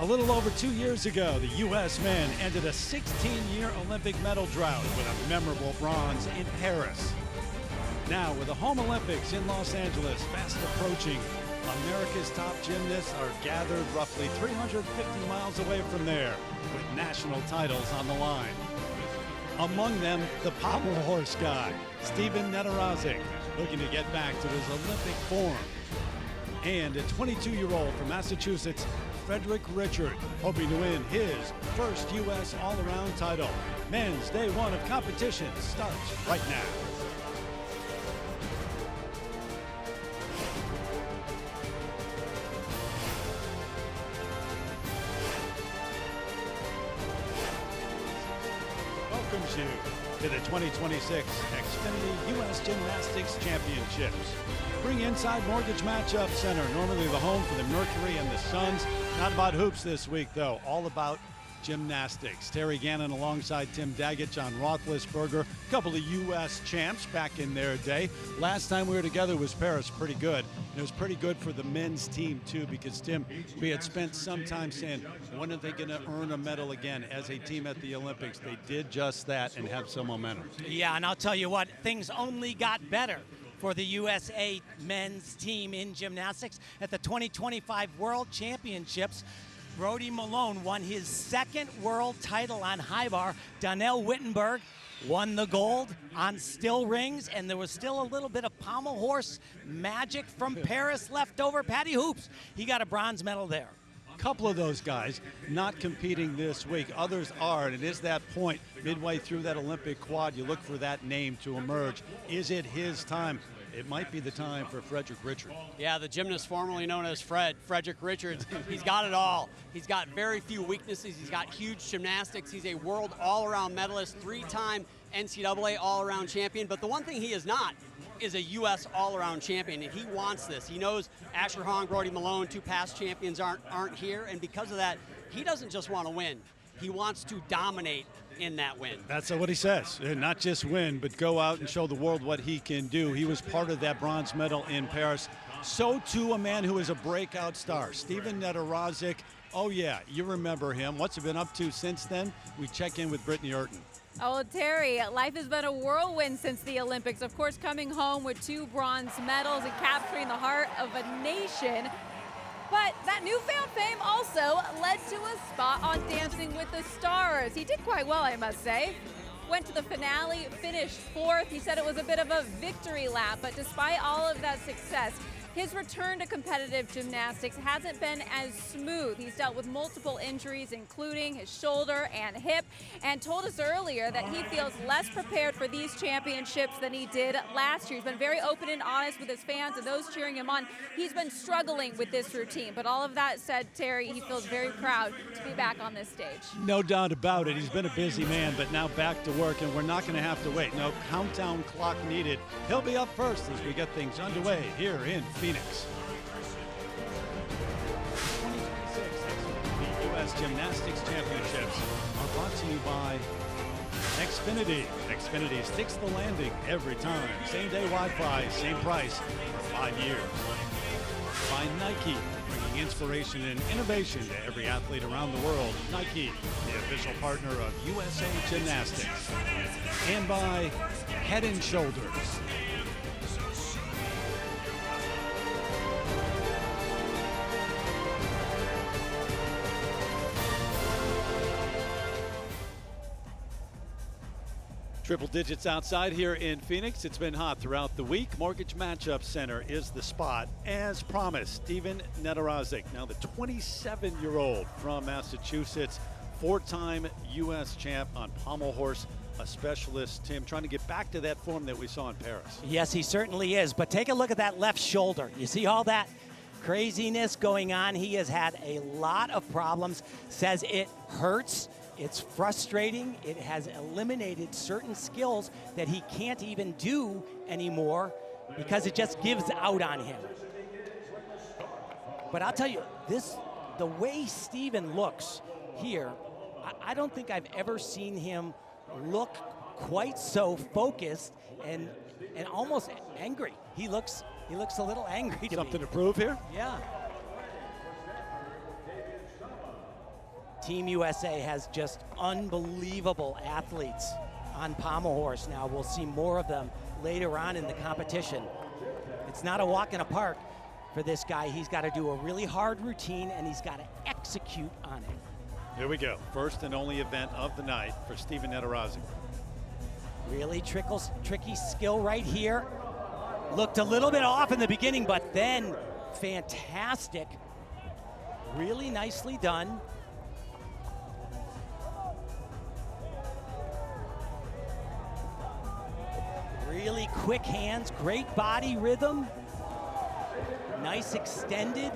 A little over 2 years ago, the U.S. men ended a 16-year Olympic medal drought with a memorable bronze in Paris. Now, with the home Olympics in Los Angeles fast approaching, America's top gymnasts are gathered roughly 350 miles away from there with national titles on the line. Among them, the pommel horse guy, Steven Netarazek, looking to get back to his Olympic form. And a 22-year-old from Massachusetts, Frederick Richard, hoping to win his first U.S. all-around title. Men's day one of competition starts right now. Welcomes you to the 2026 Xfinity U.S. Gymnastics Championships. Bring inside Mortgage Matchup Center, normally the home for the Mercury and the Suns. Not about hoops this week, though. All about gymnastics. Terry Gannon alongside Tim Daggett, John Roethlisberger, a couple of U.S. champs back in their day. Last time we were together was Paris, pretty good. And it was pretty good for the men's team, too, because, Tim, we had spent some time saying, when are they going to earn a medal again as a team at the Olympics? They did just that and have some momentum. Yeah, and I'll tell you what, things only got better for the USA men's team in gymnastics at the 2025 World Championships. Brody Malone won his second world title on high bar. Donnell Wittenberg won the gold on still rings, and there was still a little bit of pommel horse magic from Paris left over. Patty Hoops, he got a bronze medal there. A couple of those guys not competing this week. Others are, and it is that point midway through that Olympic quad. You look for that name to emerge. Is it his time? It might be the time for Frederick Richard. Yeah, the gymnast formerly known as Frederick Richards. He's got it all. He's got very few weaknesses. He's got huge gymnastics. He's a world all-around medalist, three-time NCAA all-around champion. But the one thing he is not is a U.S. all-around champion, and he wants this. He knows Asher Hong, Brody Malone, two past champions aren't here, and because of that, he doesn't just want to win. He wants to dominate in that win. That's what he says. Not just win, but go out and show the world what he can do. He was part of that bronze medal in Paris. So, too, a man who is a breakout star, Steven Netarazek. Oh, yeah, you remember him. What's he been up to since then? We check in with Brittany Urton. Oh, Terry, life has been a whirlwind since the Olympics. Of course, coming home with 2 bronze medals and capturing the heart of a nation. But that newfound fame also led to a spot on Dancing with the Stars. He did quite well, I must say. Went to the finale, finished 4th. He said it was a bit of a victory lap, but despite all of that success, his return to competitive gymnastics hasn't been as smooth. He's dealt with multiple injuries, including his shoulder and hip, and told us earlier that he feels less prepared for these championships than he did last year. He's been very open and honest with his fans and those cheering him on. He's been struggling with this routine, but all of that said, Terry, he feels very proud to be back on this stage. No doubt about it. He's been a busy man, but now back to work, and we're not going to have to wait. No countdown clock needed. He'll be up first as we get things underway here in Phoenix. 2026 the U.S. Gymnastics Championships are brought to you by Xfinity. Xfinity sticks the landing every time. Same-day Wi-Fi, same price for 5 years. By Nike, bringing inspiration and innovation to every athlete around the world. Nike, the official partner of USA Gymnastics. And by Head & Shoulders. Triple digits outside here in Phoenix. It's been hot throughout the week. Mortgage Matchup Center is the spot. As promised, Steven Netarazek, now the 27-year-old from Massachusetts, 4-time U.S. champ on pommel horse, a specialist. Tim, trying to get back to that form that we saw in Paris. Yes, he certainly is. But take a look at that left shoulder. You see all that craziness going on? He has had a lot of problems. Says it hurts. It's frustrating. It has eliminated certain skills that he can't even do anymore because it just gives out on him. But I'll tell you, the way Steven looks here, I don't think I've ever seen him look quite so focused and almost angry. He looks a little angry to me. Something to prove here? Yeah. Team USA has just unbelievable athletes on pommel horse now. We'll see more of them later on in the competition. It's not a walk in a park for this guy. He's got to do a really hard routine, and he's got to execute on it. Here we go. First and only event of the night for Steven Ariz. Really tricky skill right here. Looked a little bit off in the beginning, but then fantastic. Really nicely done. Really quick hands, great body rhythm. Nice extended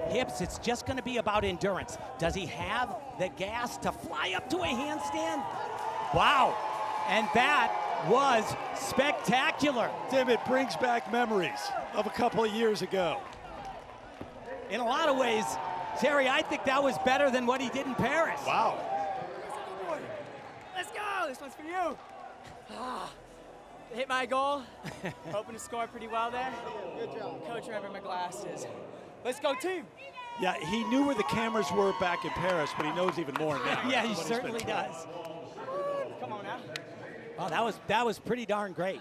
hips. It's just going to be about endurance. Does he have the gas to fly up to a handstand? Wow. And that was spectacular. Tim, it brings back memories of a couple of years ago. In a lot of ways, Terry, I think that was better than what he did in Paris. Wow. Let's go. This one's for you. Hit my goal. Hoping to score pretty well there. Good job. Coach, remember my glasses. Let's go, team. Yeah, he knew where the cameras were back in Paris, but he knows even more now. Yeah, he certainly does. Come on now. Oh, that was pretty darn great.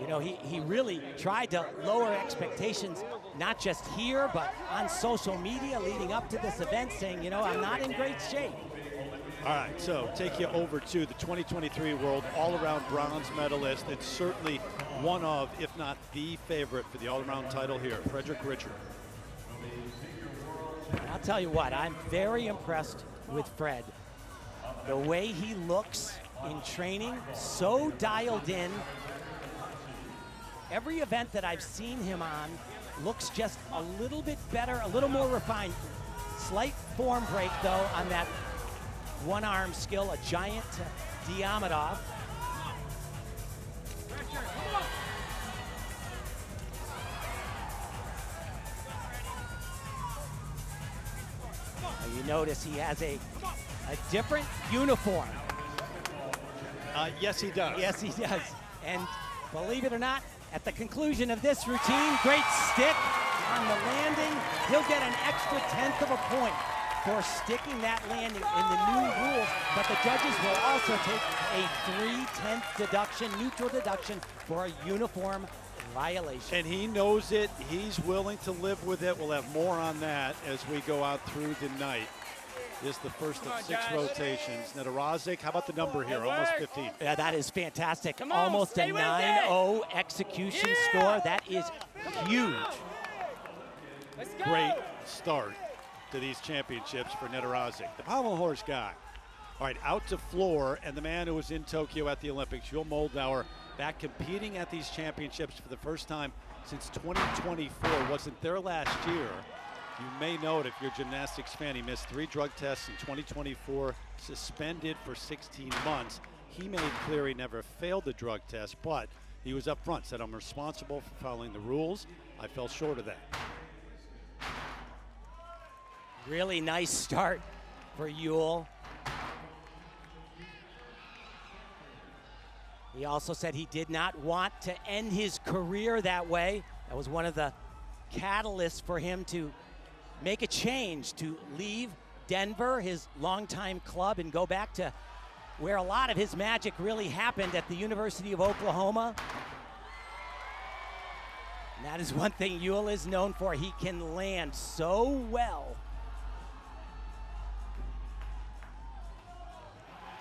You know, he really tried to lower expectations, not just here, but on social media leading up to this event, saying, you know, I'm not in great shape. All right, so take you over to the 2023 World All-Around Bronze medalist, and certainly one of, if not the favorite for the all-around title here, Frederick Richard. I'll tell you what, I'm very impressed with Fred. The way he looks in training, so dialed in. Every event that I've seen him on looks just a little bit better, a little more refined. Slight form break, though, on that one-arm skill, a giant to Diamondov. You notice he has a different uniform. Yes, he does. Yes, he does. And believe it or not, at the conclusion of this routine, great stick on the landing. He'll get an extra 1/10 of a point for sticking that landing in the new rules, but the judges will also take a 3/10 deduction, neutral deduction, for a uniform violation. And he knows it. He's willing to live with it. We'll have more on that as we go out through the night. This is the first of 6 rotations. Ariz, how about the number here? Almost 15. Yeah, that is fantastic. Come on, almost a stay with it. 9-0 execution score. That is huge. Let's go. Great start to these championships for Ariz, the pommel horse guy. All right, out to floor, and the man who was in Tokyo at the Olympics, Joel Moldauer, back competing at these championships for the first time since 2024. Wasn't there last year. You may note, if you're a gymnastics fan, he missed 3 drug tests in 2024, suspended for 16 months. He made clear he never failed the drug test, but he was up front, said, I'm responsible for following the rules. I fell short of that. Really nice start for Joel. He also said he did not want to end his career that way. That was one of the catalysts for him to make a change, to leave Denver, his longtime club, and go back to where a lot of his magic really happened, at the University of Oklahoma. And that is one thing Joel is known for. He can land so well.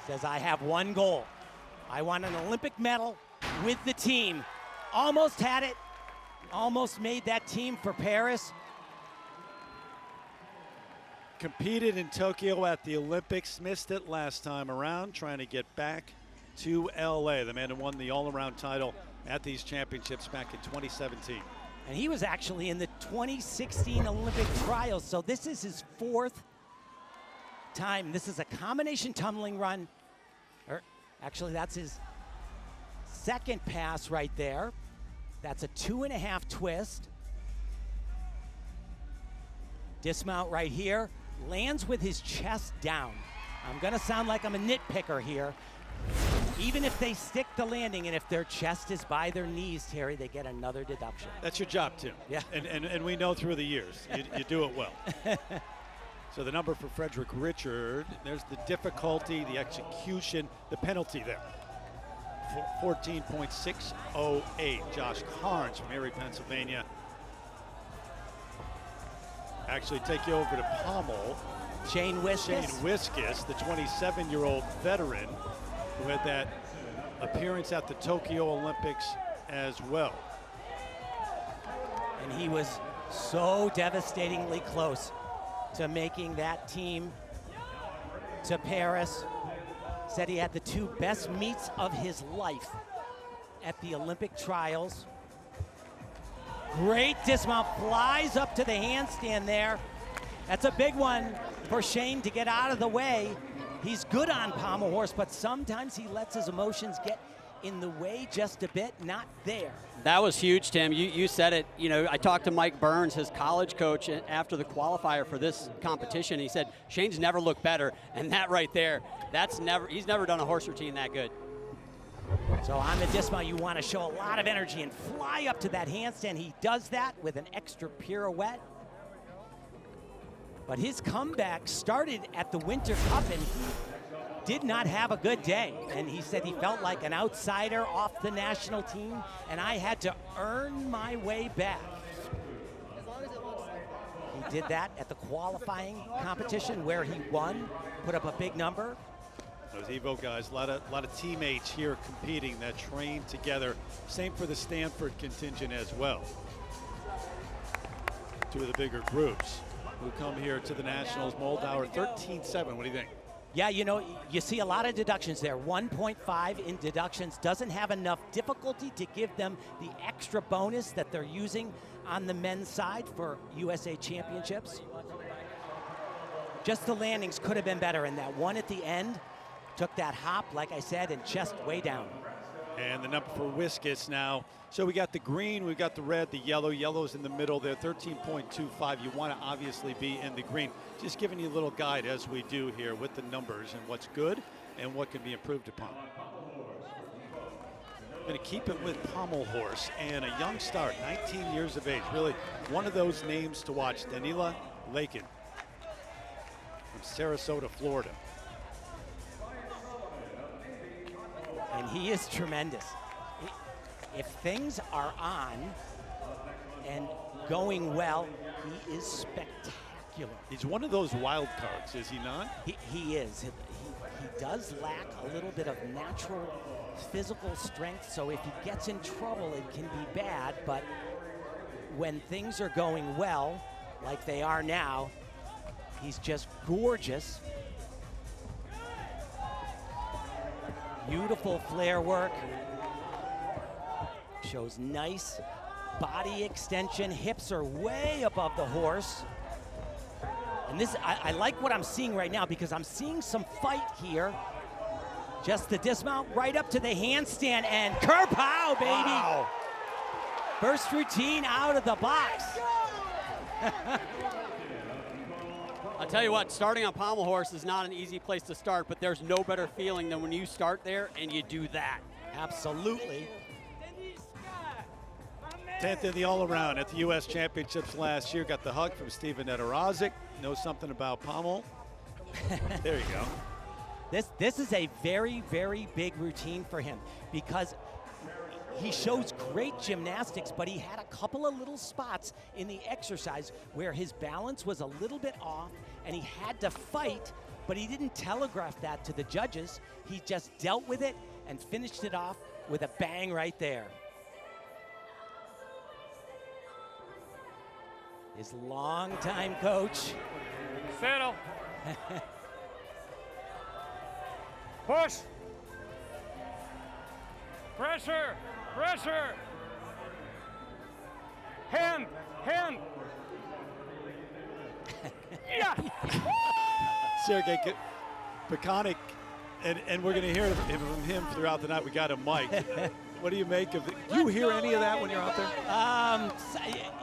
Says, I have one goal. I want an Olympic medal with the team. Almost had it. Almost made that team for Paris. Competed in Tokyo at the Olympics, missed it last time around, trying to get back to LA. The man who won the all-around title at these championships back in 2017. And he was actually in the 2016 Olympic trials, so this is his 4th time. This is a combination tumbling run. Or actually, that's his 2nd pass right there. That's a 2.5 twist. Dismount right here. Lands with his chest down. I'm gonna sound like I'm a nitpicker here. Even if they stick the landing and if their chest is by their knees, Terry, they get another deduction. That's your job, Tim. Yeah. And we know through the years, you do it well. So the number for Frederick Richard, there's the difficulty, the execution, the penalty there. 14.608. Josh Carnes from Erie, Pennsylvania. Actually take you over to Pommel. Shane Wiskus. Shane Wiskus, the 27-year-old veteran who had that appearance at the Tokyo Olympics as well. And he was so devastatingly close to making that team to Paris. Said he had the 2 best meets of his life at the Olympic trials. Great dismount, flies up to the handstand there. That's a big one for Shane to get out of the way. He's good on pommel horse, but sometimes he lets his emotions get in the way just a bit, not there. That was huge, Tim. You said it. You know, I talked to Mike Burns, his college coach, after the qualifier for this competition. He said, Shane's never looked better, and that right there, he's never done a horse routine that good. So on the dismount, you want to show a lot of energy and fly up to that handstand. He does that with an extra pirouette. But his comeback started at the Winter Cup, and he did not have a good day. And he said he felt like an outsider off the national team, and I had to earn my way back. He did that at the qualifying competition where he won, put up a big number. Those Evo guys, a lot of teammates here competing that train together. Same for the Stanford contingent as well. 2 of the bigger groups who come here to the Nationals. Moldauer 13-7. What do you think? Yeah, you know, you see a lot of deductions there. 1.5 in deductions doesn't have enough difficulty to give them the extra bonus that they're using on the men's side for USA Championships. Just the landings could have been better, and that one at the end took that hop, like I said, and chest way down. And the number for Wiskus now. So we got the green, we got the red, the yellow. Yellow's in the middle there, 13.25. You want to obviously be in the green. Just giving you a little guide as we do here with the numbers and what's good and what can be improved upon. Going to keep it with pommel horse and a young start, 19 years of age. Really one of those names to watch, Danila Lakin from Sarasota, Florida. And he is tremendous. If things are on and going well, he is spectacular. He's one of those wild cards, is he not? He is. He does lack a little bit of natural physical strength, so if he gets in trouble, it can be bad. But when things are going well, like they are now, he's just gorgeous. Beautiful flare work. Shows nice body extension. Hips are way above the horse. And this, I like what I'm seeing right now because I'm seeing some fight here. Just the dismount right up to the handstand and kerpow, baby. Wow. First routine out of the box. I'll tell you what, starting on pommel horse is not an easy place to start, but there's no better feeling than when you start there and you do that. Absolutely. 10th in the all-around at the U.S. Championships last year. Got the hug from Steven Ederazic. Knows something about pommel. There you go. This is a very, very big routine for him because he shows great gymnastics, but he had a couple of little spots in the exercise where his balance was a little bit off and he had to fight, but he didn't telegraph that to the judges. He just dealt with it and finished it off with a bang right there. His longtime coach. Settle. Push. Pressure. Pressure. Hand. Hand. Yeah. Sergei Peacock, and we're going to hear from him throughout the night. We got a mic. What do you make of it? Do you hear any of that when you're out there?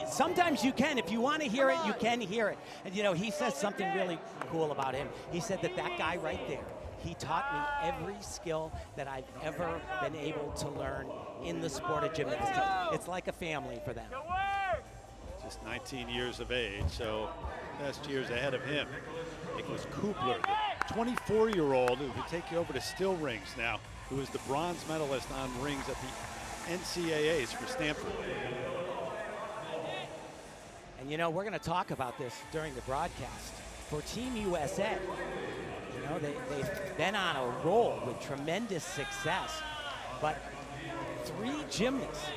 Sometimes you can. If you want to hear it, you can hear it. And, you know, he says something really cool about him. He said that guy right there, he taught me every skill that I've ever been able to learn in the sport of gymnastics. It's like a family for them. Just 19 years of age, so past years ahead of him. It was Kubler, the 24-year-old who would take you over to still rings now, who was the bronze medalist on rings at the NCAAs for Stanford. And you know, we're going to talk about this during the broadcast. For Team USA, you know, they've been on a roll with tremendous success, but 3 gymnasts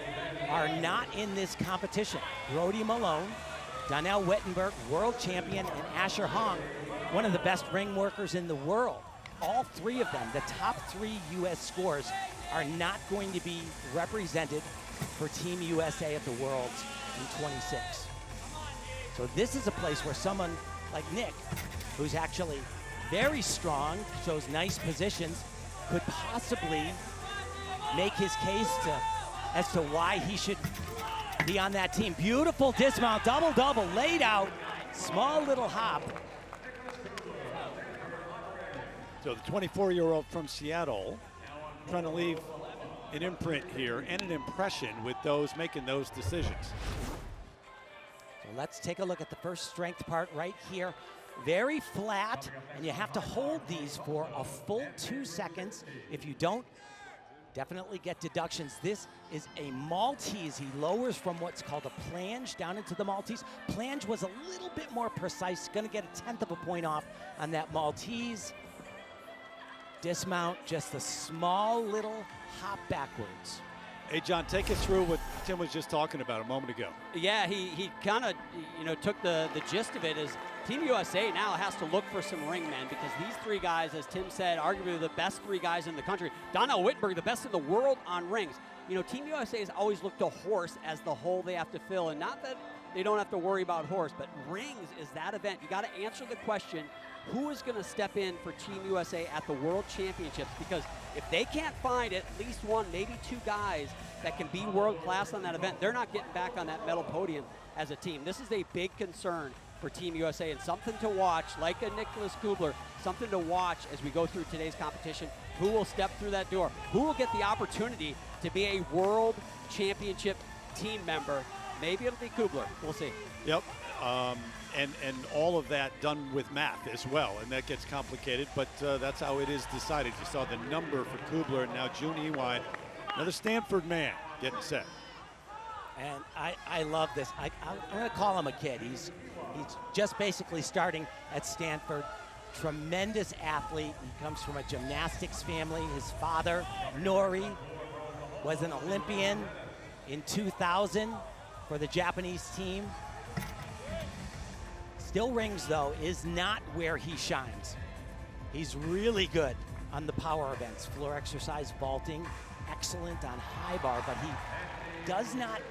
are not in this competition. Brody Malone, Donnell Wittenberg, world champion, and Asher Hong, one of the best ring workers in the world. All 3 of them, the top 3 U.S. scorers, are not going to be represented for Team USA at the Worlds in 26. So this is a place where someone like Nick, who's actually very strong, shows nice positions, could possibly make his case as to why he should be on that team. Beautiful dismount, double-double, laid out, small little hop. So the 24-year-old from Seattle trying to leave an imprint here and an impression with those making those decisions. So let's take a look at the first strength part right here. Very flat, and you have to hold these for a full 2 seconds. If you don't, definitely get deductions. This is a Maltese. He lowers from what's called a planche down into the Maltese. Planche was a little bit more precise, gonna get a 1/10 of a point off on that Maltese. Dismount, just a small little hop backwards. Hey, John, take us through what Tim was just talking about a moment ago. Yeah, he kind of, took the gist of it is Team USA now has to look for some ring men because these 3 guys, as Tim said, arguably the best 3 guys in the country. Donnell Wittenberg, the best in the world on rings. Team USA has always looked to horse as the hole they have to fill, and not that they don't have to worry about horse, but rings is that event. You got to answer the question, who is going to step in for Team USA at the World Championships? Because if they can't find at least 1, maybe 2 guys that can be world class on that event, they're not getting back on that medal podium as a team. This is a big concern for Team USA and something to watch, like a Nicholas Kubler, something to watch as we go through today's competition. Who will step through that door? Who will get the opportunity to be a World Championship team member? Maybe it'll be Kubler. We'll see. Yep. And all of that done with math as well, and that gets complicated, but that's how it is decided. You saw the number for Kubler, and now June Ewine, another Stanford man, getting set. And I love this. I'm going to call him a kid. He's just basically starting at Stanford. Tremendous athlete. He comes from a gymnastics family. His father, Nori, was an Olympian in 2000 for the Japanese team. Still rings, though, is not where he shines. He's really good on the power events, floor exercise, vaulting, excellent on high bar, but he does not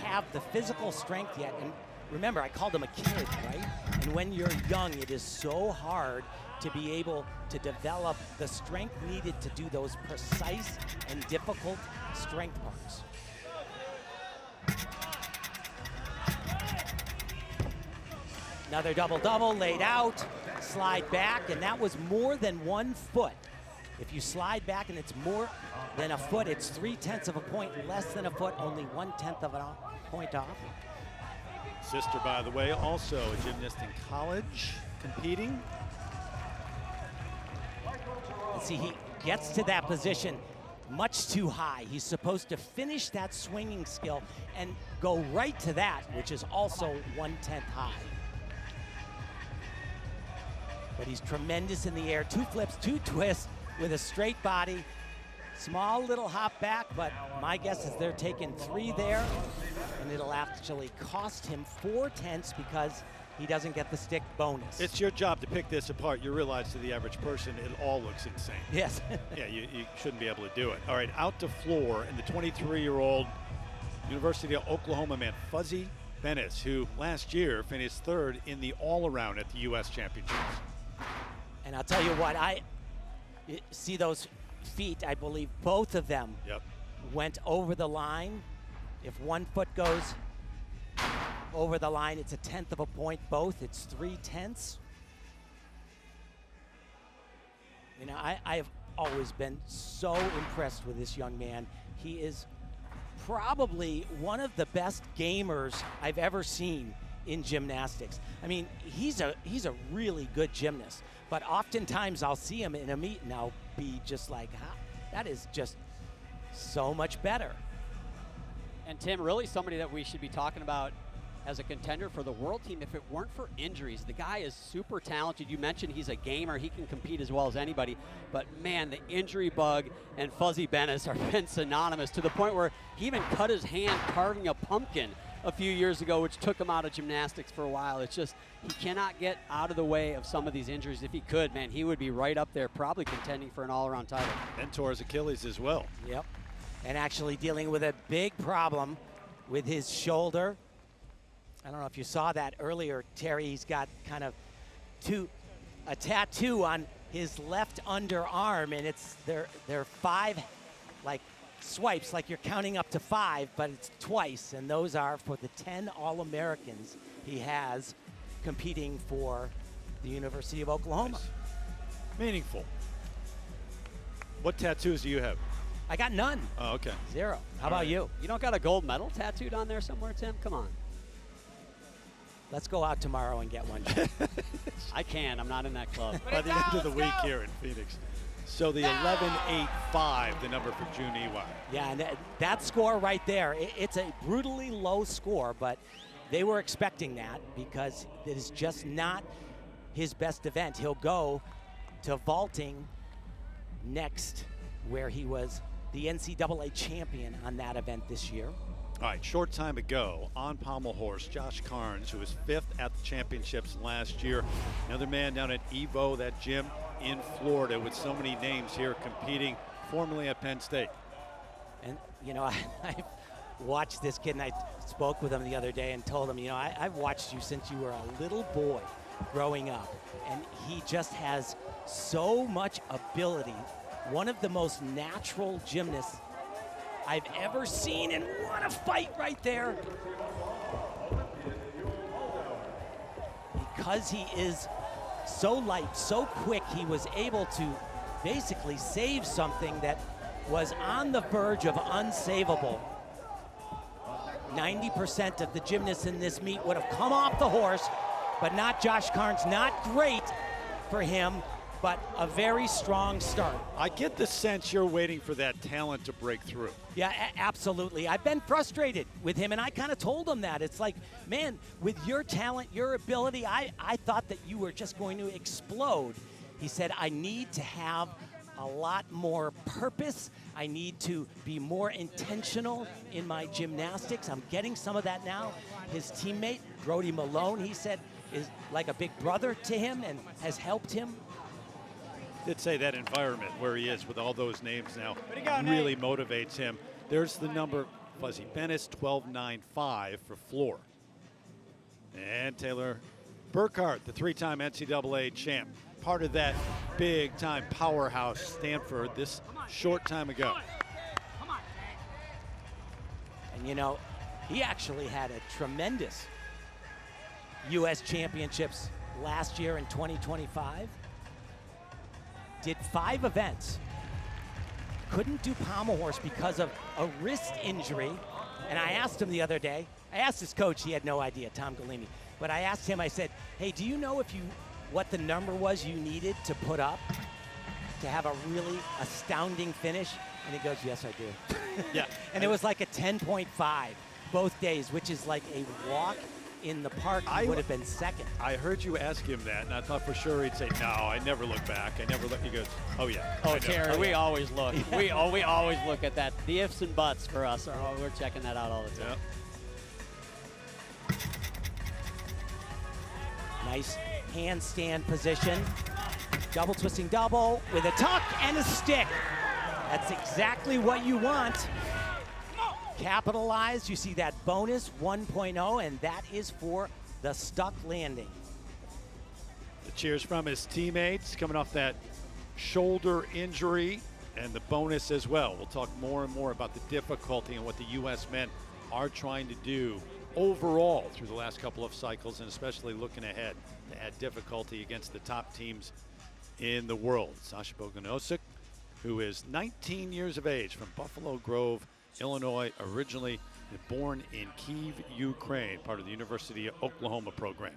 have the physical strength yet. And remember, I called him a kid, right? And when you're young, it is so hard to be able to develop the strength needed to do those precise and difficult strength parts. Another double-double laid out, slide back, and that was more than 1 foot. If you slide back and it's more than a foot, it's 3/10 of a point. Less than a foot, only 1/10 of a point off. Sister, by the way, also a gymnast in college, competing. And see, he gets to that position much too high. He's supposed to finish that swinging skill and go right to that, which is also 1/10 high. But he's tremendous in the air. 2 flips, 2 twists with a straight body. Small little hop back, but my guess is they're taking 3 there, and it'll actually cost him 4/10 because he doesn't get the stick bonus. It's your job to pick this apart. You realize to the average person, it all looks insane. Yes. Yeah, you shouldn't be able to do it. All right, out to floor, and the 23-year-old University of Oklahoma man, Fuzzy Bennis, who last year finished 3rd in the all-around at the U.S. Championships. And I'll tell you what, you see those feet, I believe both of them went over the line. If 1 foot goes over the line, it's a 1/10 of a point. Both, it's 3/10. You know, I have always been so impressed with this young man. He is probably one of the best gamers I've ever seen in gymnastics. I mean, he's a really good gymnast, but oftentimes I'll see him in a meet and I'll be just like, that is just so much better. And Tim, really somebody that we should be talking about as a contender for the world team if it weren't for injuries. The guy is super talented. You mentioned he's a gamer. He can compete as well as anybody. But, man, the injury bug and Fuzzy Bennis have been synonymous to the point where he even cut his hand carving a pumpkin a few years ago, which took him out of gymnastics for a while. It's just he cannot get out of the way of some of these injuries. If he could, man, he would be right up there probably contending for an all-around title. And tore his Achilles as well. Yep. And actually dealing with a big problem with his shoulder. I don't know if you saw that earlier, Terry. He's got kind of a tattoo on his left underarm, and they're 5 like swipes, like you're counting up to 5, but it's twice, and those are for the 10 All-Americans he has competing for the University of Oklahoma. Nice. Meaningful. What tattoos do you have? I got none. Oh, okay. 0. How All about right. you? You don't got a gold medal tattooed on there somewhere, Tim? Come on. Let's go out tomorrow and get one. I can. I'm not in that club. By the end of the week here in Phoenix. So the 11.85, the number for June Ewok. Yeah, and that score right there, it's a brutally low score, but they were expecting that because it is just not his best event. He'll go to vaulting next, where he was the NCAA champion on that event this year. All right, short time ago, on pommel horse, Josh Carnes, who was 5th at the championships last year. Another man down at Evo, that gym in Florida, with so many names here competing, formerly at Penn State. And, you know, I've watched this kid, and I spoke with him the other day and told him, you know, I've watched you since you were a little boy growing up, and he just has so much ability. One of the most natural gymnasts I've ever seen, and what a fight right there. Because he is so light, so quick, he was able to basically save something that was on the verge of unsavable. 90% of the gymnasts in this meet would have come off the horse, but not Josh Carnes. Not great for him, but a very strong start. I get the sense you're waiting for that talent to break through. Yeah, absolutely. I've been frustrated with him, and I kind of told him that. It's like, man, with your talent, your ability, I thought that you were just going to explode. He said, I need to have a lot more purpose. I need to be more intentional in my gymnastics. I'm getting some of that now. His teammate, Brody Malone, he said, is like a big brother to him and has helped him. Did say that environment where he is with all those names now really motivates him. There's the number, Fuzzy Bennis, 12.95 for floor. And Taylor Burkhart, the 3-time NCAA champ, part of that big-time powerhouse Stanford this short time ago. And, you know, he actually had a tremendous U.S. championships last year in 2025. Did 5 events. Couldn't do pommel horse because of a wrist injury. And I asked him the other day, I asked his coach, he had no idea, Tom Galimi. But I asked him, I said, hey, do you know what the number was you needed to put up to have a really astounding finish? And he goes, yes, I do. Yeah. And it was like a 10.5 both days, which is like a walk in the park. He would have been second. I heard you ask him that, and I thought for sure he'd say, no, I never look back. I never look. He goes, oh, yeah. Oh, Terry, we always look. we always look at that. The ifs and buts for us, we're checking that out all the time. Yep. Nice handstand position. Double twisting double with a tuck and a stick. That's exactly what you want. Capitalized, you see that bonus 1.0, and that is for the stuck landing. The cheers from his teammates coming off that shoulder injury and the bonus as well. We'll talk more and more about the difficulty and what the U.S. men are trying to do overall through the last couple of cycles, and especially looking ahead to add difficulty against the top teams in the world. Sasha Boganosik, who is 19 years of age, from Buffalo Grove, Illinois, originally born in Kyiv, Ukraine, part of the University of Oklahoma program.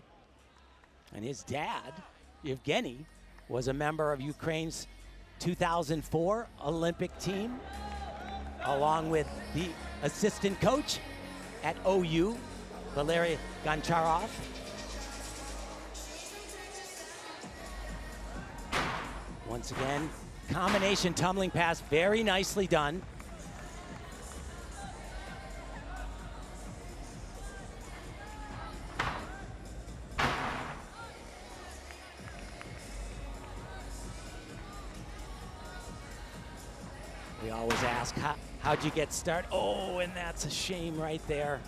And his dad, Yevgeny, was a member of Ukraine's 2004 Olympic team, along with the assistant coach at OU, Valery Goncharov. Once again, combination tumbling pass, very nicely done. We always ask, how'd you get started? Oh, and that's a shame right there.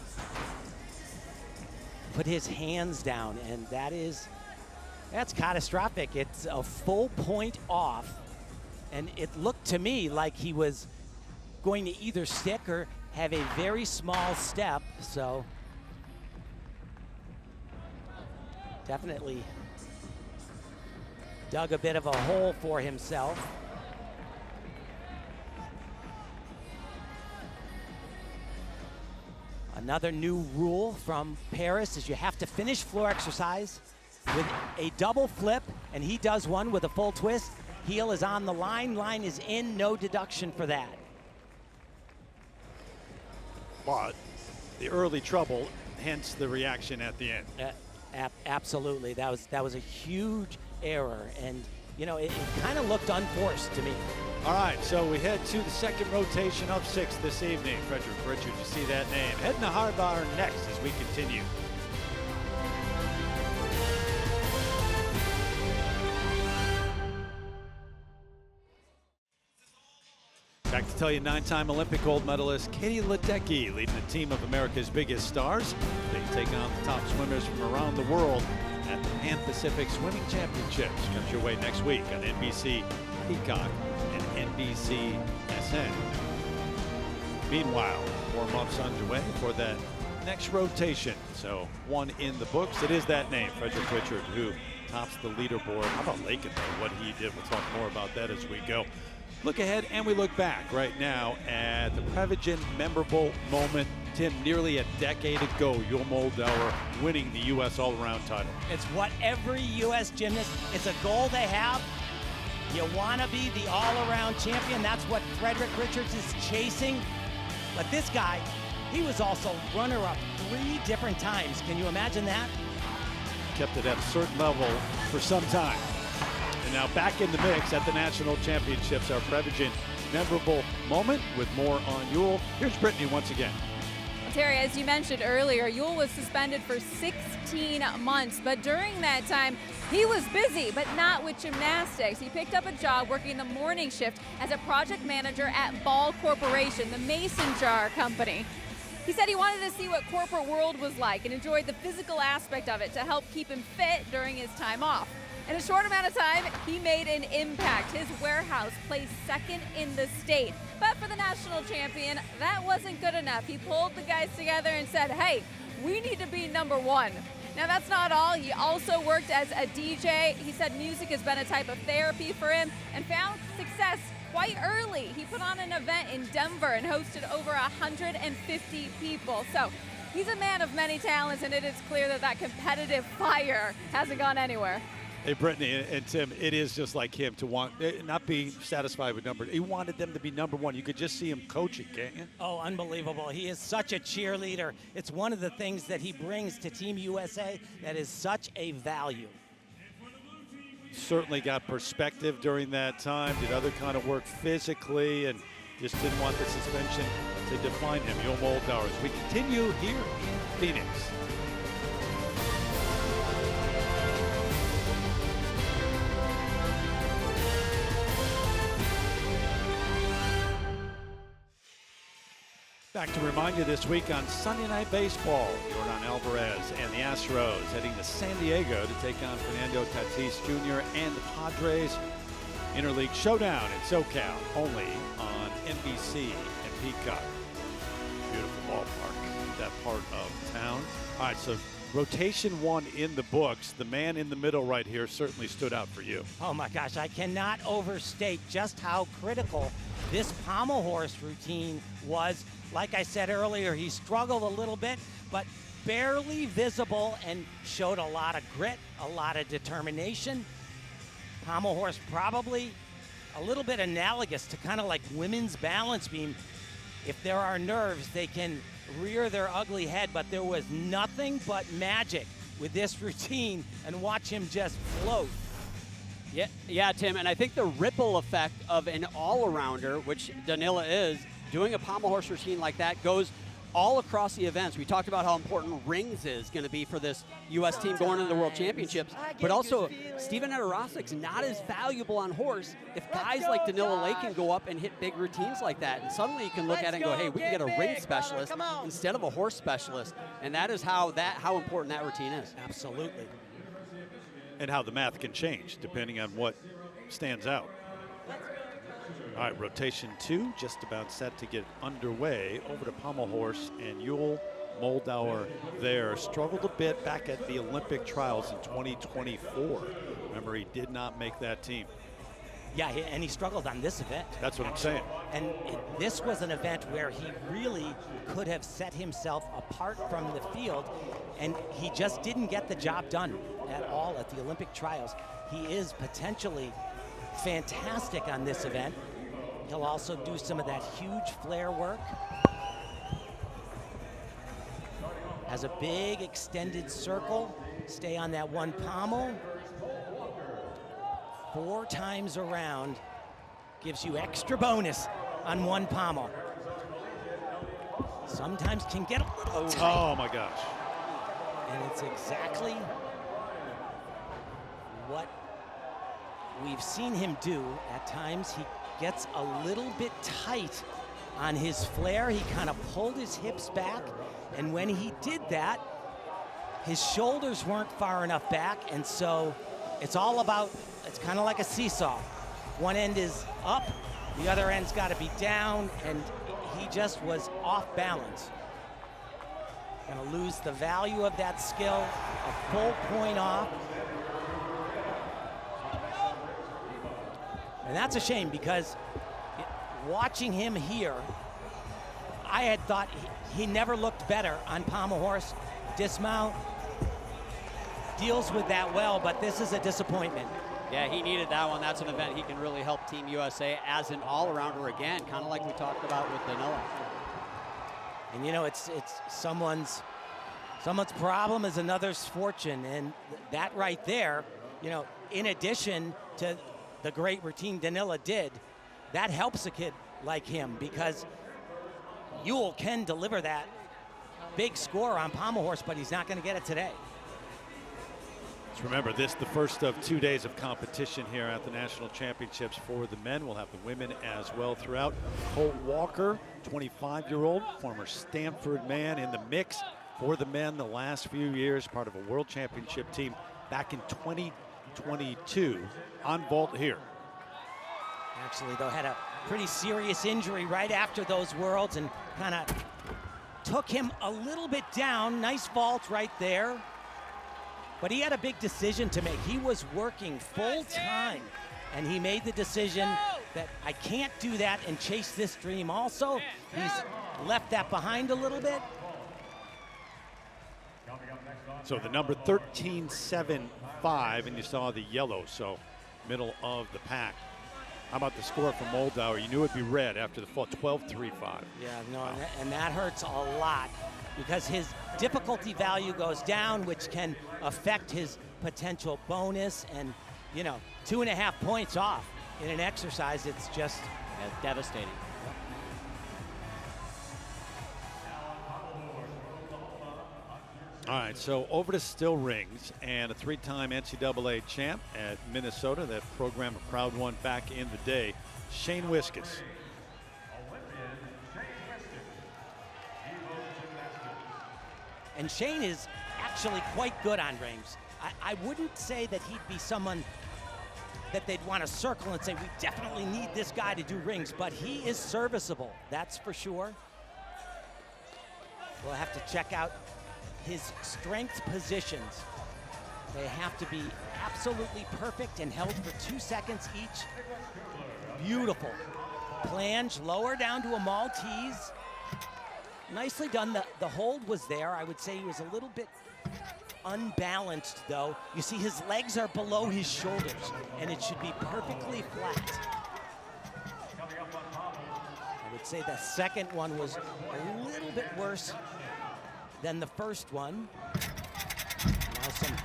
Put his hands down, and that's catastrophic. It's a full point off, and it looked to me like he was going to either stick or have a very small step, so definitely dug a bit of a hole for himself. Another new rule from Paris is you have to finish floor exercise with a double flip, and he does one with a full twist. Heel is on the line is in, no deduction for that. But the early trouble, hence the reaction at the end. Absolutely, that was a huge error, and you know, it kind of looked unforced to me. All right, so we head to the second rotation of 6 this evening. Frederick Richards, you see that name. Heading to hardbar next as we continue. Back to tell you, 9-time Olympic gold medalist Katie Ledecky leading the team of America's biggest stars. They take on the top swimmers from around the world at the Pan Pacific Swimming Championships. Comes your way next week on NBC, Peacock, and NBC-SN. Meanwhile, warm-ups underway for that next rotation. So 1 in the books. It is that name, Frederick Richards, who tops the leaderboard. How about Lakin, though, what he did? We'll talk more about that as we go. Look ahead and we look back right now at the Prevagen memorable moment. Tim, nearly a decade ago, Yul Moldauer winning the U.S. all-around title. It's what every U.S. gymnast, it's a goal they have. You want to be the all-around champion. That's what Frederick Richards is chasing. But this guy, he was also runner-up 3 different times. Can you imagine that? Kept it at a certain level for some time. And now back in the mix at the national championships, our Prevagen memorable moment with more on Yul. Here's Brittany once again. Terry, as you mentioned earlier, Yul was suspended for 16 months, but during that time, he was busy, but not with gymnastics. He picked up a job working the morning shift as a project manager at Ball Corporation, the mason jar company. He said he wanted to see what corporate world was like and enjoyed the physical aspect of it to help keep him fit during his time off. In a short amount of time, he made an impact. His warehouse placed 2nd in the state. But for the national champion, that wasn't good enough. He pulled the guys together and said, hey, we need to be number 1. Now, that's not all. He also worked as a DJ. He said music has been a type of therapy for him and found success quite early. He put on an event in Denver and hosted over 150 people. So he's a man of many talents, and it is clear that that competitive fire hasn't gone anywhere. Hey, Brittany and Tim, it is just like him to not be satisfied with number. He wanted them to be number 1. You could just see him coaching, can't you? Oh, unbelievable. He is such a cheerleader. It's one of the things that he brings to Team USA that is such a value. Certainly got perspective during that time, did other kind of work physically, and just didn't want the suspension to define him. Yul Moldauer, as we continue here in Phoenix. Back to remind you this week on Sunday Night Baseball, Jordan Alvarez and the Astros heading to San Diego to take on Fernando Tatis Jr. and the Padres. Interleague showdown in SoCal, only on NBC and Peacock. Beautiful ballpark, that part of town. All right, so rotation 1 in the books. The man in the middle right here certainly stood out for you. Oh my gosh, I cannot overstate just how critical this pommel horse routine was, like I said earlier, he struggled a little bit, but barely visible and showed a lot of grit, a lot of determination. Pommel horse probably a little bit analogous to kind of like women's balance beam. If there are nerves, they can rear their ugly head, but there was nothing but magic with this routine, and watch him just float. Yeah, Tim, and I think the ripple effect of an all-arounder, which Danila is, doing a pommel horse routine like that goes all across the events. We talked about how important rings is going to be for this U.S. team going into the World Championships, but also Steven Edorosic's not as valuable on horse if guys like Danila Lake can go up and hit big routines like that. And suddenly you can look at it and go, hey, we can get a ring specialist instead of a horse specialist. And that is how important that routine is. Absolutely. And how the math can change depending on what stands out. All right, rotation 2 just about set to get underway. Over to pommel horse, and Yul Moldauer there struggled a bit back at the Olympic trials in 2024. Remember, he did not make that team. Yeah, and he struggled on this event. That's what I'm saying. And this was an event where he really could have set himself apart from the field, and he just didn't get the job done at all at the Olympic trials. He is potentially fantastic on this event. He'll also do some of that huge flare work. Has a big extended circle. Stay on that one pommel. 4 times around. Gives you extra bonus on one pommel. Sometimes can get a little tight. Oh my gosh. And it's exactly what we've seen him do. At times he gets a little bit tight on his flare. He kind of pulled his hips back, and when he did that, his shoulders weren't far enough back, and so it's all about, it's kind of like a seesaw. One end is up, the other end's got to be down, and he just was off balance. Gonna lose the value of that skill, a full point off. And that's a shame, because watching him here, I had thought he never looked better on pommel horse. Dismount, deals with that well, but this is a disappointment. Yeah, he needed that one. That's an event he can really help Team USA as an all-arounder again, kind of like we talked about with Danila. And you know, it's someone's problem is another's fortune, and that right there, you know, in addition to the great routine Danila did, that helps a kid like him, because Yul can deliver that big score on pommel horse, but he's not going to get it today. Let's remember this, the first of 2 days of competition here at the National Championships for the men. We'll have the women as well throughout. Colt Walker, 25-year-old, former Stanford man, in the mix for the men the last few years, part of a world championship team back in 2022 on vault here. Actually, though, had a pretty serious injury right after those worlds and kind of took him a little bit down. Nice vault right there. But he had a big decision to make. He was working full time, and he made the decision that I can't do that and chase this dream also. He's left that behind a little bit. So the number 13.75, and you saw the yellow, so middle of the pack. How about the score from Moldauer? You knew it'd be red after the fall, 12.35. Yeah, no, wow. and that hurts a lot, because his difficulty value goes down, which can affect his potential bonus. And, you know, 2.5 points off in an exercise, it's just devastating. All right, so over to still rings, and a 3-time NCAA champ at Minnesota. That program, a proud one back in the day, Shane Wiskus. And Shane is actually quite good on rings. I wouldn't say that he'd be someone that they'd want to circle and say, we definitely need this guy to do rings, but he is serviceable, that's for sure. We'll have to check out his strength positions. They have to be absolutely perfect and held for 2 seconds each. Beautiful. Planche lower down to a Maltese. Nicely done. The hold was there. I would say he was a little bit unbalanced, though. You see his legs are below his shoulders, and it should be perfectly flat. I would say the second one was a little bit worse than the first one. Now some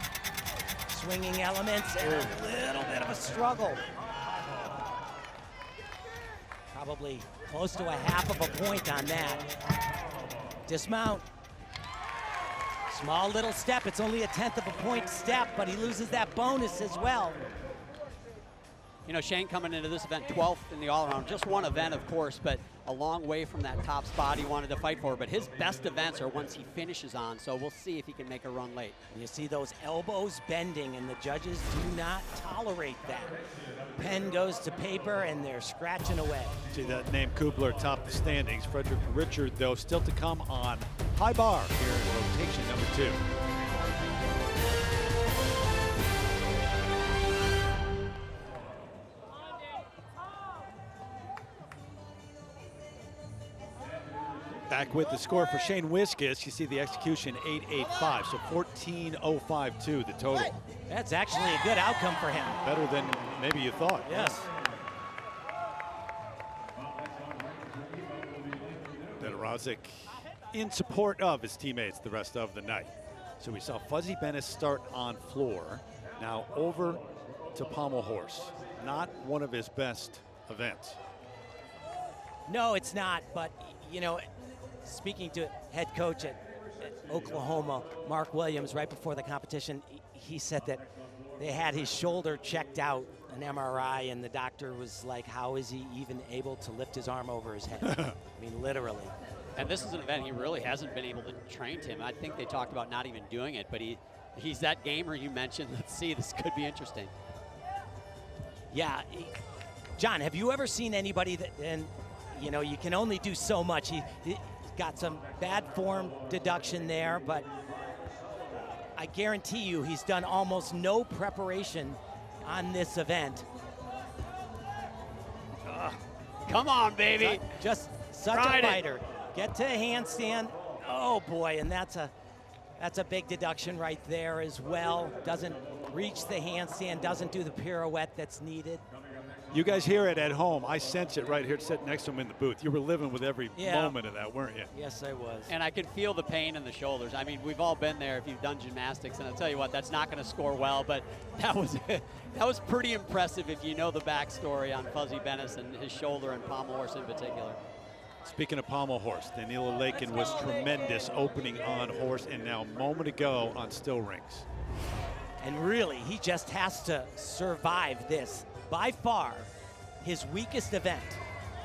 swinging elements and a little bit of a struggle. Probably close to a half of a point on that. Dismount. Small little step. It's only a 1/10 of a point step, but he loses that bonus as well. You know, Shane coming into this event 12th in the all-around. Just one event, of course, but a long way from that top spot he wanted to fight for. But his best events are ones he finishes on, so we'll see if he can make a run late. You see those elbows bending, and the judges do not tolerate that. Pen goes to paper, and they're scratching away. See that name Kubler top the standings. Frederick Richard, though, still to come on high bar here in rotation number 2. Back with the score for Shane Wiskus. You see the execution 8.85, so 14.052 the total. That's actually a good outcome for him. Better than maybe you thought. Yes. Then Ariz in support of his teammates the rest of the night. So we saw Fuzzy Bennis start on floor. Now over to pommel horse. Not one of his best events. No, it's not, but you know, speaking to head coach at Oklahoma, Mark Williams, right before the competition, he said that they had his shoulder checked out, an MRI, and the doctor was like, how is he even able to lift his arm over his head? I mean, literally. And this is an event he really hasn't been able to train him. I think they talked about not even doing it, but he's that gamer you mentioned. Let's see, this could be interesting. Yeah, John, have you ever seen anybody that, and you know, you can only do so much. He got some bad form deduction there, but I guarantee you he's done almost no preparation on this event. Come on, baby. Just such Tried a fighter. Get to a handstand. Oh boy, and that's a big deduction right there as well. Doesn't reach the handstand, doesn't do the pirouette that's needed. You guys hear it at home. I sense it right here sitting next to him in the booth. You were living with every moment of that, weren't you? Yes, I was. And I can feel the pain in the shoulders. I mean, we've all been there if you've done gymnastics, and I'll tell you what, that's not going to score well, but that was pretty impressive if you know the backstory on Fuzzy Bennis and his shoulder and pommel horse in particular. Speaking of pommel horse, Danila Lakin was tremendous opening on horse, and now a moment ago on still rings. And really, he just has to survive this. By far, his weakest event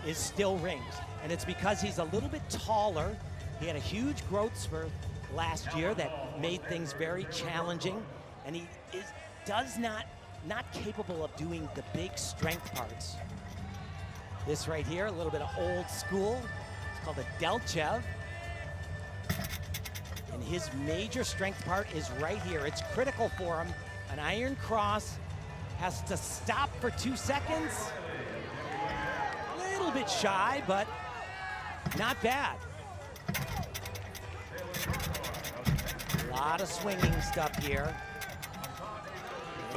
is still rings. And it's because he's a little bit taller. He had a huge growth spurt last year that made things very challenging. And he is not capable of doing the big strength parts. This right here, a little bit of old school. It's called a Delchev. And his major strength part is right here. It's critical for him. An iron cross. Has to stop for 2 seconds. A little bit shy, but not bad. A lot of swinging stuff here.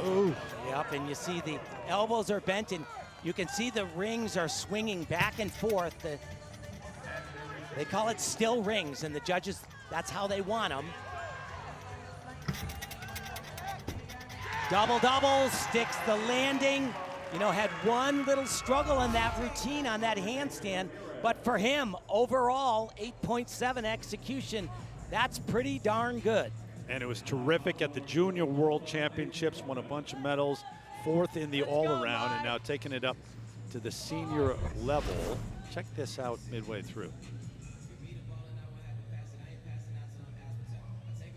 Ooh, yep, and you see the elbows are bent, and you can see the rings are swinging back and forth. They call it still rings, and the judges, that's how they want them. Double, sticks the landing. You know, had one little struggle in that routine on that handstand, but for him, overall, 8.7 execution. That's pretty darn good. And it was terrific at the Junior World Championships, won a bunch of medals, 4th in the all-around, and now taking it up to the senior level. Check this out midway through.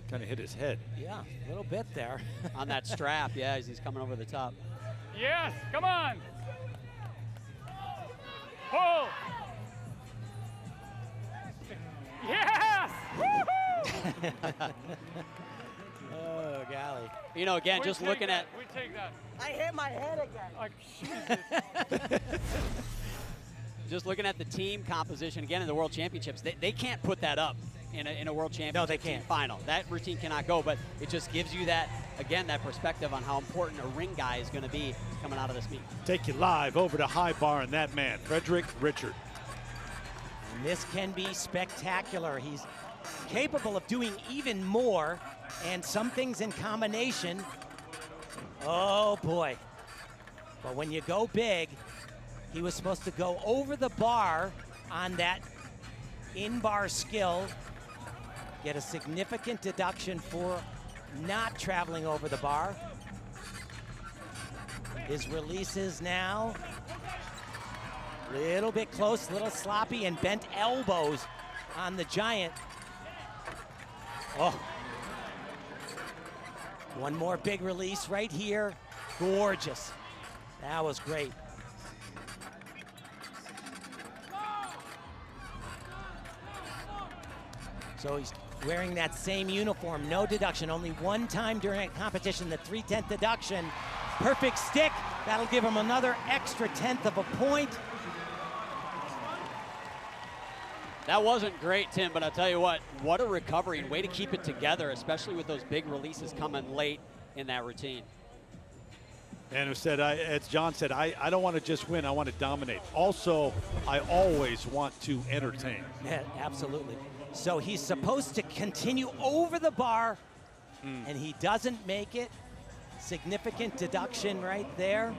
Kind of hit his head. Yeah, a little bit there. On that strap, yeah, as he's coming over the top. Yes, come on. Pull. Yes! Woo-hoo! Oh, golly. You know, again, just looking at. We take that. I hit my head again. Like, Jesus. just looking at the team composition again in the World Championships, they can't put that up in a World Championship No, they can't. final. That routine cannot go, but it just gives you that, again, that perspective on how important a ring guy is going to be coming out of this meet. Take you live over to high bar and that man, Frederick Richard. And this can be spectacular. He's capable of doing even more, and some things in combination. Oh boy. But when you go big, he was supposed to go over the bar on that in-bar skill, get a significant deduction for not traveling over the bar. His releases now, little bit close, little sloppy, and bent elbows on the giant. Oh. One more big release right here. Gorgeous. That was great. So he's wearing that same uniform, no deduction. Only one time during a competition, the 3/10 deduction. Perfect stick. That'll give him another extra 1/10 of a point. That wasn't great, Tim, but I'll tell you what a recovery and way to keep it together, especially with those big releases coming late in that routine. And who said, as John said, I don't want to just win, I want to dominate. Also, I always want to entertain. Yeah, absolutely. So he's supposed to continue over the bar, and he doesn't make it. Significant deduction right there.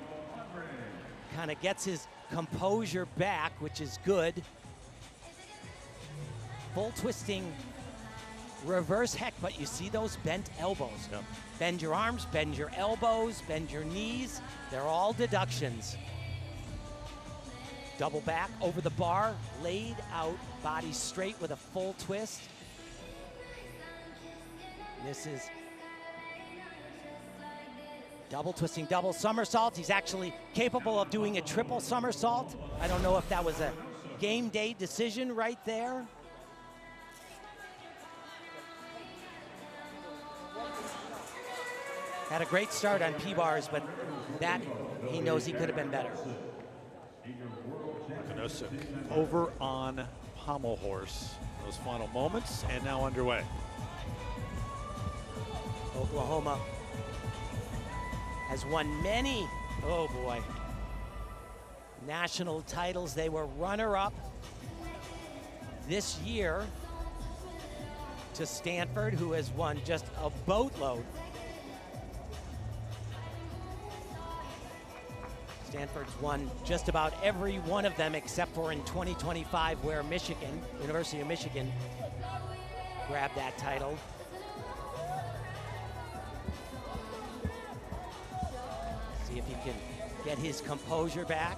Kind of gets his composure back, which is good. Full twisting reverse heck, but you see those bent elbows. Yep. Bend your arms, bend your elbows, bend your knees. They're all deductions. Double back over the bar, laid out, body straight with a full twist. This is double twisting, double somersault. He's actually capable of doing a triple somersault. I don't know if that was a game day decision right there. Had a great start on P-bars, but that he knows he could have been better. Kanosuk over on pommel horse. Those final moments, and now underway. Oklahoma has won many, oh boy, national titles. They were runner-up this year to Stanford, who has won just a boatload. Stanford's won just about every one of them except for in 2025, where Michigan, University of Michigan, grabbed that title. See if he can get his composure back.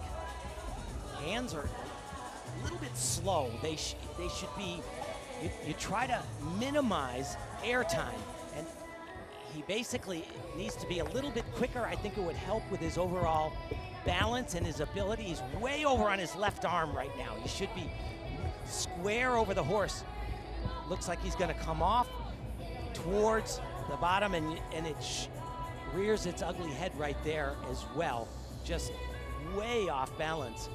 Hands are a little bit slow. They should be, you try to minimize air time, and he basically needs to be a little bit quicker. I think it would help with his overall balance and his ability. He's way over on his left arm right now. He should be square over the horse. Looks like he's going to come off towards the bottom, and it rears its ugly head right there as well. Just way off balance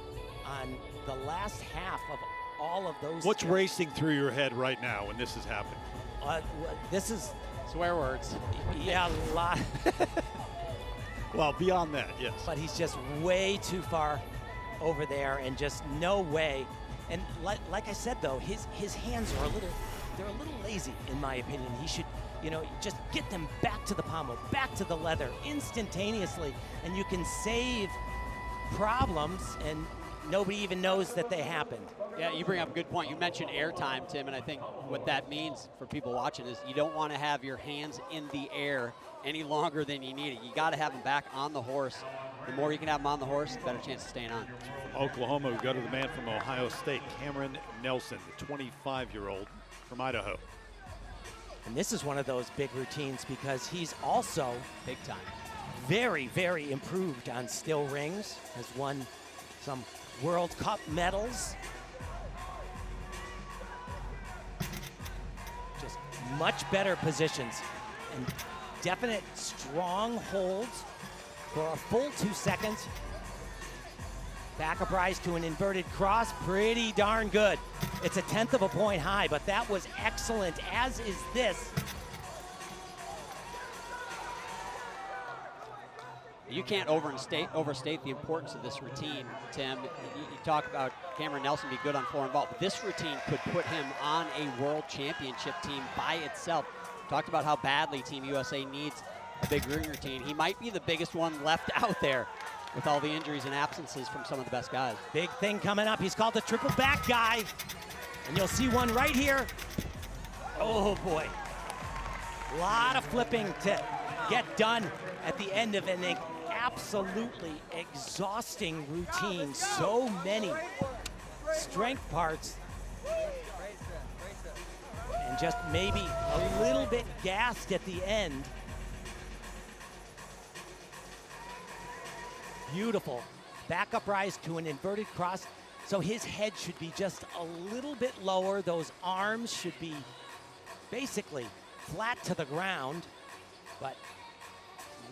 on the last half of all of those. What's racing through your head right now when this is happening? This is Swear words. Yeah, a lot. Well, beyond that, yes. But he's just way too far over there, and just no way. And like I said, though, his hands are they're a little lazy, in my opinion. He should, just get them back to the pommel, back to the leather instantaneously, and you can save problems, and nobody even knows that they happened. Yeah, you bring up a good point. You mentioned airtime, Tim, and I think what that means for people watching is you don't want to have your hands in the air any longer than you need it. You got to have them back on the horse. The more you can have them on the horse, the better chance of staying on. Oklahoma, we go to the man from Ohio State, Cameron Nelson, the 25-year-old from Idaho. And this is one of those big routines because he's also big time, very, very improved on still rings, has won some World Cup medals. Just much better positions and definite strong holds for a full 2 seconds. Back up rise to an inverted cross, pretty darn good. It's a 1/10 of a point high, but that was excellent, as is this. You can't overstate the importance of this routine, Tim. You talk about Cameron Nelson be good on floor and vault, but this routine could put him on a world championship team by itself. Talked about how badly Team USA needs a big ring routine. He might be the biggest one left out there with all the injuries and absences from some of the best guys. Big thing coming up. He's called the triple back guy, and you'll see one right here. Oh boy. A lot of flipping to get done at the end of an absolutely exhausting routine. So many strength parts, and just maybe a little bit gassed at the end. Beautiful. Back up rise to an inverted cross. So his head should be just a little bit lower. Those arms should be basically flat to the ground, but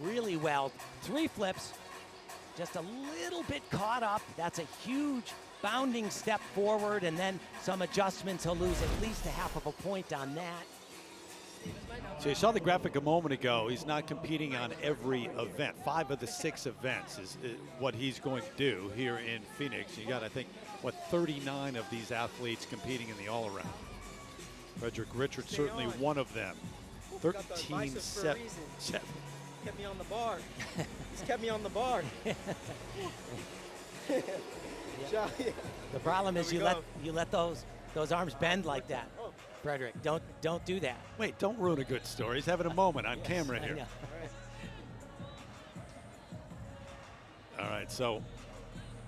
really well. 3 flips, just a little bit caught up. That's a huge bounding step forward, and then some adjustments. He'll lose at least a 1/2 of a point on that. So you saw the graphic a moment ago. He's not competing on every event. 5 of the 6 events is what he's going to do here in Phoenix. You got, I think, 39 of these athletes competing in the all-around. Frederick Richards certainly one of them. 13-7. Kept me on the bar. He's kept me on the bar. The problem is you let those arms bend like that. Frederick, don't do that. Wait, don't ruin a good story. He's having a moment on camera here. All right, so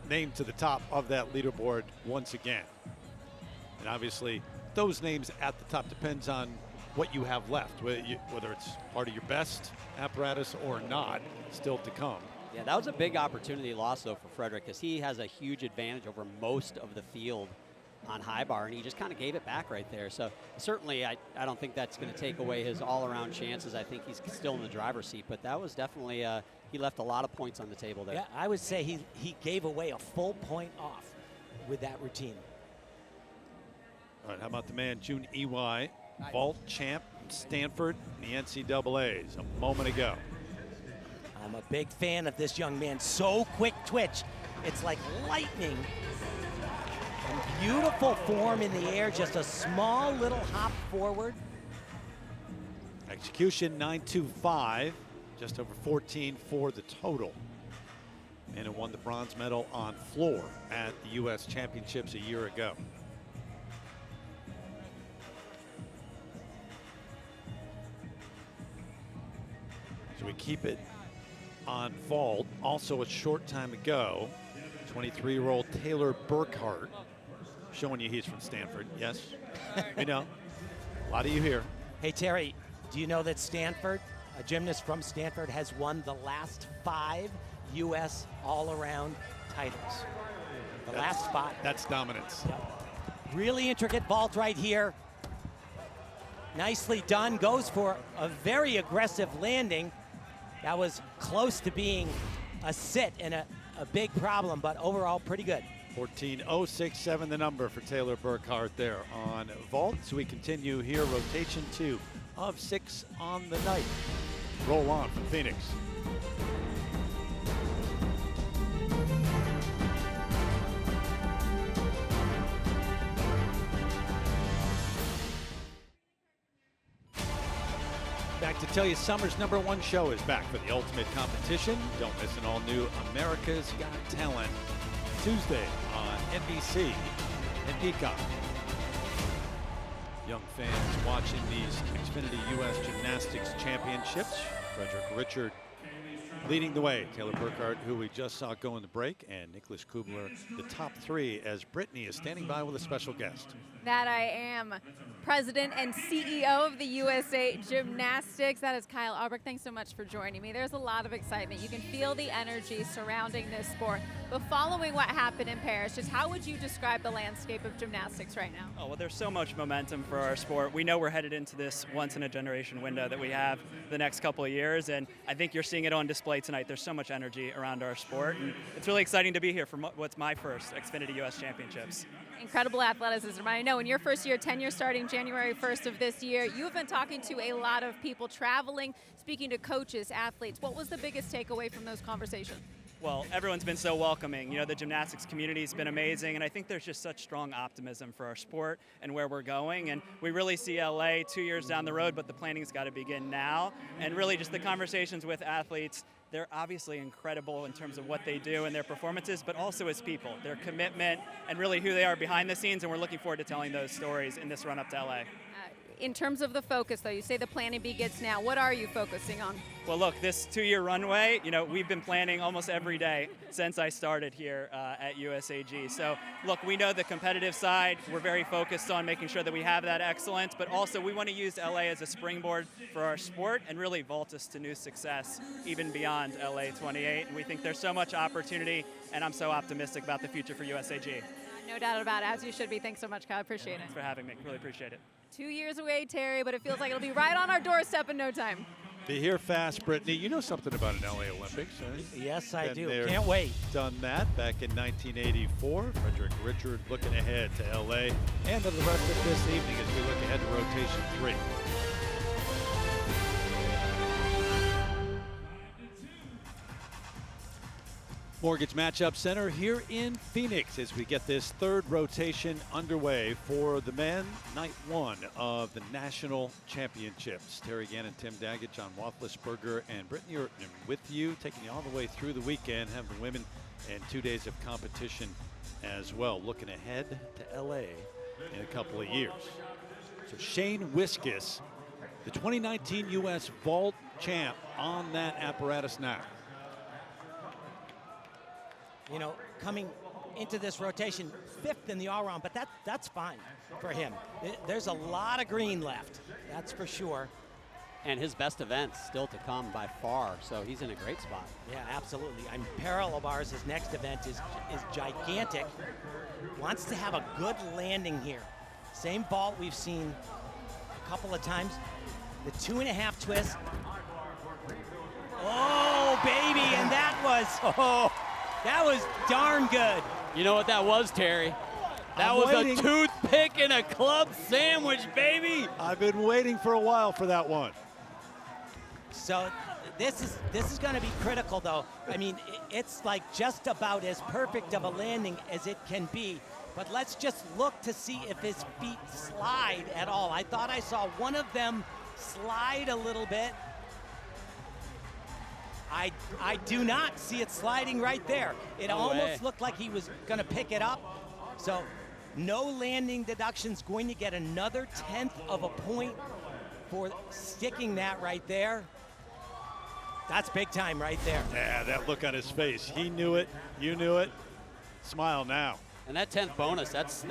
named to the top of that leaderboard once again. And obviously, those names at the top depends on what you have left, whether it's part of your best apparatus or not, still to come. Yeah, that was a big opportunity loss, though, for Frederick, because he has a huge advantage over most of the field on high bar, and he just kind of gave it back right there. So certainly I don't think that's going to take away his all-around chances. I think he's still in the driver's seat, but that was definitely, he left a lot of points on the table there. Yeah, I would say he gave away a full point off with that routine. All right, how about the man, June EY, vault champ, Stanford, in the NCAAs a moment ago. I'm a big fan of this young man. So quick twitch. It's like lightning. And beautiful form in the air, just a small little hop forward. Execution 9.25, just over 14 for the total. And it won the bronze medal on floor at the U.S. Championships a year ago. So we keep it on vault. Also a short time ago, 23-year-old Taylor Burkhart, showing you he's from Stanford. Yes, we know. A lot of you here. Hey, Terry, do you know that Stanford, a gymnast from Stanford, has won the last 5 U.S. all-around titles? Last 5. That's dominance. Yep. Really intricate vault right here. Nicely done. Goes for a very aggressive landing. That was close to being a sit and a big problem, but overall pretty good. 14.067 the number for Taylor Burkhart there on vault. So we continue here, rotation 2 of 6 on the night. Roll on from Phoenix. Back to tell you, summer's #1 show is back for the ultimate competition. Don't miss an all-new America's Got Talent Tuesday on NBC and Peacock. Young fans watching these Xfinity U.S. Gymnastics Championships. Frederick Richard leading the way. Taylor Burkhart, who we just saw go in the break, and Nicholas Kubler, the top 3, as Brittany is standing by with a special guest. That I am. President and CEO of the USA Gymnastics. That is Kyle Albrecht. Thanks so much for joining me. There's a lot of excitement. You can feel the energy surrounding this sport. But following what happened in Paris, just how would you describe the landscape of gymnastics right now? Oh, well, there's so much momentum for our sport. We know we're headed into this once-in-a-generation window that we have the next couple of years, and I think you're seeing it on display LA tonight. There's so much energy around our sport, and it's really exciting to be here for what's my first Xfinity US Championships. Incredible athleticism. I know in your first year, tenure starting January 1st of this year, you've been talking to a lot of people traveling, speaking to coaches, athletes. What was the biggest takeaway from those conversations? Well, everyone's been so welcoming. You know, the gymnastics community's been amazing, and I think there's just such strong optimism for our sport and where we're going. And we really see LA 2 years down the road, but the planning's got to begin now. And really just the conversations with athletes, they're obviously incredible in terms of what they do and their performances, but also as people, their commitment, and really who they are behind the scenes. And we're looking forward to telling those stories in this run up to LA. In terms of the focus, though, you say the planning begins now. What are you focusing on? Well, look, this 2-year runway, you know, we've been planning almost every day since I started here at USAG. So, look, we know the competitive side. We're very focused on making sure that we have that excellence, but also we want to use LA as a springboard for our sport and really vault us to new success, even beyond LA 28. And we think there's so much opportunity, and I'm so optimistic about the future for USAG. No doubt about it, as you should be. Thanks so much, Kyle. Appreciate it. Thanks for having me. Really appreciate it. 2 years away, Terry, but it feels like it'll be right on our doorstep in no time. Be here fast, Brittany. You know something about an LA Olympics, right? Yes, I Been do. there, Can't wait. Done that back in 1984. Frederick Richard looking ahead to LA and to the rest of this evening as we look ahead to rotation 3. Mortgage Matchup Center here in Phoenix as we get this third rotation underway for the men, night 1 of the national championships. Terry Gannon, Tim Daggett, John Wathlisberger, and Brittany Ertman with you, taking you all the way through the weekend, having the women and 2 days of competition as well. Looking ahead to LA in a couple of years. So Shane Wiskus, the 2019 U.S. vault champ, on that apparatus now. You know, coming into this rotation, 5th in the all-around, but that's fine for him. There's a lot of green left, that's for sure. And his best events still to come by far, so he's in a great spot. Yeah, absolutely. Parallel bars, his next event is gigantic. Wants to have a good landing here. Same vault we've seen a couple of times. The 2.5 twist. Oh, baby, and that was darn good. You know what that was, Terry? That was a toothpick and a club sandwich, baby. I've been waiting for a while for that one. So this is going to be critical, though. I mean, it's like just about as perfect of a landing as it can be. But let's just look to see if his feet slide at all. I thought I saw one of them slide a little bit. I do not see it sliding right there. It almost looked like he was going to pick it up. So no landing deductions, going to get another 1/10 of a point for sticking that right there. That's big time right there. Yeah, that look on his face. He knew it. You knew it. Smile now. And that 10th bonus, that's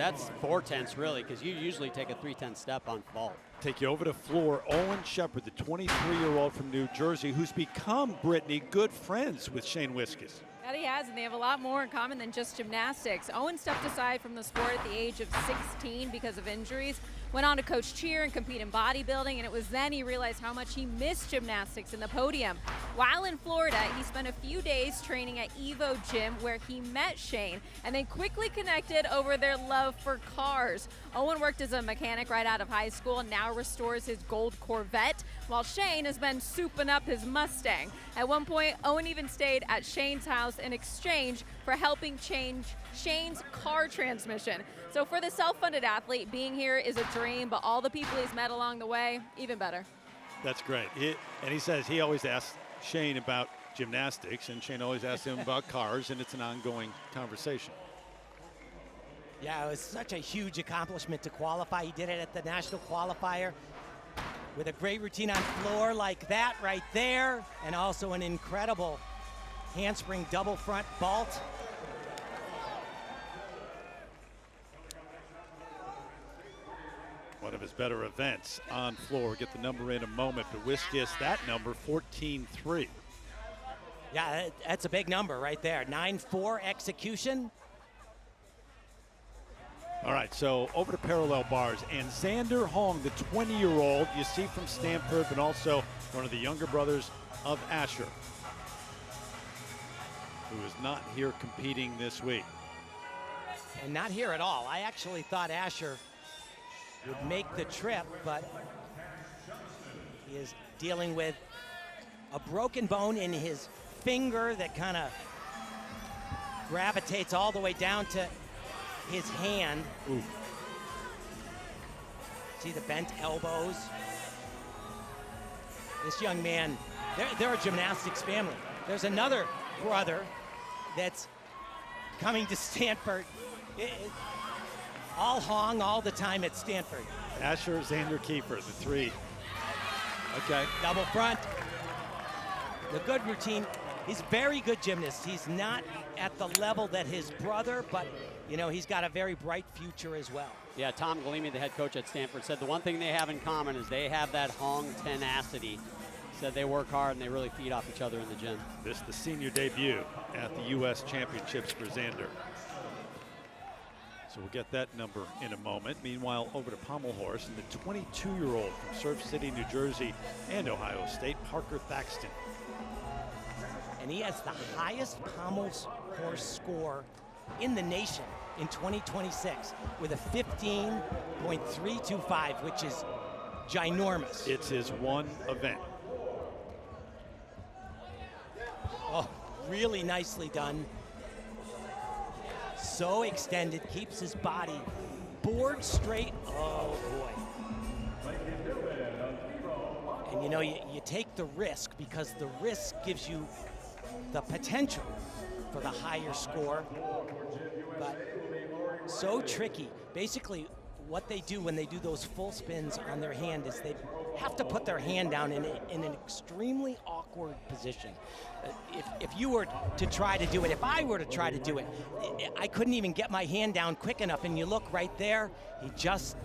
4/10 really, because you usually take a 3/10 step on vault. Take you over to floor. Owen Shepard, the 23-year-old from New Jersey, who's become, Brittany, good friends with Shane Wiskus. That he has, and they have a lot more in common than just gymnastics. Owen stepped aside from the sport at the age of 16 because of injuries. Went on to coach cheer and compete in bodybuilding, and it was then he realized how much he missed gymnastics and the podium. While in Florida, he spent a few days training at Evo Gym where he met Shane, and they quickly connected over their love for cars. Owen worked as a mechanic right out of high school and now restores his gold Corvette, while Shane has been souping up his Mustang. At one point, Owen even stayed at Shane's house in exchange for helping change Shane's car transmission. So for the self-funded athlete, being here is a dream, but all the people he's met along the way, even better. That's great. And he says he always asks Shane about gymnastics, and Shane always asks him about cars, and it's an ongoing conversation. Yeah, it was such a huge accomplishment to qualify. He did it at the national qualifier with a great routine on floor like that right there, and also an incredible handspring double front vault. One of his better events on floor. Get the number in a moment, but Wiskus, that number, 14.3. Yeah, that's a big number right there. 9.4 execution. All right, so over to parallel bars. And Xander Hong, the 20-year-old, you see from Stanford, but also one of the younger brothers of Asher. who is not here competing this week. And not here at all. I actually thought Asher would make the trip, but he is dealing with a broken bone in his finger that kind of gravitates all the way down to his hand. Ooh. See the bent elbows. This young man, they're a gymnastics family. There's another brother that's coming to Stanford. All Hong all the time at Stanford. Asher Xander Kiefer, the 3. Okay. Double front. The good routine. He's a very good gymnast. He's not at the level that his brother, but you know, he's got a very bright future as well. Yeah, Tom Galimi, the head coach at Stanford, said the one thing they have in common is they have that Hong tenacity. Said they work hard and they really feed off each other in the gym. This the senior debut at the U.S. Championships for Xander. So we'll get that number in a moment. Meanwhile, over to pommel horse and the 22-year-old from Surf City, New Jersey and Ohio State, Parker Thaxton. And he has the highest pommel horse score in the nation in 2026 with a 15.325, which is ginormous. It's his one event. Oh, really nicely done. So extended, keeps his body board straight. Oh boy. And you know, you take the risk because the risk gives you the potential for the higher score, but so tricky. Basically, what they do when they do those full spins on their hand is they have to put their hand down in an extremely awkward position. If you were to try to do it, if I were to try to do it, I couldn't even get my hand down quick enough, and you look right there, he just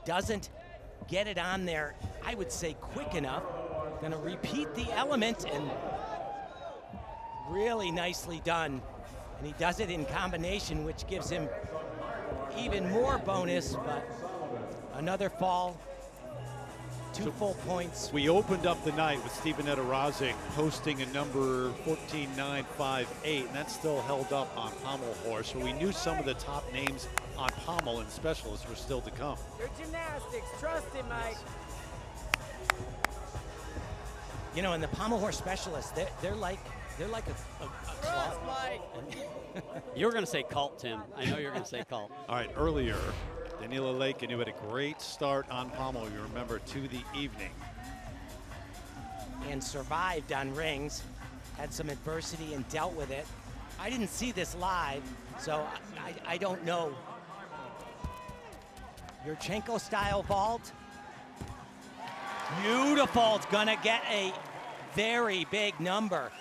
doesn't get it on there, I would say, quick enough. Gonna repeat the element, and really nicely done. And he does it in combination, which gives him even more bonus, but another fall, 2 full points. We opened up the night with Stevenetta Rozic posting a number 14.958, and that's still held up on pommel horse. So we knew some of the top names on pommel and specialists were still to come. Your gymnastics, trust it, Mike. You know, and the pommel horse specialists, they're like a club. You were going to say cult, Tim. I know you're going to say cult. All right, earlier, Daniela Lake, and you had a great start on pommel, you remember, to the evening. And survived on rings, had some adversity and dealt with it. I didn't see this live, so I don't know. Yurchenko style vault. Beautiful, it's gonna get a very big number.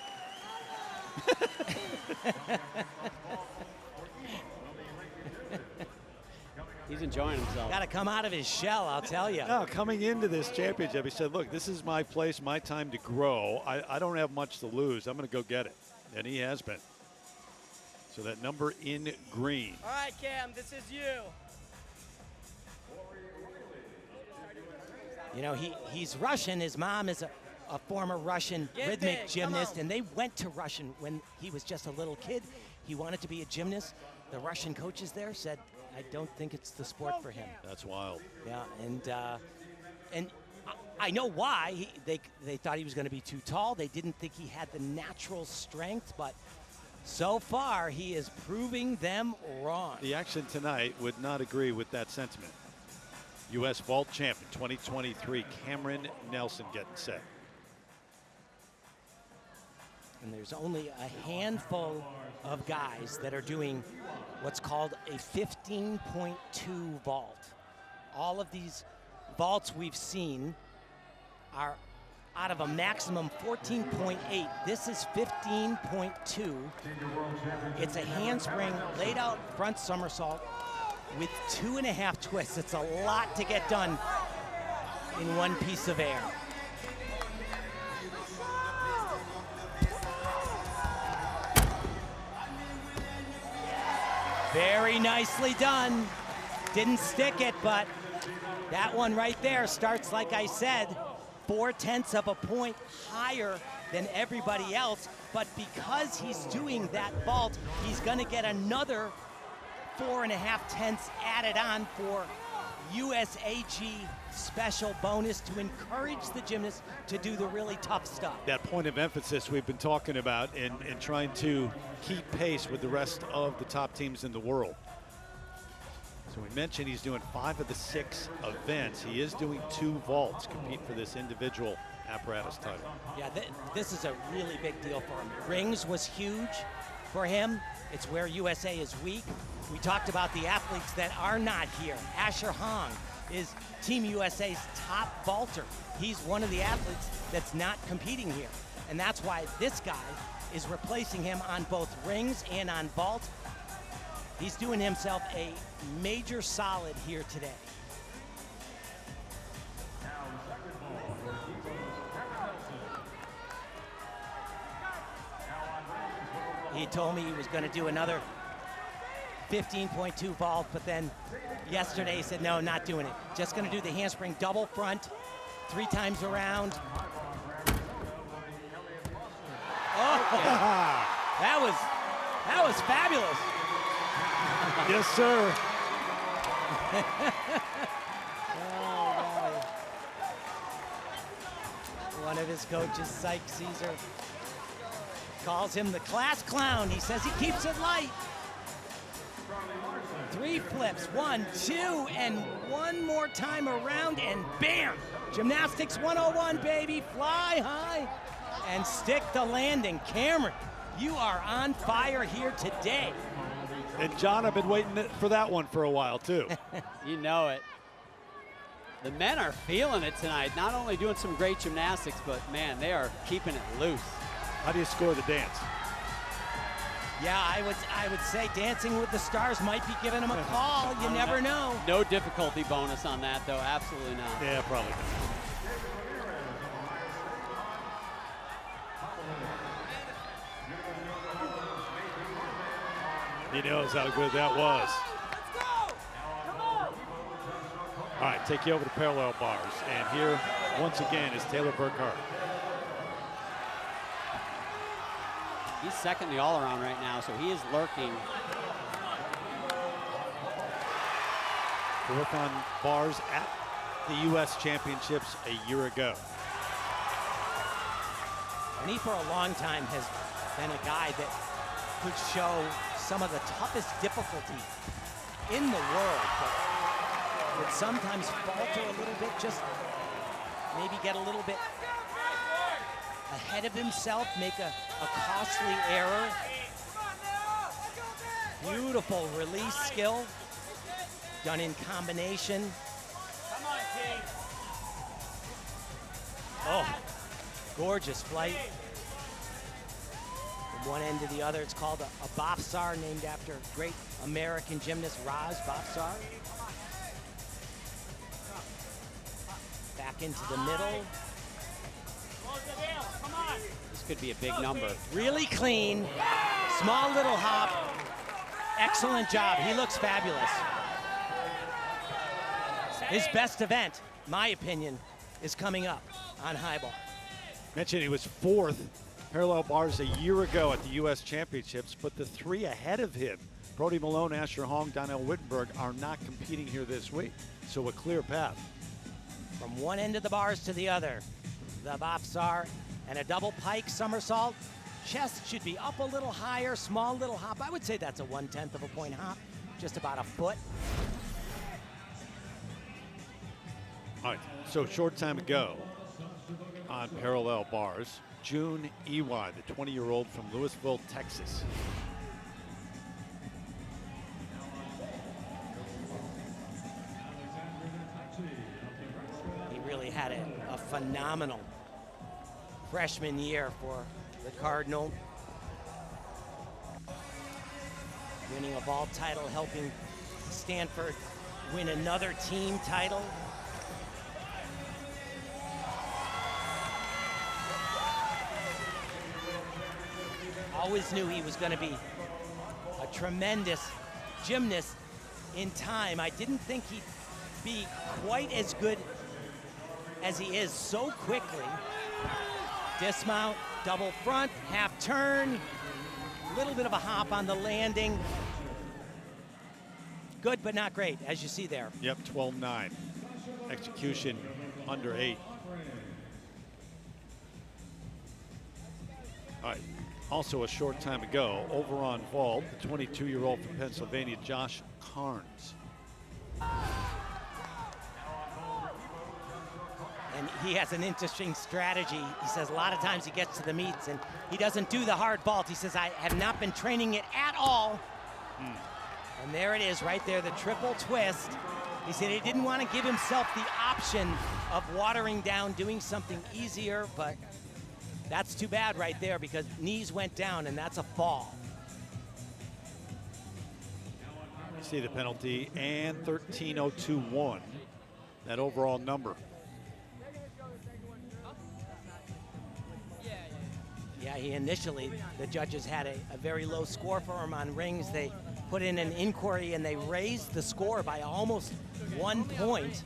He's enjoying himself. Got to come out of his shell, I'll tell you. No, coming into this championship, he said, look, this is my place, my time to grow. I don't have much to lose. I'm going to go get it. And he has been. So that number in green. All right, Cam, this is you. You know, he's Russian. His mom is a former Russian rhythmic gymnast, and they went to Russian when he was just a little kid. He wanted to be a gymnast. The Russian coaches there said, I don't think it's the sport for him. That's wild. Yeah, and I know why. They thought he was going to be too tall. They didn't think he had the natural strength, but so far he is proving them wrong. The action tonight would not agree with that sentiment. U.S. Vault Champion 2023, Cameron Nelson getting set. And there's only a handful of guys that are doing what's called a 15.2 vault. All of these vaults we've seen are out of a maximum 14.8. This is 15.2. It's a handspring laid out front somersault with 2.5 twists. It's a lot to get done in one piece of air. Very nicely done. Didn't stick it, but that one right there starts, like I said, 0.4 of a point higher than everybody else. but because he's doing that vault, he's gonna get another 4.5 tenths added on for USAG special bonus to encourage the gymnast to do the really tough stuff. That point of emphasis we've been talking about in trying to keep pace with the rest of the top teams in the world. So we mentioned he's doing 5 of the 6 events. He is doing 2 vaults, compete for this individual apparatus title. Yeah, this is a really big deal for him. Rings was huge for him. It's where USA is weak. We talked about the athletes that are not here. Asher Hong is Team USA's top vaulter. He's one of the athletes that's not competing here. And that's why this guy is replacing him on both rings and on vault. He's doing himself a major solid here today. He told me he was going to do another 15.2 vault, but then yesterday he said, no, not doing it. Just going to do the handspring double front 3 times around. Oh, that was fabulous. Yes, sir. Oh, one of his coaches, Psych Caesar, calls him the class clown. He says he keeps it light. 3 flips, 1, 2, and one more time around, and bam! Gymnastics 101, baby. Fly high and stick the landing. Cameron, you are on fire here today. And John, I've been waiting for that one for a while, too. You know it. The men are feeling it tonight. Not only doing some great gymnastics, but, man, they are keeping it loose. How do you score the dance? Yeah, I would say Dancing with the Stars might be giving him a call. You never know. No difficulty bonus on that, though. Absolutely not. Yeah, probably not. He knows how good that was. Let's go! Come on! All right, take you over to parallel bars. And here, once again, is Taylor Burkhart. He's second in the all-around right now, so he is lurking. 4th on bars at the U.S. Championships a year ago. And he, for a long time, has been a guy that could show some of the toughest difficulty in the world, but would sometimes falter a little bit, just maybe get a little bit ahead of himself, make a costly error. Beautiful release skill, done in combination. Come on, team. Oh, gorgeous flight. From one end to the other, it's called a Bafsar, named after great American gymnast Ariz Bafsar. Back into the middle. Come on. This could be a big number. Really clean, small little hop. Excellent job. He looks fabulous. His best event, my opinion, is coming up on high bar. Mentioned he was 4th parallel bars a year ago at the U.S. Championships, but the 3 ahead of him, Brody Malone, Asher Hong, Donnell Wittenberg, are not competing here this week. So a clear path. From one end of the bars to the other, the Bafsar and a double pike somersault. Chest should be up a little higher, small little hop. I would say that's a 1/10 of a point hop, just about a foot. All right, so short time ago on parallel bars, June Ey, the 20-year-old from Louisville, Texas. He really had a phenomenal freshman year for the Cardinal. Winning a vault title, helping Stanford win another team title. Always knew he was going to be a tremendous gymnast in time. I didn't think he'd be quite as good as he is so quickly. dismount, double front, half turn, little bit of a hop on the landing. Good, but not great, as you see there. Yep, 12-9. Execution under 8. All right. Also, a short time ago, over on vault, the 22-year-old from Pennsylvania, Josh Carnes. And he has an interesting strategy. He says a lot of times he gets to the meets and he doesn't do the hard vault. He says, I have not been training it at all. And there it is right there, the triple twist. He said he didn't want to give himself the option of watering down, doing something easier, but that's too bad right there because knees went down and that's a fall. You see the penalty and 13.021, that overall number. Yeah, he initially, the judges had a very low score for him on rings. They put in an inquiry and they raised the score by almost 1 point.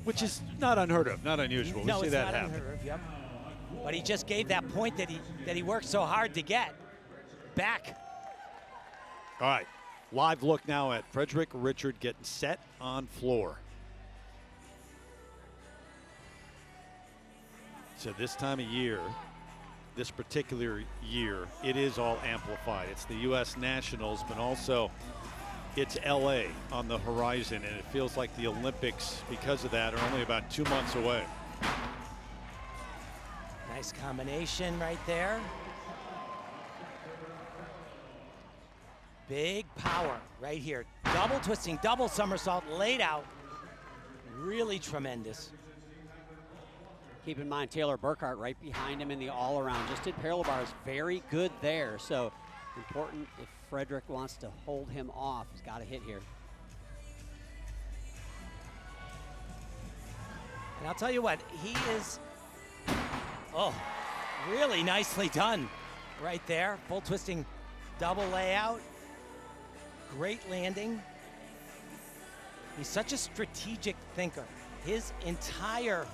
Which is not unheard of, not unusual. No, we see it's that not happen. unheard of, yep. But he just gave that point that he worked so hard to get back. All right, live look now at Frederick Richard getting set on floor. So this time of year, this particular year, it is all amplified. It's the U.S. Nationals, but also it's L.A. on the horizon, and it feels like the Olympics, because of that, are only about 2 months away. Nice combination right there. Big power right here. Double twisting, double somersault, laid out. Really tremendous. Keep in mind, Taylor Burkhart right behind him in the all-around. Just did parallel bars, very good there. So important if Frederick wants to hold him off. He's got to hit here. And I'll tell you what, he is, really nicely done right there. Full twisting, double layout. Great landing. He's such a strategic thinker. His entire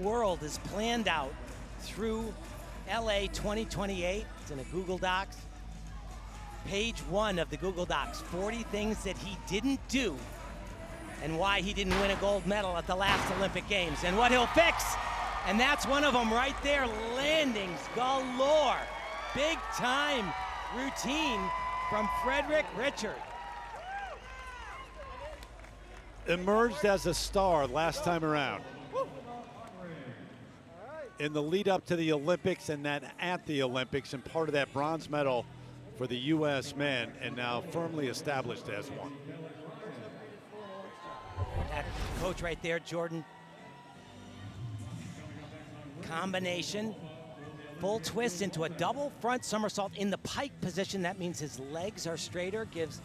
world is planned out through LA 2028. It's in a Google Docs. Page 1 of the Google Docs, 40 things that he didn't do and why he didn't win a gold medal at the last Olympic Games and what he'll fix. And that's one of them right there, landings galore. Big time routine from Frederick Richard. Emerged as a star last time around. In the lead up to the Olympics and then at the Olympics, and part of that bronze medal for the U.S. men, and now firmly established as one. That coach right there, Jordan. Combination, full twist into a double front somersault in the pike position. That means his legs are straighter, gives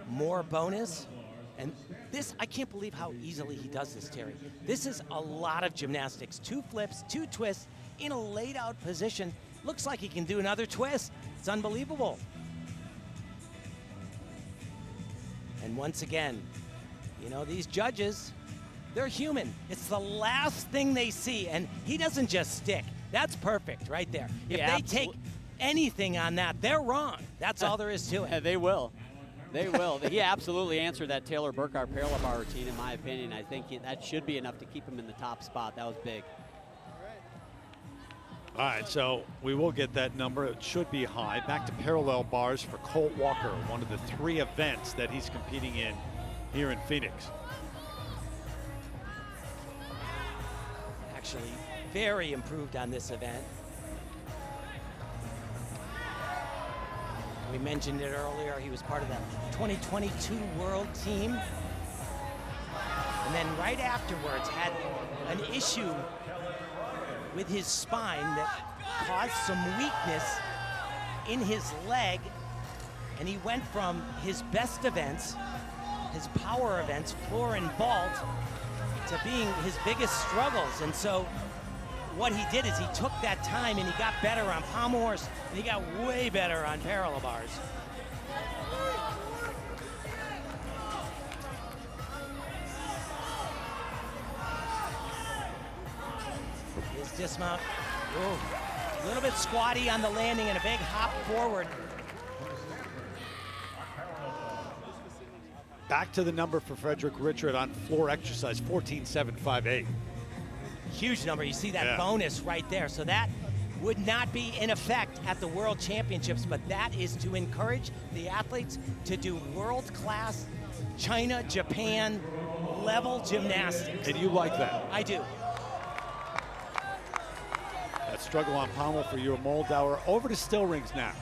more bonus. And this, I can't believe how easily he does this, Terry. This is a lot of gymnastics. 2 flips, 2 twists in a laid out position. Looks like he can do another twist. It's unbelievable. And once again, you know, these judges, they're human. It's the last thing they see, and he doesn't just stick. That's perfect right there. If they take anything on that, they're wrong. That's all there is to it. Yeah, they will. They will. He absolutely answered that Taylor Burkhart parallel bar routine, in my opinion. I think that should be enough to keep him in the top spot. That was big. All right, so we will get that number. It should be high. Back to parallel bars for Colt Walker, one of the 3 events that he's competing in here in Phoenix. Actually, very improved on this event. We mentioned it earlier, he was part of the 2022 World Team. And then right afterwards had an issue with his spine that caused some weakness in his leg. And he went from his best events, his power events, floor and vault, to being his biggest struggles. And so what he did is he took that time and he got better on pommel horse, and he got way better on parallel bars. His dismount, A little bit squatty on the landing and a big hop forward. Back to the number for Frederick Richard on floor exercise, 14.758. Huge number. You see that Yeah. bonus right there. So that would not be in effect at the World Championships, but that is to encourage the athletes to do world-class China, Japan level gymnastics. And you like that? I do. That struggle on pommel for your Moldauer. Over to still rings now.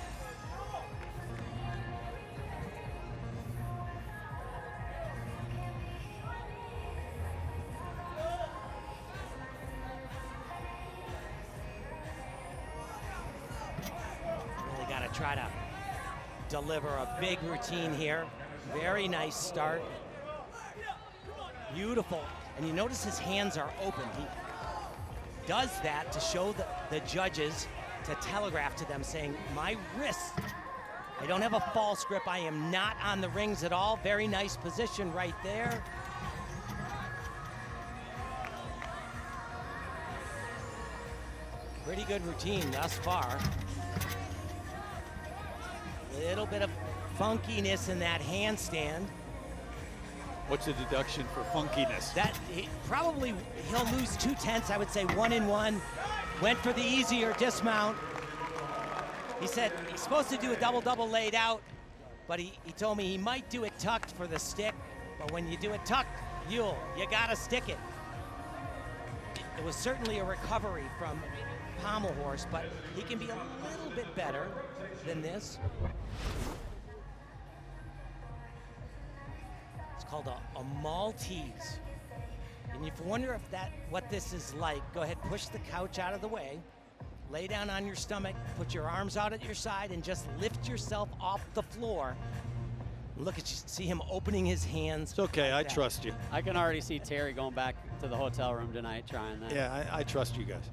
Really got to try to deliver a big routine here. Very nice start. Beautiful. And you notice his hands are open. He does that to show the judges, to telegraph to them, saying, my wrist, I don't have a false grip. I am not on the rings at all. Very nice position right there. Pretty good routine thus far. Little bit of funkiness in that handstand. What's the deduction for funkiness? That probably he'll lose 2/10. I would say 1 and 1. Went for the easier dismount. He said he's supposed to do a double-double laid out, but he told me he might do it tucked for the stick. But when you do it tucked, you gotta stick it. It was certainly a recovery from pommel horse, but he can be a little bit better than this. It's called a Maltese. And if you wonder if what this is like, go ahead, push the couch out of the way, lay down on your stomach, put your arms out at your side, and just lift yourself off the floor. Look at you, see him opening his hands. It's okay, I that. trust you. I can already see Terry going back to the hotel room tonight trying that. Yeah, I trust you guys.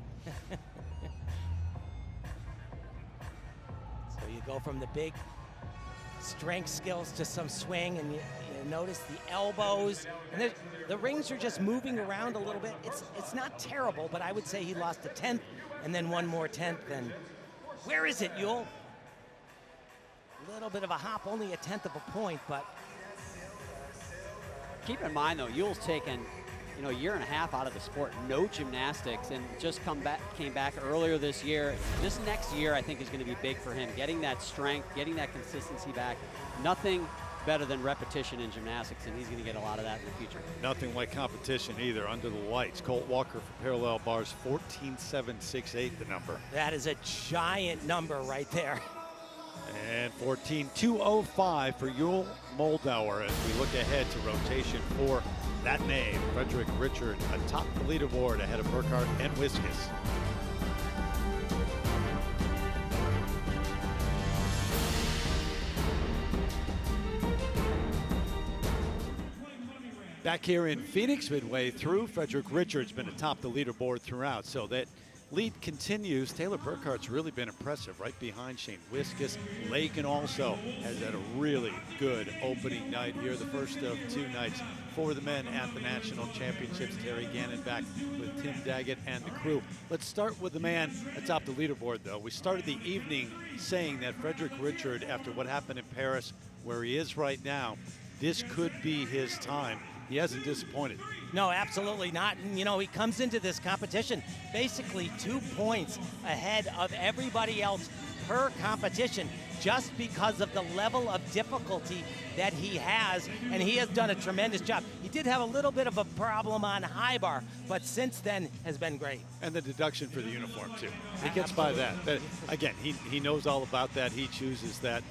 So you go from the big strength skills to some swing, and you notice the elbows, and the rings are just moving around a little bit. It's not terrible, but I would say he lost a 10th and then one more 10th. And where is it, Yul? A little bit of a hop, only a 10th of a point, but Keep in mind, though, Yule's taken a year and a half out of the sport, no gymnastics, and just came back earlier this year. This next year, I think, is going to be big for him, getting that strength, getting that consistency back. Nothing better than repetition in gymnastics, and he's going to get a lot of that in the future. Nothing like competition either under the lights. Colt Walker for parallel bars, 14.768 the number. that is a giant number right there. And 14.205 for Yul Moldauer as we look ahead to rotation for that name, Frederick Richard, atop the leaderboard ahead of Burkhart and Wiskus. Back here in Phoenix, midway through, Frederick Richard's been atop the leaderboard throughout, so that lead continues. Taylor Burkhart's really been impressive, right behind Shane Wiskus. Lakin also has had a really good opening night here, the first of two nights for the men at the National Championships. Terry Gannon back with Tim Daggett and the crew. Let's start with the man atop the leaderboard, though. We started the evening saying that Frederick Richard, after what happened in Paris, where he is right now, this could be his time. He hasn't disappointed. No, absolutely not. And, he comes into this competition basically 2 points ahead of everybody else per competition just because of the level of difficulty that he has, and he has done a tremendous job. He did have a little bit of a problem on high bar, but since then has been great. And the deduction for the uniform, too. He gets by that. But again, he knows all about that. He chooses that.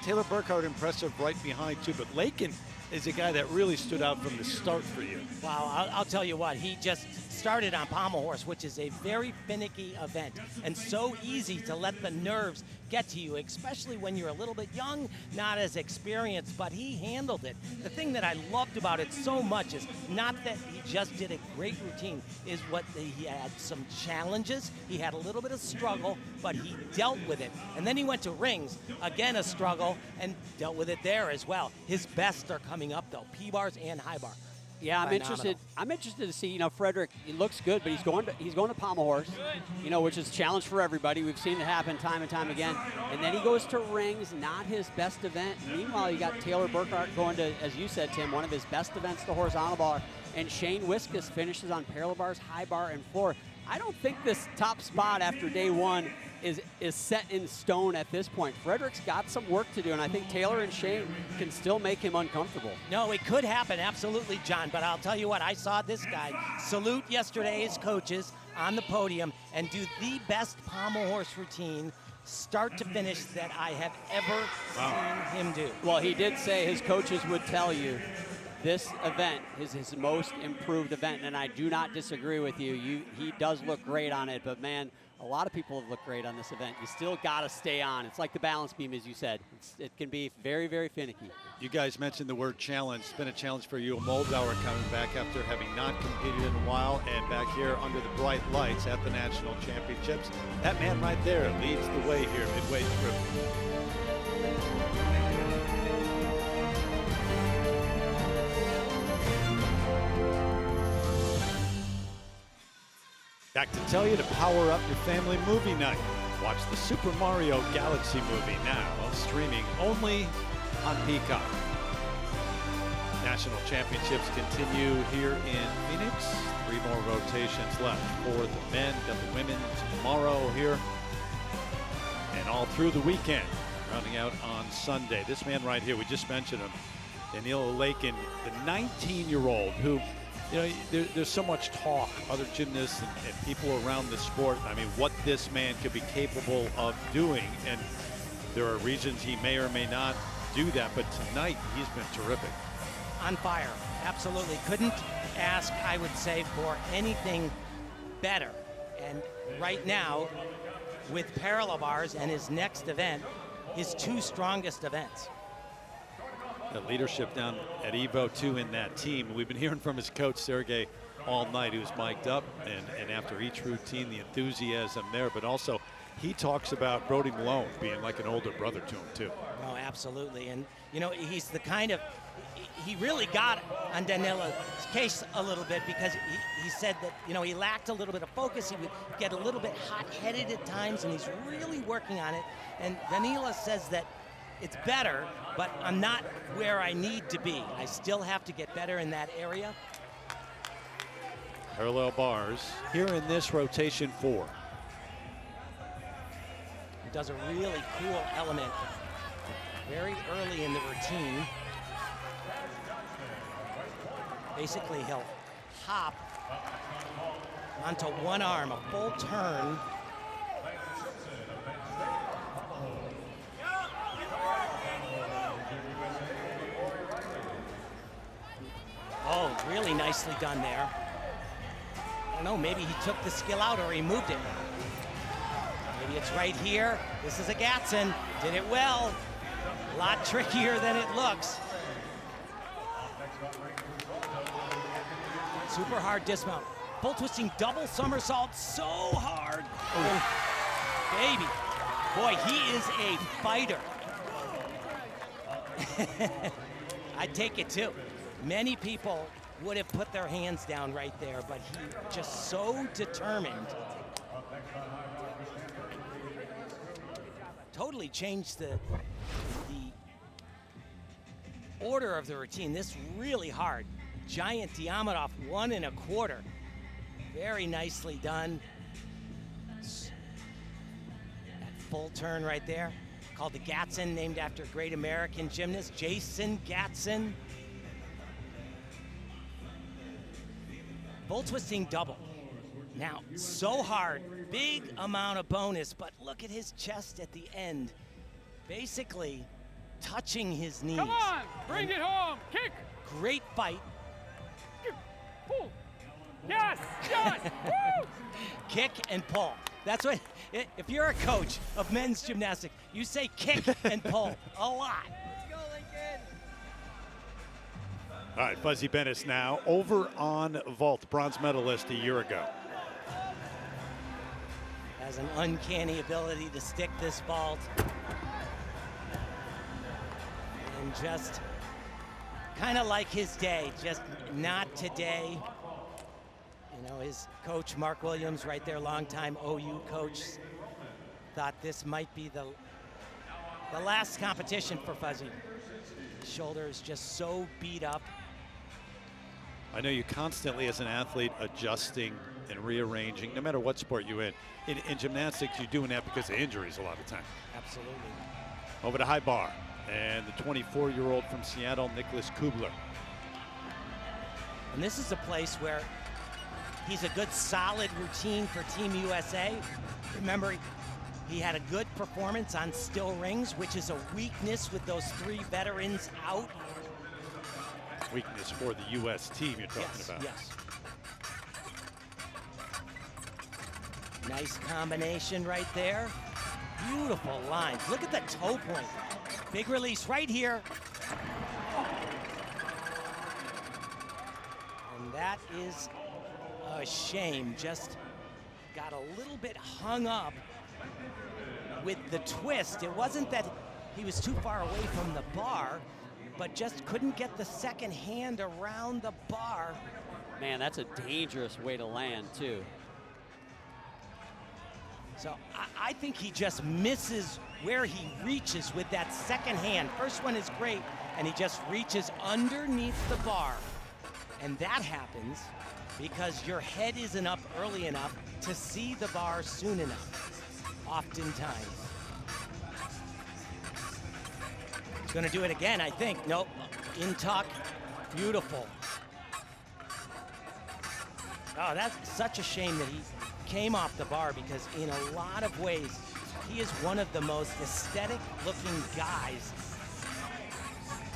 Taylor Burkhart, impressive right behind, too. But Lakin is a guy that really stood out from the start for you. Wow, I'll tell you what, he just started on pommel horse, which is a very finicky event and so easy to let the nerves get to you, especially when you're a little bit young, not as experienced, but he handled it. The thing that I loved about it so much is not that he just did a great routine, is he had some challenges, he had a little bit of struggle, but he dealt with it. And then he went to rings, again a struggle, and dealt with it there as well. His best are coming up though, P-bars and high bar. Yeah, I'm phenomenal. interested. I'm interested to see. You know, Frederick. He looks good, but he's going to pommel horse. You know, which is a challenge for everybody. We've seen it happen time and time again. And then he goes to rings, not his best event. Meanwhile, you got Taylor Burkhart going to, as you said, Tim, one of his best events, the horizontal bar. And Shane Wiskus finishes on parallel bars, high bar, and floor. I don't think this top spot after day one is set in stone at this point. Frederick's got some work to do, and I think Taylor and Shane can still make him uncomfortable. No, it could happen, absolutely, John. But I'll tell you what, I saw this guy salute yesterday's coaches on the podium and do the best pommel horse routine, start to finish, that I have ever seen him do. Well, he did say his coaches would tell you this event is his most improved event, and I do not disagree with you. He does look great on it, but man, a lot of people have looked great on this event. You still got to stay on. It's like the balance beam, as you said. It can be very, very finicky. You guys mentioned the word challenge. It's been a challenge for you. Moldauer coming back after having not competed in a while, and back here under the bright lights at the National Championships. That man right there leads the way here midway through. Back to tell you to power up your family movie night. Watch the Super Mario Galaxy movie now, streaming only on Peacock. National Championships continue here in Phoenix. 3 more rotations left for the men. Got the women tomorrow here. And all through the weekend, rounding out on Sunday. This man right here, we just mentioned him, Daniil Lakin, the 19-year-old who, you know, there's so much talk, other gymnasts and people around the sport. I mean, what this man could be capable of doing. And there are reasons he may or may not do that. But tonight, he's been terrific. On fire, absolutely. Couldn't ask, I would say, for anything better. And right now, with parallel bars and his next event, his 2 strongest events. The leadership down at Evo 2 in that team. We've been hearing from his coach, Sergey, all night, who's mic'd up. And after each routine, the enthusiasm there. But also, he talks about Brody Malone being like an older brother to him, too. Oh, absolutely. And, you know, he's the kind of, he really got on Danila's case a little bit because he said that, you know, he lacked a little bit of focus. He would get a little bit hot-headed at times, and he's really working on it. And Danila says that it's better, but I'm not where I need to be. I still have to get better in that area. Parallel bars here in this rotation 4. He does a really cool element very early in the routine. Basically, he'll hop onto one arm, a full turn. Oh, really nicely done there. I don't know, maybe he took the skill out or he moved it. Maybe it's right here. This is a Gatson. Did it well. A lot trickier than it looks. Super hard dismount. Full twisting double somersault, so hard. Oh, baby. Boy, he is a fighter. I'd take it too. Many people would have put their hands down right there, but he just so determined. Totally changed the order of the routine. This really hard. Giant Diamondov 1 1/4. Very nicely done. That full turn right there, called the Gatson, named after great American gymnast Jason Gatson. Full twisting double. Now, so hard, big amount of bonus, but look at his chest at the end. Basically touching his knees. Come on, bring it home, kick. Great fight. Pull. Yes, yes, woo! Kick and pull. That's what, if you're a coach of men's gymnastics, you say kick and pull a lot. Let's go, Lincoln. All right, Fuzzy Bennis now over on vault, bronze medalist a year ago. Has an uncanny ability to stick this vault and just kind of like his day, just not today. You know, his coach, Mark Williams, right there, longtime OU coach, thought this might be the last competition for Fuzzy. His shoulder is just so beat up. I know you constantly, as an athlete, adjusting and rearranging, no matter what sport you're in. In gymnastics, you're doing that because of injuries a lot of the time. Absolutely. Over to high bar, and the 24-year-old from Seattle, Nicholas Kubler. And this is a place where he's a good, solid routine for Team USA. Remember, he had a good performance on still rings, which is a weakness with those 3 veterans out. Weakness for the U.S. team you're talking about. Yes. Nice combination right there. Beautiful lines. Look at the toe point. Big release right here. And that is a shame. Just got a little bit hung up with the twist. It wasn't that he was too far away from the bar, but just couldn't get the second hand around the bar. Man, that's a dangerous way to land, too. So I think he just misses where he reaches with that second hand. First one is great, and he just reaches underneath the bar. And that happens because your head isn't up early enough to see the bar soon enough, oftentimes. He's gonna do it again, I think. Nope, in tuck, beautiful. Oh, that's such a shame that he came off the bar, because in a lot of ways, he is one of the most aesthetic looking guys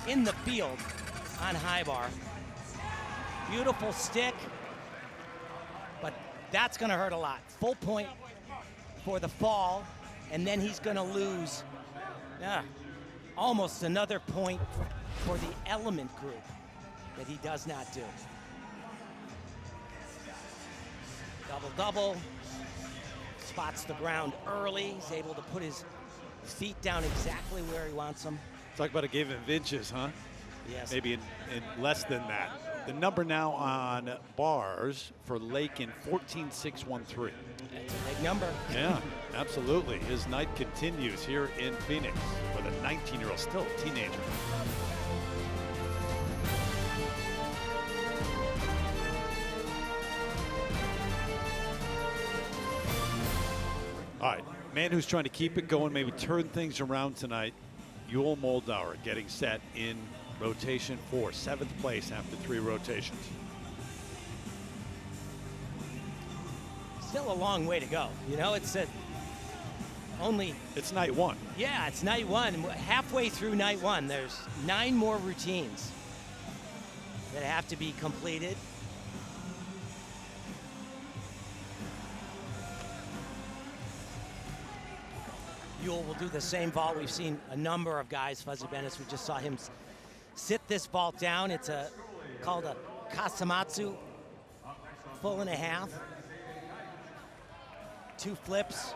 in the field on high bar. Beautiful stick, but that's gonna hurt a lot. Full point for the fall, and then he's gonna lose almost another point for the element group that he does not do. Double-double, spots the ground early. He's able to put his feet down exactly where he wants them. Talk about a game in inches, huh? Yes. Maybe in less than that. The number now on bars for Lakin, 14.613. That's a big number. Yeah, absolutely. His night continues here in Phoenix with a 19-year-old, still a teenager. All right, man who's trying to keep it going, maybe turn things around tonight, Yul Moldauer getting set in rotation 4, 7th place after 3 rotations. Still a long way to go. You know, it's It's night 1. Yeah, it's night 1. Halfway through night 1, there's 9 more routines that have to be completed. Yul will do the same vault. We've seen a number of guys, Fuzzy Bennis, we just saw him sit this vault down. It's called a Kasamatsu, full and a half. 2 flips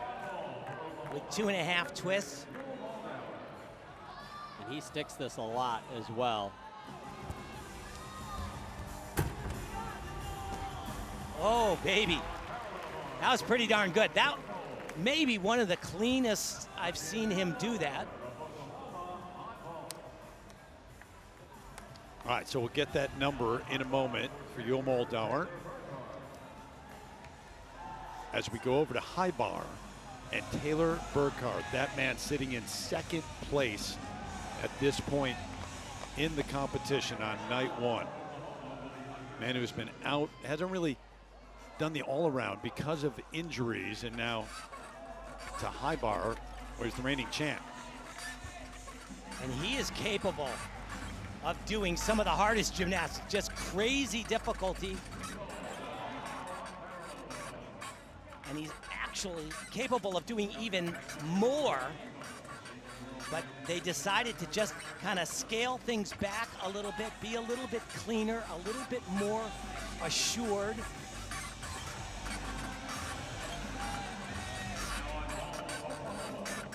with 2.5 twists. And he sticks this a lot as well. Oh, baby. That was pretty darn good. That may be one of the cleanest I've seen him do that. All right, so we'll get that number in a moment for Yul Moldauer. As we go over to high bar, and Taylor Burkhardt, that man sitting in 2nd place at this point in the competition on night 1. Man who's been out, hasn't really done the all-around because of injuries, and now to high bar, where he's the reigning champ. And he is capable of doing some of the hardest gymnastics, just crazy difficulty. And he's actually capable of doing even more, but they decided to just kind of scale things back a little bit, be a little bit cleaner, a little bit more assured.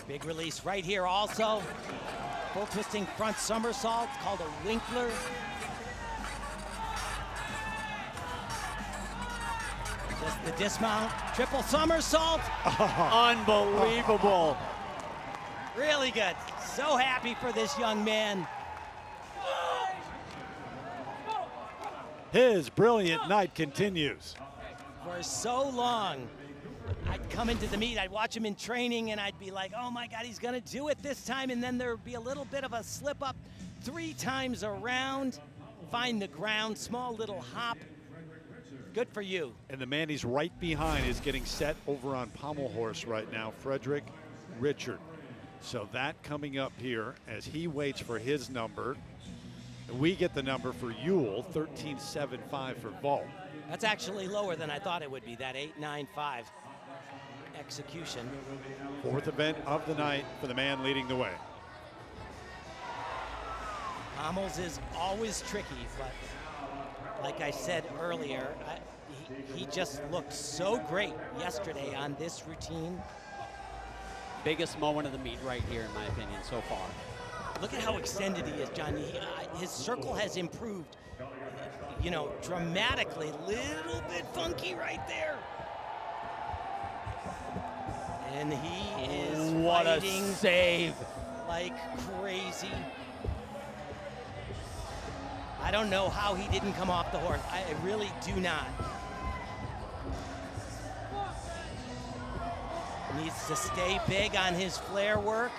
Big release right here also. Full twisting front somersault, called a Winkler. Just the dismount, triple somersault. Unbelievable. Really good. So happy for this young man. His brilliant night continues. For so long, I'd come into the meet, I'd watch him in training, and I'd be like, oh my God, he's gonna do it this time, and then there would be a little bit of a slip up 3 times around, find the ground, small little hop. Good for you. And the man he's right behind is getting set over on pommel horse right now, Frederick Richard. So that coming up here as he waits for his number. We get the number for Ewell, 13.75 for vault. That's actually lower than I thought it would be, that 8.95 execution. 4th event of the night for the man leading the way. Pommels is always tricky, but like I said earlier, he just looked so great yesterday on this routine. Biggest moment of the meet right here, in my opinion, so far. Look at how extended he is, John. His circle has improved, you know, dramatically. Little bit funky right there. And he is What a fighting save. like crazy. I don't know how he didn't come off the horse. I really do not. Needs to stay big on his flare work.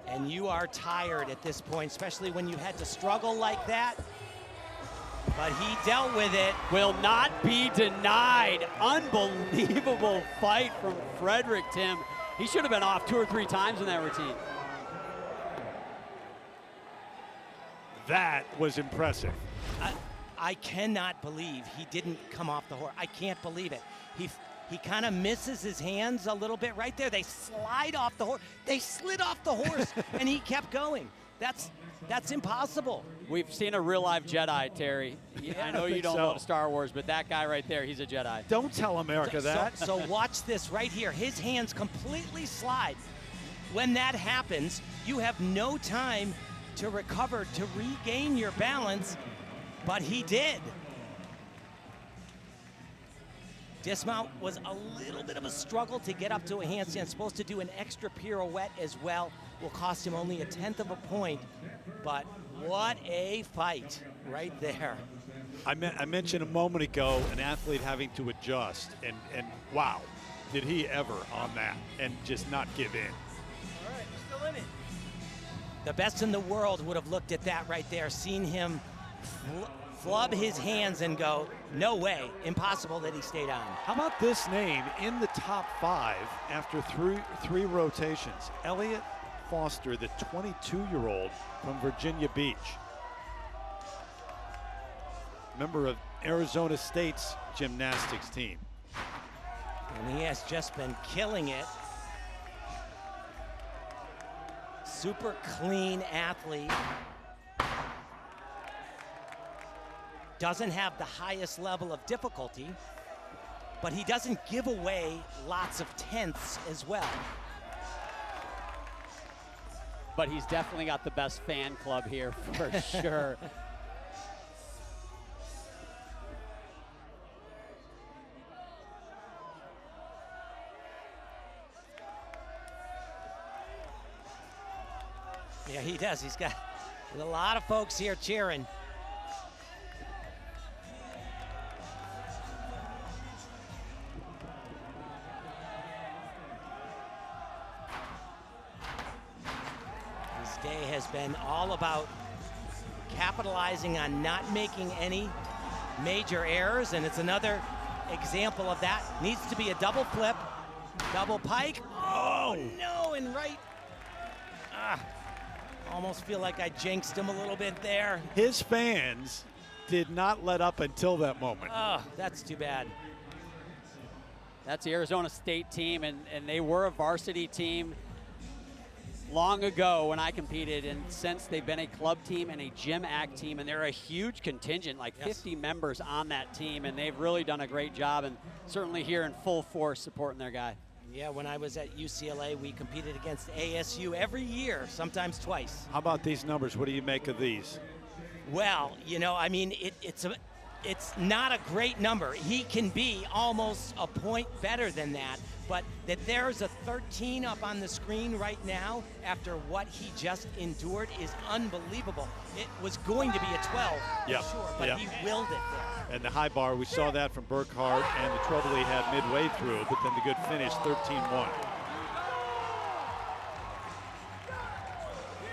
And you are tired at this point, especially when you had to struggle like that. But he dealt with it. Will not be denied. Unbelievable fight from Frederick, Tim. He should have been off 2 or 3 times in that routine. That was impressive. I cannot believe he didn't come off the horse. I can't believe it. He kind of misses his hands a little bit right there. They slide off the horse. They slid off the horse, and he kept going. That's impossible. We've seen a real live Jedi, Terry. I know you don't love Star Wars, but that guy right there, he's a Jedi. Don't tell America that. So watch this right here. His hands completely slide. When that happens, you have no time to recover, to regain your balance, but he did. Dismount was a little bit of a struggle to get up to a handstand. Supposed to do an extra pirouette as well. Will cost him only 1/10 of a point, but what a fight right there. I mentioned a moment ago an athlete having to adjust, and wow, did he ever on that, and just not give in. All right, we're still in it. The best in the world would have looked at that right there, seen him flub his hands and go, no way, impossible that he stayed on. How about this name in the top 5 after three rotations? Elliot Foster, the 22-year-old from Virginia Beach. Member of Arizona State's gymnastics team. And he has just been killing it. Super clean athlete. Doesn't have the highest level of difficulty, but he doesn't give away lots of tenths as well. But he's definitely got the best fan club here for sure. Yeah, he does. He's got a lot of folks here cheering. His day has been all about capitalizing on not making any major errors, and it's another example of that. Needs to be a double flip, double pike. Oh, no, and right. Almost feel like I jinxed him a little bit there. His fans did not let up until that moment. Oh, that's too bad. That's the Arizona State team, and they were a varsity team long ago when I competed, and since they've been a club team and a gym act team, and they're a huge contingent, like 50 members on that team, and they've really done a great job, and certainly here in full force supporting their guy. Yeah, when I was at UCLA, we competed against ASU every year, sometimes twice. How about these numbers? What do you make of these? Well, you know, I mean, it's not a great number. He can be almost a point better than that, but that there's a 13 up on the screen right now after what he just endured is unbelievable. It was going to be a 12, Yep. for sure, but Yep. he willed it there. And the high bar, we saw that from Burkhardt and the trouble he had midway through, but then the good finish, 13-1.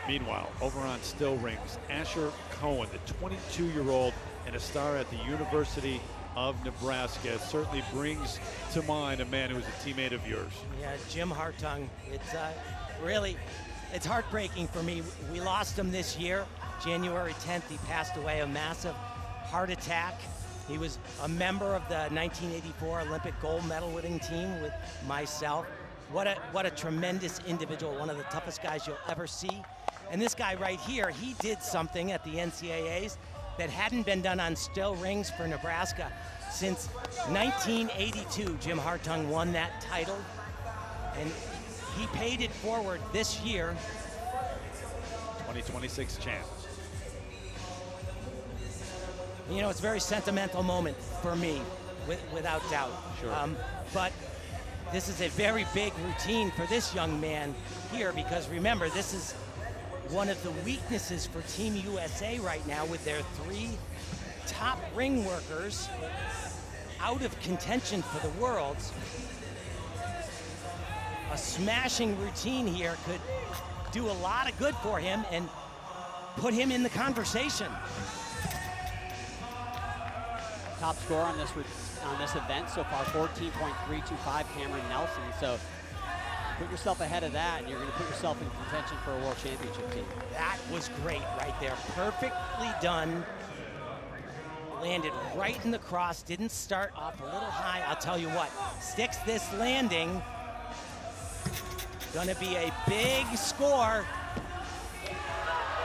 Meanwhile, over on still rings, Asher Cohen, the 22-year-old and a star at the University of Nebraska, certainly brings to mind a man who was a teammate of yours. Yeah, Jim Hartung. It's heartbreaking for me. We lost him this year. January 10th, he passed away, a massive heart attack. He was a member of the 1984 Olympic gold medal winning team with myself. What a tremendous individual, one of the toughest guys you'll ever see. And this guy right here, he did something at the NCAAs that hadn't been done on still rings for Nebraska since 1982. Jim Hartung won that title, and he paid it forward this year. 2026 champ. You know, it's a very sentimental moment for me, without doubt. Sure. But this is a very big routine for this young man here, because remember, this is one of the weaknesses for Team USA right now with their 3 top ring workers out of contention for the Worlds. A smashing routine here could do a lot of good for him and put him in the conversation. Top scorer on this event so far, 14.325, Cameron Nelson. So put yourself ahead of that, and you're going to put yourself in contention for a world championship team. That was great right there. Perfectly done. Landed right in the cross. Didn't start off a little high. I'll tell you what, sticks this landing. Gonna be a big score.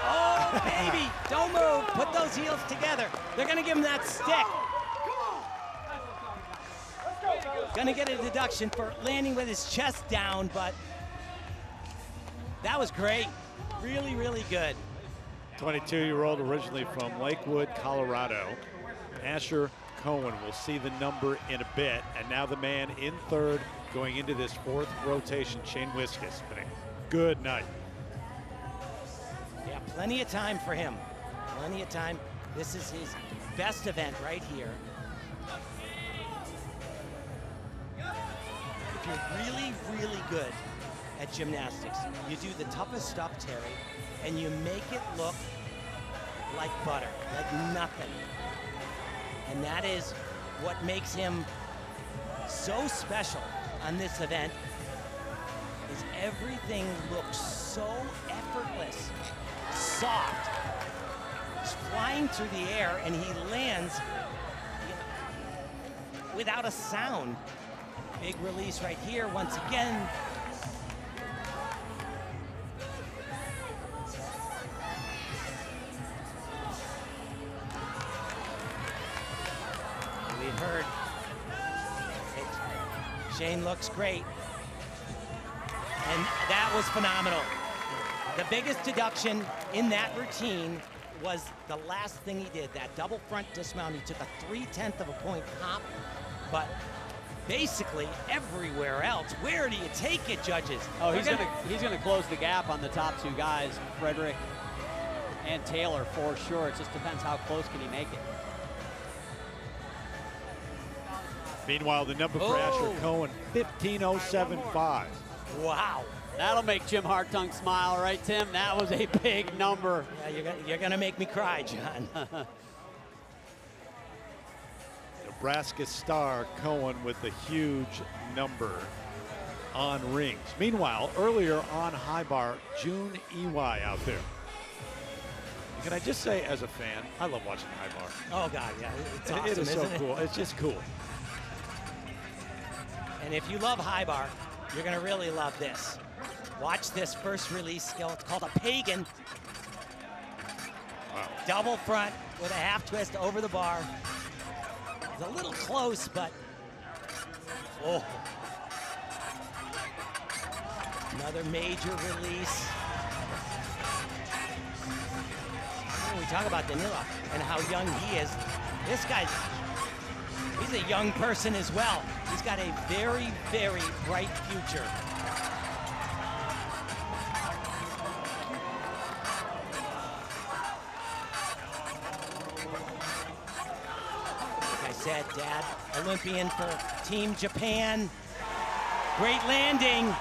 Oh, baby, don't move. Put those heels together. They're gonna give him that stick. Gonna get a deduction for landing with his chest down, but that was great. Really, really good. 22-year-old originally from Lakewood, Colorado. Asher Cohen will see the number in a bit, and now the man in third going into this 4th rotation, Shane Wiskus. Been a good night. Yeah, plenty of time for him. Plenty of time. This is his best event right here. If you're really, really good at gymnastics, you do the toughest stuff, Terry, and you make it look like butter, like nothing. And that is what makes him so special on this event, is everything looks so effortless, soft. He's flying through the air and he lands without a sound. Big release right here once again. We heard it. Shane looks great. And that was phenomenal. The biggest deduction in that routine was the last thing he did, that double front dismount. He took a 3/10 of a point hop, but basically everywhere else. Where do you take it, judges? Oh, he's gonna close the gap on the top 2 guys, Frederick and Taylor, for sure. It just depends how close can he make it. Meanwhile, the number for Asher Cohen, 15.075. Wow. That'll make Jim Hartung smile, right, Tim? That was a big number. Yeah, you're gonna make me cry, John. Nebraska star Cohen with a huge number on rings. Meanwhile, earlier on high bar, June EY out there. Can I just say, as a fan, I love watching high bar. Oh God, yeah, it's awesome, It is so isn't cool. It's just cool. And if you love high bar, you're gonna really love this. Watch this first release skill. It's called a pagan. Wow. Double front with a half twist over the bar. It's a little close, but oh. Another major release. Oh, we talk about Danilo and how young he is. This guy's, he's a young person as well. He's got a very, very bright future. Like I said, Dad, Olympian for Team Japan. Great landing.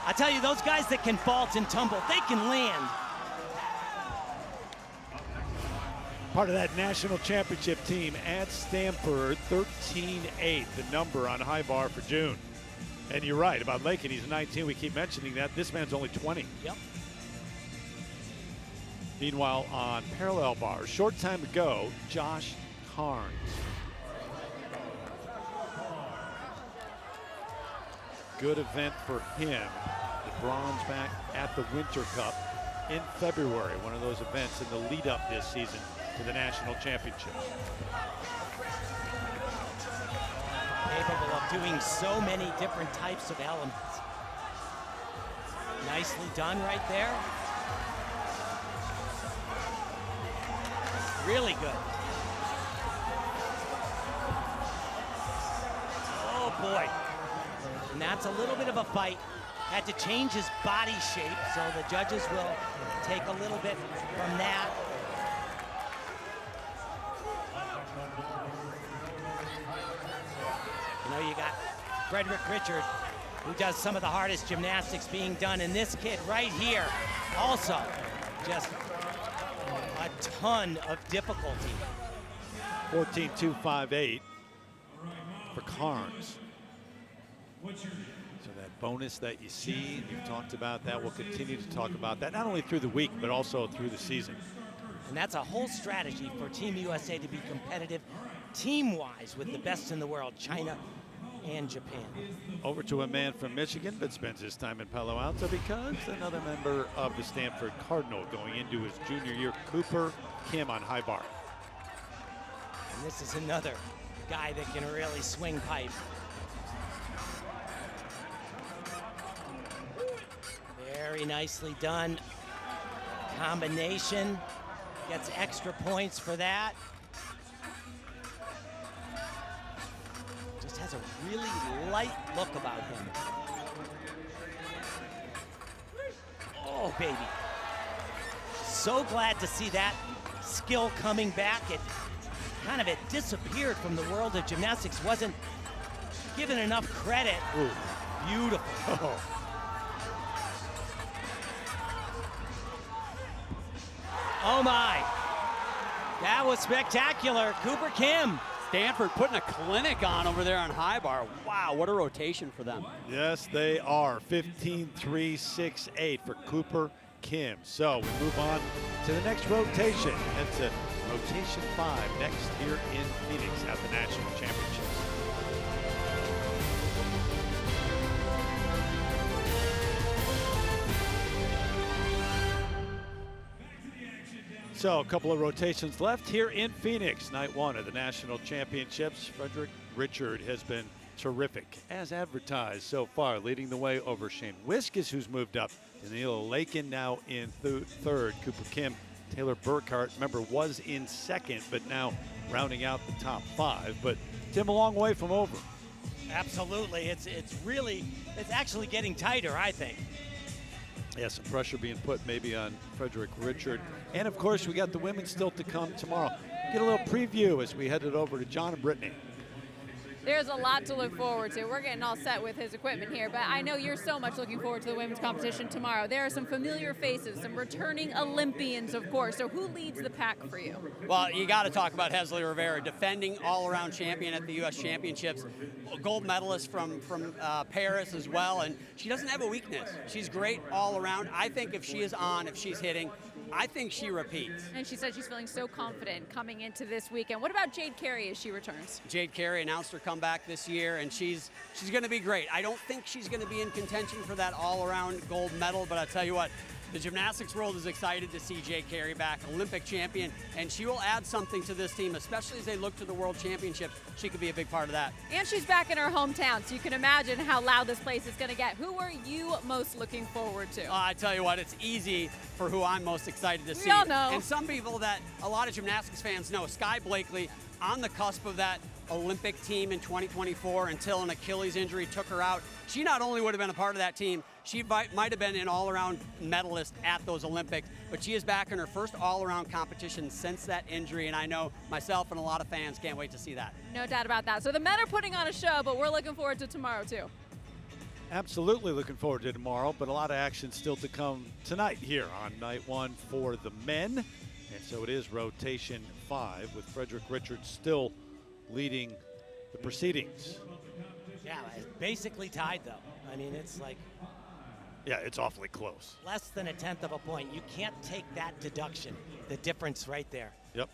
I tell you, those guys that can vault and tumble, they can land. Part of that national championship team at Stanford, 13-8, the number on high bar for June. And you're right about Lakin. He's 19. We keep mentioning that. This man's only 20. Yep. Meanwhile, on parallel bars, short time to go, Josh Carnes. Good event for him. The bronze back at the Winter Cup in February. One of those events in the lead up this season to the national championship. Capable of doing so many different types of elements. Nicely done right there. Really good. Oh boy. And that's a little bit of a fight. Had to change his body shape, so the judges will take a little bit from that. You know, you got Frederick Richard, who does some of the hardest gymnastics being done, and this kid right here also just a ton of difficulty. 14.258 for Carnes. So that bonus that you see, you've talked about that, we'll continue to talk about that, not only through the week, but also through the season. And that's a whole strategy for Team USA to be competitive team-wise with the best in the world, China and Japan. Over to a man from Michigan, but spends his time in Palo Alto because another member of the Stanford Cardinal going into his junior year, Cooper Kim on high bar. And this is another guy that can really swing pipe. Very nicely done. Combination. Gets extra points for that. Just has a really light look about him. Oh, baby. So glad to see that skill coming back. It disappeared from the world of gymnastics. Wasn't given enough credit. Ooh. Beautiful. Oh. Oh my, that was spectacular. Cooper Kim. Stanford putting a clinic on over there on high bar. Wow, what a rotation for them. Yes, they are. 15.368 for Cooper Kim. So we move on to the next rotation. That's rotation 5 next here in Phoenix at the National Championships. So a couple of rotations left here in Phoenix. Night 1 of the National Championships. Frederick Richard has been terrific, as advertised so far, leading the way over Shane Wiskus, who's moved up. Danilo Lakin now in third. Cooper Kim, Taylor Burkhart, remember, was in second, but now rounding out the top 5. But Tim, a long way from over. Absolutely. It's actually getting tighter, I think. Yeah, some pressure being put maybe on Frederick Richard. And, of course, we got the women still to come tomorrow. Get a little preview as we headed over to John and Brittany. There's a lot to look forward to. We're getting all set with his equipment here, but I know you're so much looking forward to the women's competition tomorrow. There are some familiar faces, some returning Olympians, of course. So who leads the pack for you? Well, you got to talk about Hesley Rivera, defending all-around champion at the U.S. Championships, gold medalist from Paris as well, and she doesn't have a weakness. She's great all around. I think if she is on, if she's hitting, I think she repeats. And she said she's feeling so confident coming into this weekend. What about Jade Carey as she returns? Jade Carey announced her comeback this year, and she's going to be great. I don't think she's going to be in contention for that all-around gold medal, but I'll tell you what, the gymnastics world is excited to see Jay Carey back, Olympic champion, and she will add something to this team, especially as they look to the World Championships. She could be a big part of that. And she's back in her hometown, so you can imagine how loud this place is going to get. Who are you most looking forward to? I tell you what, it's easy for who I'm most excited to see. We all know. And some people that a lot of gymnastics fans know, Sky Blakely, on the cusp of that Olympic team in 2024 until an Achilles injury took her out. She not only would have been a part of that team, she might have been an all-around medalist at those Olympics, but she is back in her first all-around competition since that injury, and I know myself and a lot of fans can't wait to see that. No doubt about that. So the men are putting on a show, but we're looking forward to tomorrow too. Absolutely looking forward to tomorrow, but a lot of action still to come tonight here on night one for the men. And so it is rotation 5 with Frederick Richards still leading the proceedings. Yeah, it's basically tied though. I mean, it's like Yeah, it's awfully close. less than a tenth of a point. You can't take that deduction, the difference right there. Yep.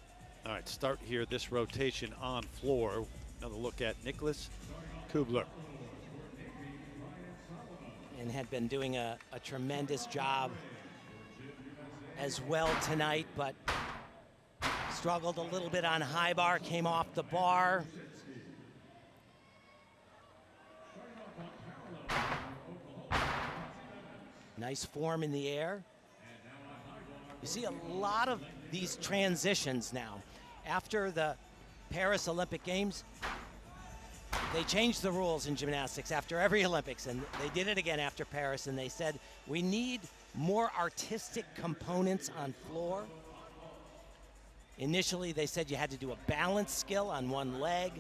All right, start here this rotation on floor. Another look at Nicholas Kubler. And had been doing a tremendous job as well tonight, but struggled a little bit on high bar, came off the bar. Nice form in the air. You see a lot of these transitions now. After the Paris Olympic Games, they changed the rules in gymnastics after every Olympics, and they did it again after Paris, and they said, we need more artistic components on floor. Initially, they said you had to do a balance skill on one leg.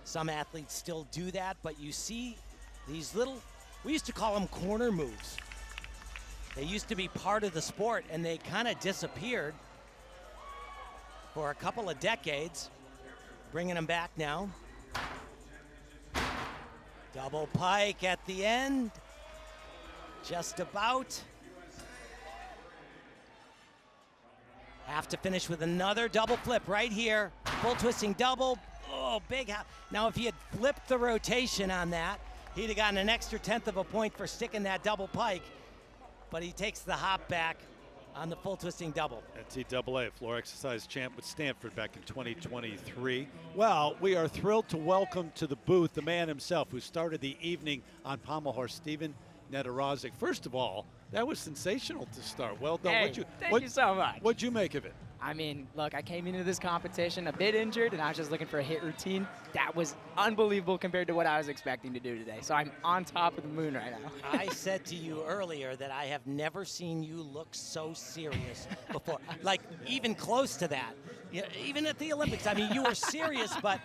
Some athletes still do that, but you see these little, we used to call them corner moves. They used to be part of the sport, and they kind of disappeared for a couple of decades. Bringing them back now. Double pike at the end. Just about. Have to finish with another double flip right here. Full twisting double. Oh, big. Now, if he had flipped the rotation on that, he'd have gotten an extra tenth of a point for sticking that double pike. But he takes the hop back on the full twisting double. NCAA floor exercise champ with Stanford back in 2023. Well, we are thrilled to welcome to the booth the man himself who started the evening on pommel horse, Stephen Nedorozic. First of all, that was sensational to start. Well done. Hey, thank you so much. What'd you make of it? I mean, look, I came into this competition a bit injured, and I was just looking for a hit routine. That was unbelievable compared to what I was expecting to do today. So I'm on top of the moon right now. I said to you earlier that I have never seen you look so serious before. Like, even close to that. Even at the Olympics. I mean, you were serious, but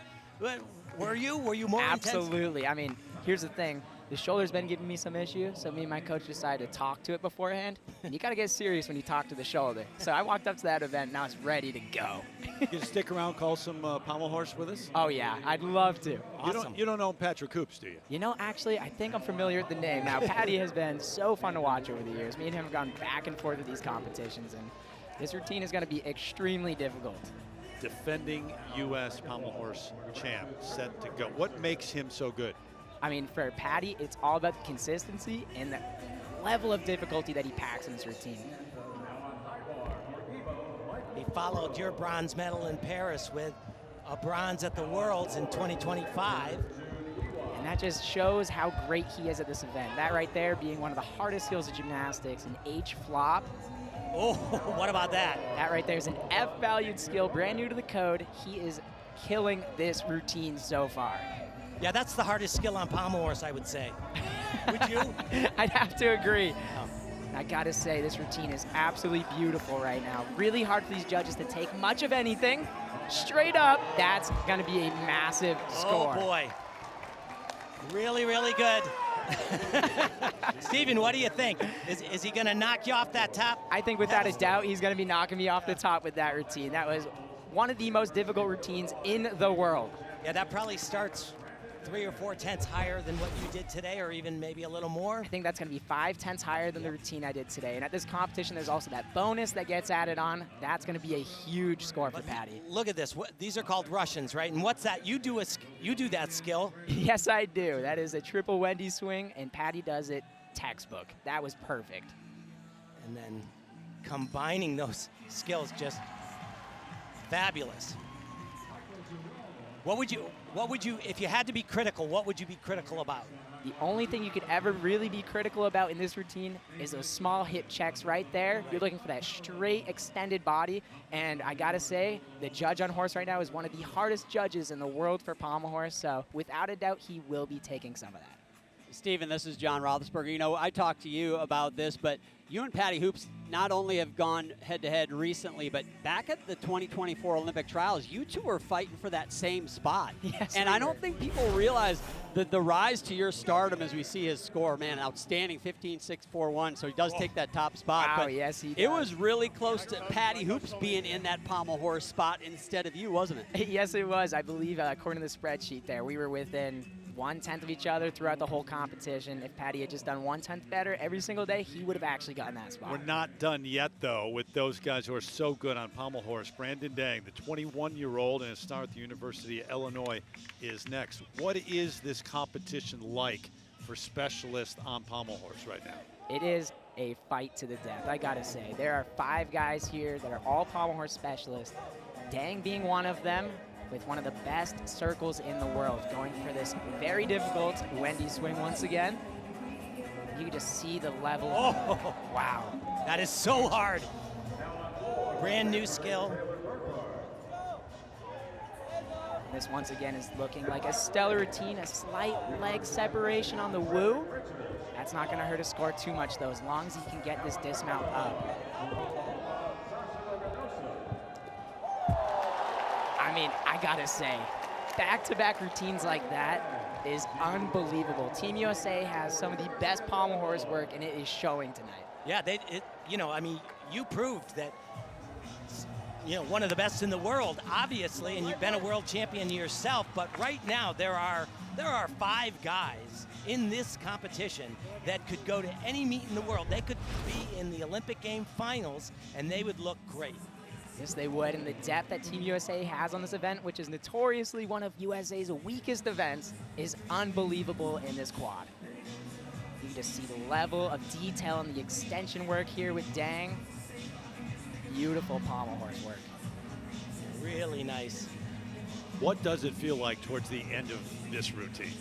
were you? Were you more intense? Absolutely. I mean, here's the thing. The shoulder's been giving me some issues, so me and my coach decided to talk to it beforehand. And you got to get serious when you talk to the shoulder. So I walked up to that event, and now it's ready to go. You can stick around, call some pommel horse with us? Oh, yeah. I'd love to. Awesome. You don't know Patrick Hoops, do you? You know, actually, I think I'm familiar with the name. Now, Patty has been so fun to watch over the years. Me and him have gone back and forth with these competitions, and this routine is going to be extremely difficult. Defending U.S. pommel horse champ, set to go. What makes him so good? I mean, for Patty, it's all about the consistency and the level of difficulty that he packs in this routine. He followed your bronze medal in Paris with a bronze at the Worlds in 2025. And that just shows how great he is at this event. That right there being one of the hardest skills of gymnastics, an H flop. Oh, what about that? That right there is an F valued skill, brand new to the code. He is killing this routine so far. Yeah, that's the hardest skill on pommel horse, I would say. Would you? I'd have to agree. I gotta say, this routine is absolutely beautiful right now. Really hard for these judges to take much of anything. Straight up, that's gonna be a massive score. Oh boy. Really, really good. Steven, what do you think? Is he gonna knock you off that top? I think without a doubt, he's gonna be knocking me off the top with that routine. That was one of the most difficult routines in the world. Yeah, that probably starts 3 or 4 tenths higher than what you did today, or even maybe a little more? I think that's going to be 5 tenths higher than the routine I did today. And at this competition, there's also that bonus that gets added on. That's going to be a huge score for Patty. Look at this. These are called Russians, right? And what's that? You do that skill. Yes, I do. That is a triple Wendy swing, and Patty does it textbook. That was perfect. And then combining those skills, just fabulous. What would you, if you had to be critical, what would you be critical about? The only thing you could ever really be critical about in this routine is those small hip checks right there. You're looking for that straight, extended body. And I gotta say, the judge on horse right now is one of the hardest judges in the world for pommel horse. So without a doubt, he will be taking some of that. Steven, this is John Roethlisberger. You know, I talked to you about this, but you and Patty Hoops not only have gone head-to-head recently, but back at the 2024 Olympic trials, you two are fighting for that same spot. Yes, and I don't think people realize that the rise to your stardom as we see his score, man, outstanding 15.641, so he does take that top spot. Wow, but yes, he does. It was really close to Patty Hoops being in that pommel horse spot instead of you, wasn't it? Yes, it was. I believe, according to the spreadsheet there, we were within 1/10 of each other throughout the whole competition. If Patty had just done 1/10 better every single day, he would have actually gotten that spot. We're not done yet, though, with those guys who are so good on pommel horse. Brandon Dang, the 21-year-old and a star at the University of Illinois, is next. What is this competition like for specialists on pommel horse right now? It is a fight to the death, I gotta say. There are 5 guys here that are all pommel horse specialists, Dang being one of them, with one of the best circles in the world, going for this very difficult Wendy swing once again. You can just see the level. Oh, wow. That is so hard. Brand new skill. This once again is looking like a stellar routine, a slight leg separation on the woo. That's not gonna hurt his score too much though, as long as he can get this dismount up. I mean, I gotta say, back-to-back routines like that is unbelievable. Team USA has some of the best pommel horse work, and it is showing tonight. Yeah, I mean, you proved that, one of the best in the world, obviously, and you've been a world champion yourself. But right now, there are 5 guys in this competition that could go to any meet in the world. They could be in the Olympic game finals, and they would look great. Yes, they would, and the depth that Team USA has on this event, which is notoriously one of USA's weakest events, is unbelievable in this quad. You can just see the level of detail and the extension work here with Dang. Beautiful pommel horse work. Really nice. What does it feel like towards the end of this routine?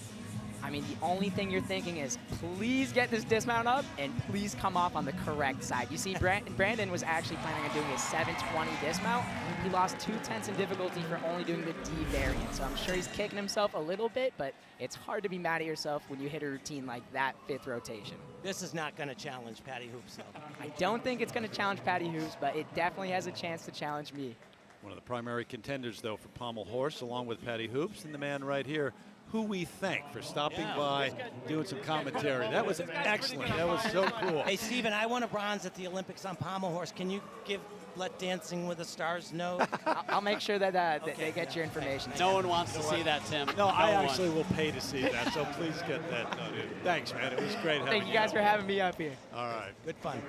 I mean, the only thing you're thinking is, please get this dismount up and please come off on the correct side. You see, Brandon was actually planning on doing a 720 dismount. He lost 2 tenths in difficulty for only doing the D variant. So I'm sure he's kicking himself a little bit, but it's hard to be mad at yourself when you hit a routine like that 5th rotation. This is not going to challenge Patty Hoops, though. I don't think it's going to challenge Patty Hoops, but it definitely has a chance to challenge me. One of the primary contenders, though, for pommel horse, along with Patty Hoops, and the man right here, who we thank for stopping by, doing some commentary. That was excellent. That was so cool. Hey, Steven, I won a bronze at the Olympics on pommel horse. Can you let Dancing with the Stars know? I'll make sure that they get your information. No one wants to see that, Tim. No, I actually will pay to see that, so please get that done. Thanks, man. It was great having you. Thank you guys for having me up here. All right. Good fun.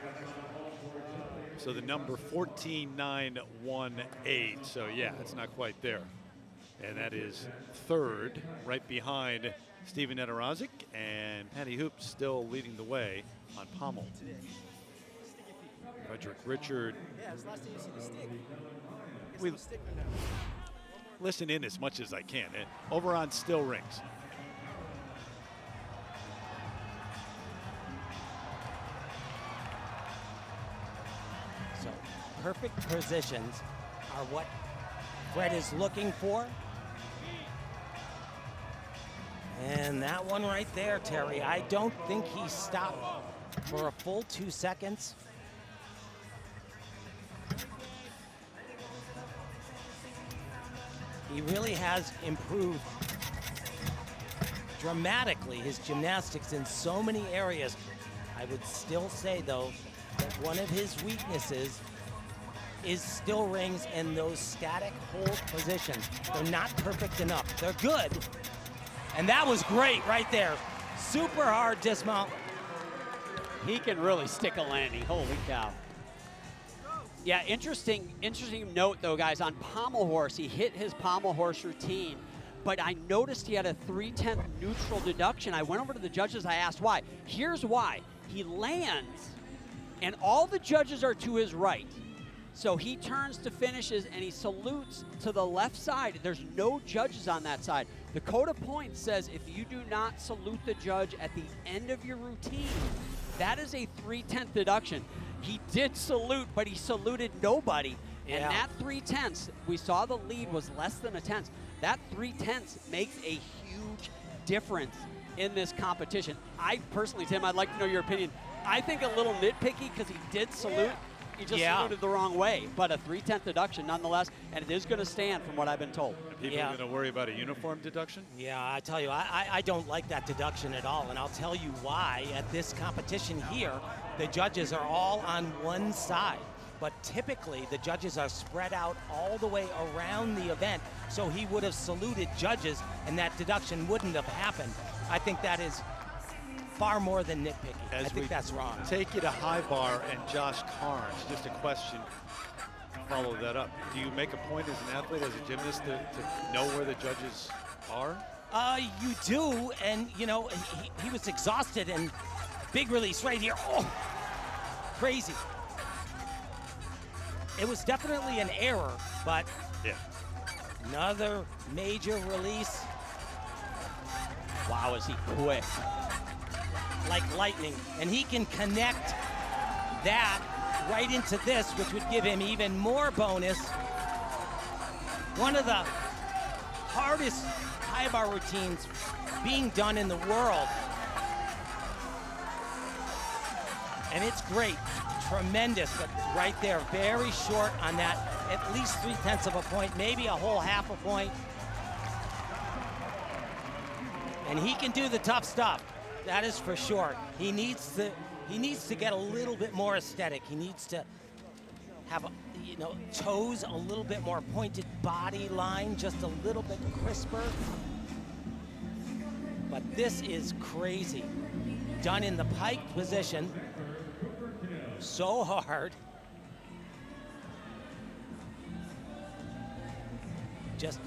So the number 14918. So yeah, it's not quite there. And that is 3rd, right behind Steven Ederazic, and Patty Hoops still leading the way on pommel. Frederick Richard. We listen in as much as I can. Over on still rings. So perfect positions are what Fred is looking for. And that one right there, Terry, I don't think he stopped for a full 2 seconds. He really has improved dramatically his gymnastics in so many areas. I would still say, though, that one of his weaknesses is still rings and those static hold positions. They're not perfect enough. They're good, And that was great right there. Super hard dismount. He can really stick a landing. Holy cow. Yeah, interesting note though, guys, on pommel horse. He hit his pommel horse routine, but I noticed he had a 3/10 neutral deduction. I went over to the judges, I asked why. Here's why. He lands, and all the judges are to his right. So he turns to finishes and he salutes to the left side. There's no judges on that side. The code of points says if you do not salute the judge at the end of your routine, that is a 3/10 deduction. He did salute, but he saluted nobody. Yeah. And that 3/10, we saw the lead was less than a tenth. That 3/10 makes a huge difference in this competition. I personally, Tim, I'd like to know your opinion. I think a little nitpicky because he did salute. He just saluted the wrong way, but a 3/10 deduction nonetheless, and it is going to stand from what I've been told. People are going to worry about a uniform deduction? Yeah, I tell you, I don't like that deduction at all, and I'll tell you why. At this competition here, the judges are all on one side, but typically the judges are spread out all the way around the event, so he would have saluted judges, and that deduction wouldn't have happened. I think that is far more than nitpicky. I think that's wrong. Take you to high bar and Josh Carnes. Just a question. Follow that up. Do you make a point as an athlete, as a gymnast, to know where the judges are? You do, and you know, he was exhausted, and big release right here. Oh, crazy. It was definitely an error, but another major release. Wow, is he quick. Like lightning, and he can connect that right into this, which would give him even more bonus. One of the hardest high bar routines being done in the world. And it's great, tremendous, but right there, very short on that, at least 3/10 of a point, maybe a whole half a point. And he can do the tough stuff. That is for sure. He needs to get a little bit more aesthetic. He needs to have, toes a little bit more pointed, body line just a little bit crisper. But this is crazy. Done in the pike position. So hard. Just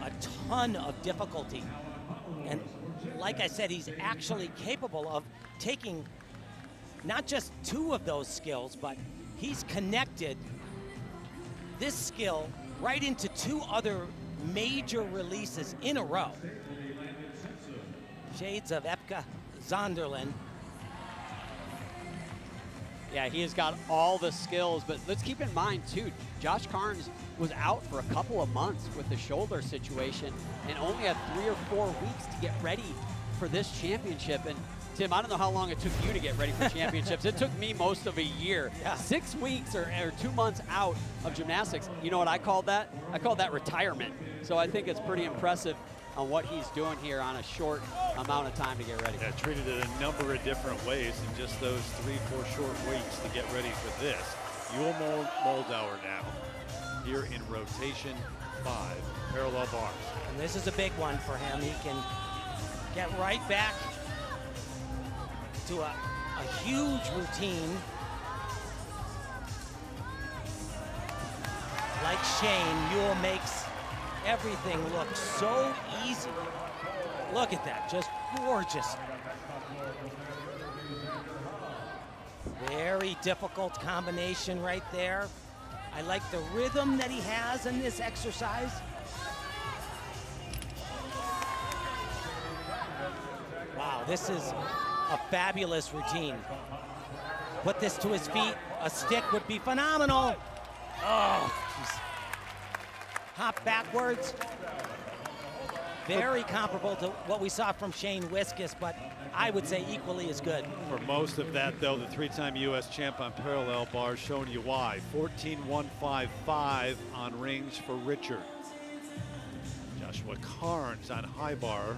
a ton of difficulty. And like I said, he's actually capable of taking not just two of those skills, but he's connected this skill right into two other major releases in a row. Shades of Epke Zonderland. Yeah, he has got all the skills, but let's keep in mind, too, Josh Carnes was out for a couple of months with the shoulder situation and only had 3 or 4 weeks to get ready for this championship. And Tim, I don't know how long it took you to get ready for championships. It took me most of a year. Yeah. 6 weeks or 2 months out of gymnastics. You know what I called that? I called that retirement. So I think it's pretty impressive on what he's doing here on a short amount of time to get ready. Yeah, treated it a number of different ways in just those 3-4 short weeks to get ready for this. Yul Moldauer now here in rotation 5, parallel bars. And this is a big one for him. He can get right back to a huge routine. Like Shane, Yul makes everything look so easy. Look at that, just gorgeous. Very difficult combination right there. I like the rhythm that he has in this exercise. Wow, this is a fabulous routine. Put this to his feet, a stick would be phenomenal. Oh, geez. Hop backwards. Very comparable to what we saw from Shane Wiskus, but I would say equally as good. For most of that, though, the 3-time U.S. champ on parallel bars showing you why. 14.155 on rings for Richard. Joshua Carnes on high bar.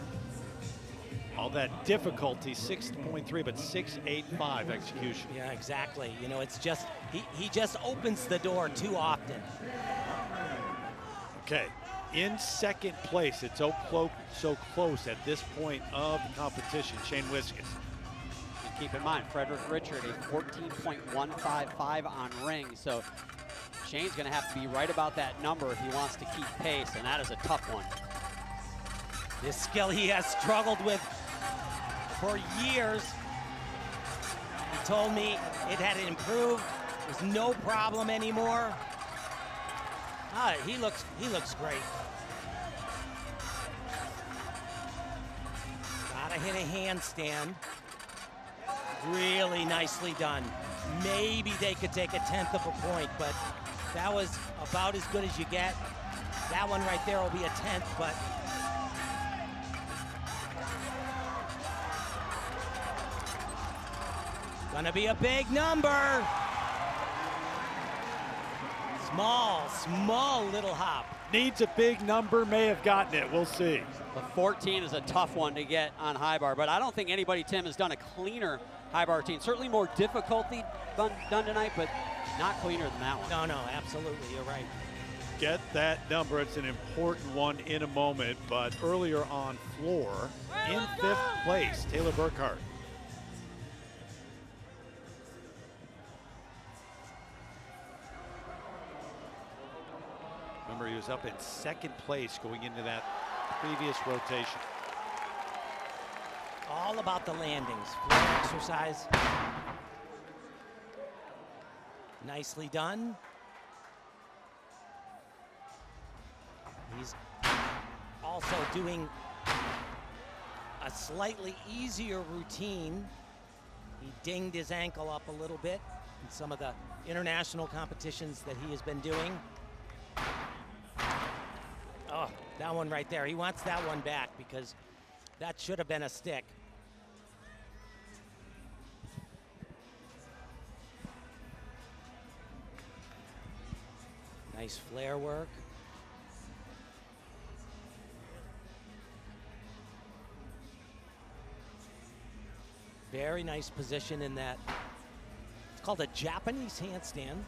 All that difficulty, 6.3, but 6.85 execution. Yeah, exactly. You know, it's just, he just opens the door too often. Okay, in second place. It's so close at this point of the competition. Shane Wiskus. And keep in mind, Frederick Richard, a 14.155 on ring. So Shane's going to have to be right about that number if he wants to keep pace, and that is a tough one. This skill he has struggled with for years. He told me it had improved. There's no problem anymore. He looks great. Gotta hit a handstand. Really nicely done. Maybe they could take a 1/10 of a point, but that was about as good as you get. That one right there will be a 1/10, but gonna be a big number. Small little hop. Needs a big number, may have gotten it. We'll see. The 14 is a tough one to get on high bar, but I don't think anybody, Tim, has done a cleaner high bar routine. Certainly more difficulty done tonight, but not cleaner than that one. No, absolutely, you're right. Get that number. It's an important one in a moment, but earlier on floor, in 5th place, Taylor Burkhart. Remember, he was up in 2nd place going into that previous rotation. All about the landings. Floor exercise. Nicely done. He's also doing a slightly easier routine. He dinged his ankle up a little bit in some of the international competitions that he has been doing. Oh, that one right there. He wants that one back because that should have been a stick. Nice flare work. Very nice position in that. It's called a Japanese handstand.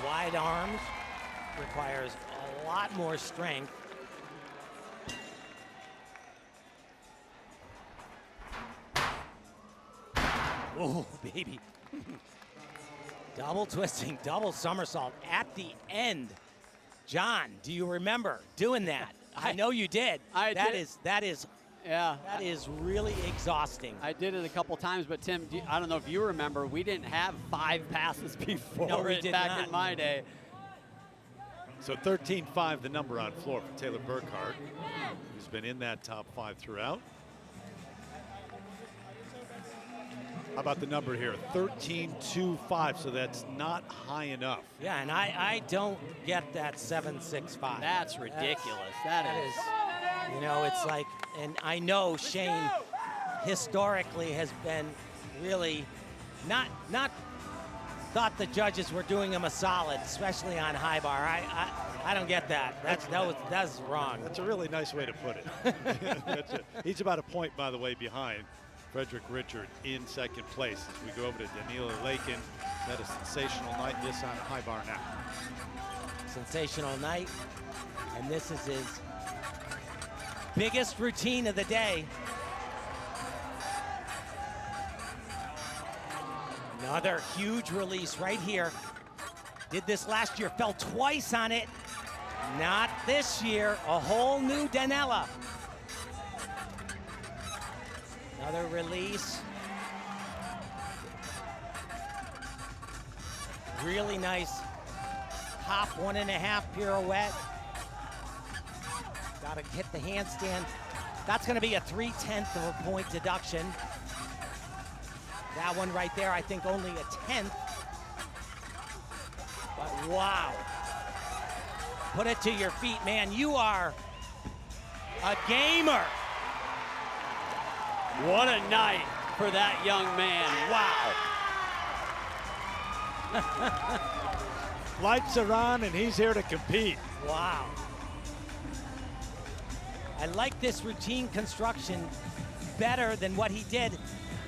Wide arms. Requires a lot more strength. Oh, baby. Double twisting, double somersault at the end. John, do you remember doing that? I know you did. That is really exhausting. I did it a couple times, but Tim, I don't know if you remember, we didn't have 5 passes before No, we did back not. in my day. So 13.5 the number on floor for Taylor Burkhart, who's been in that top 5 throughout. How about the number here? 13.25, so that's not high enough. Yeah, and I don't get that 7.65. That's ridiculous. That is. You know, it's like, and I know Shane historically has been really not thought the judges were doing him a solid, especially on high bar. I don't get that. That's wrong. That's a really nice way to put it. That's it. He's about a point, by the way, behind Frederick Richard in 2nd place. As we go over to Danila Lakin, had a sensational night. This on high bar now. Sensational night, and this is his biggest routine of the day. Another huge release right here. Did this last year, fell twice on it. Not this year, a whole new Danella. Another release. Really nice hop, 1.5 pirouette. Gotta hit the handstand. That's gonna be a 3/10 of a point deduction. That one right there, I think only a 10th. But wow. Put it to your feet, man. You are a gamer. What a night for that young man. Wow. Lights are on, and he's here to compete. Wow. I like this routine construction better than what he did. He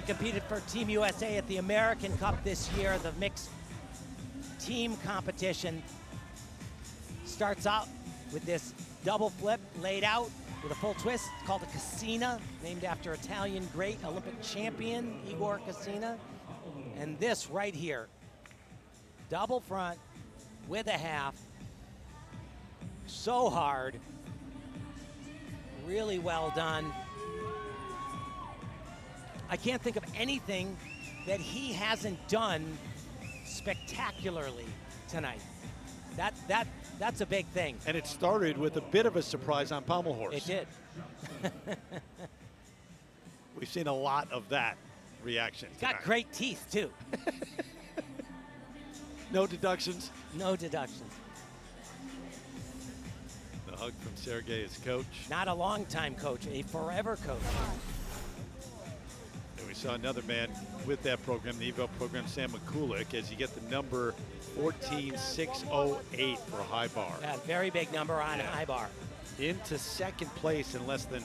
competed for Team USA at the American Cup this year, the mixed team competition. starts out with this double flip laid out with a full twist. It's called a Cassina, named after Italian great Olympic champion Igor Cassina. And this right here, double front with a half, so hard, really well done. I can't think of anything that he hasn't done spectacularly tonight. That's a big thing. And it started with a bit of a surprise on pommel horse. It did. We've seen a lot of that reaction. Got tonight. great teeth, too. No deductions. No deductions. The hug from Sergey, his coach. Not a long-time coach, a forever coach. And we saw another man with that program, the Evo program, Sam McCulloch, as you get the number 14,608 for high bar. Yeah, very big number on high bar. Into second place in less than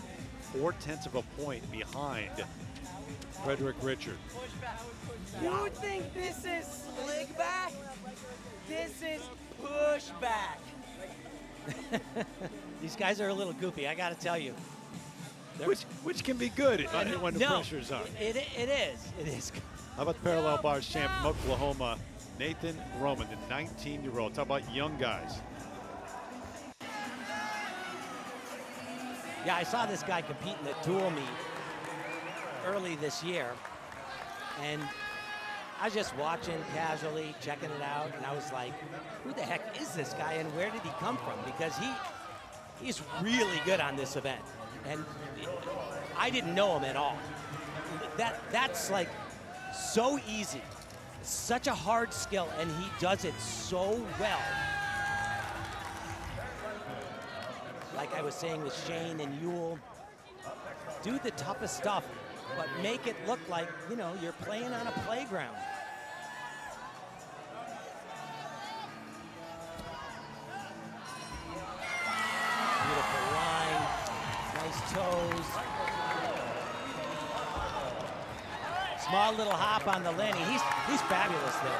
0.4 of a point behind Frederick Richard. You think this is slick back? This is pushback. These guys are a little goofy, I gotta tell you. Which can be good when the No, pressure's on. It is. How about the parallel bars champ from Oklahoma, Nathan Roman, the 19-year-old. Talk about young guys. Yeah, I saw this guy compete in the dual meet early this year, and I was just watching casually, checking it out, and I was like, who the heck is this guy and where did he come from? Because he's really good on this event, and I didn't know him at all. That's like so easy. It's such a hard skill, and he does it so well. Like I was saying with Shane and Yule, do the toughest stuff, but make it look like, you know, you're playing on a playground. Beautiful line, nice toes. Small little hop on the landing. He's fabulous there.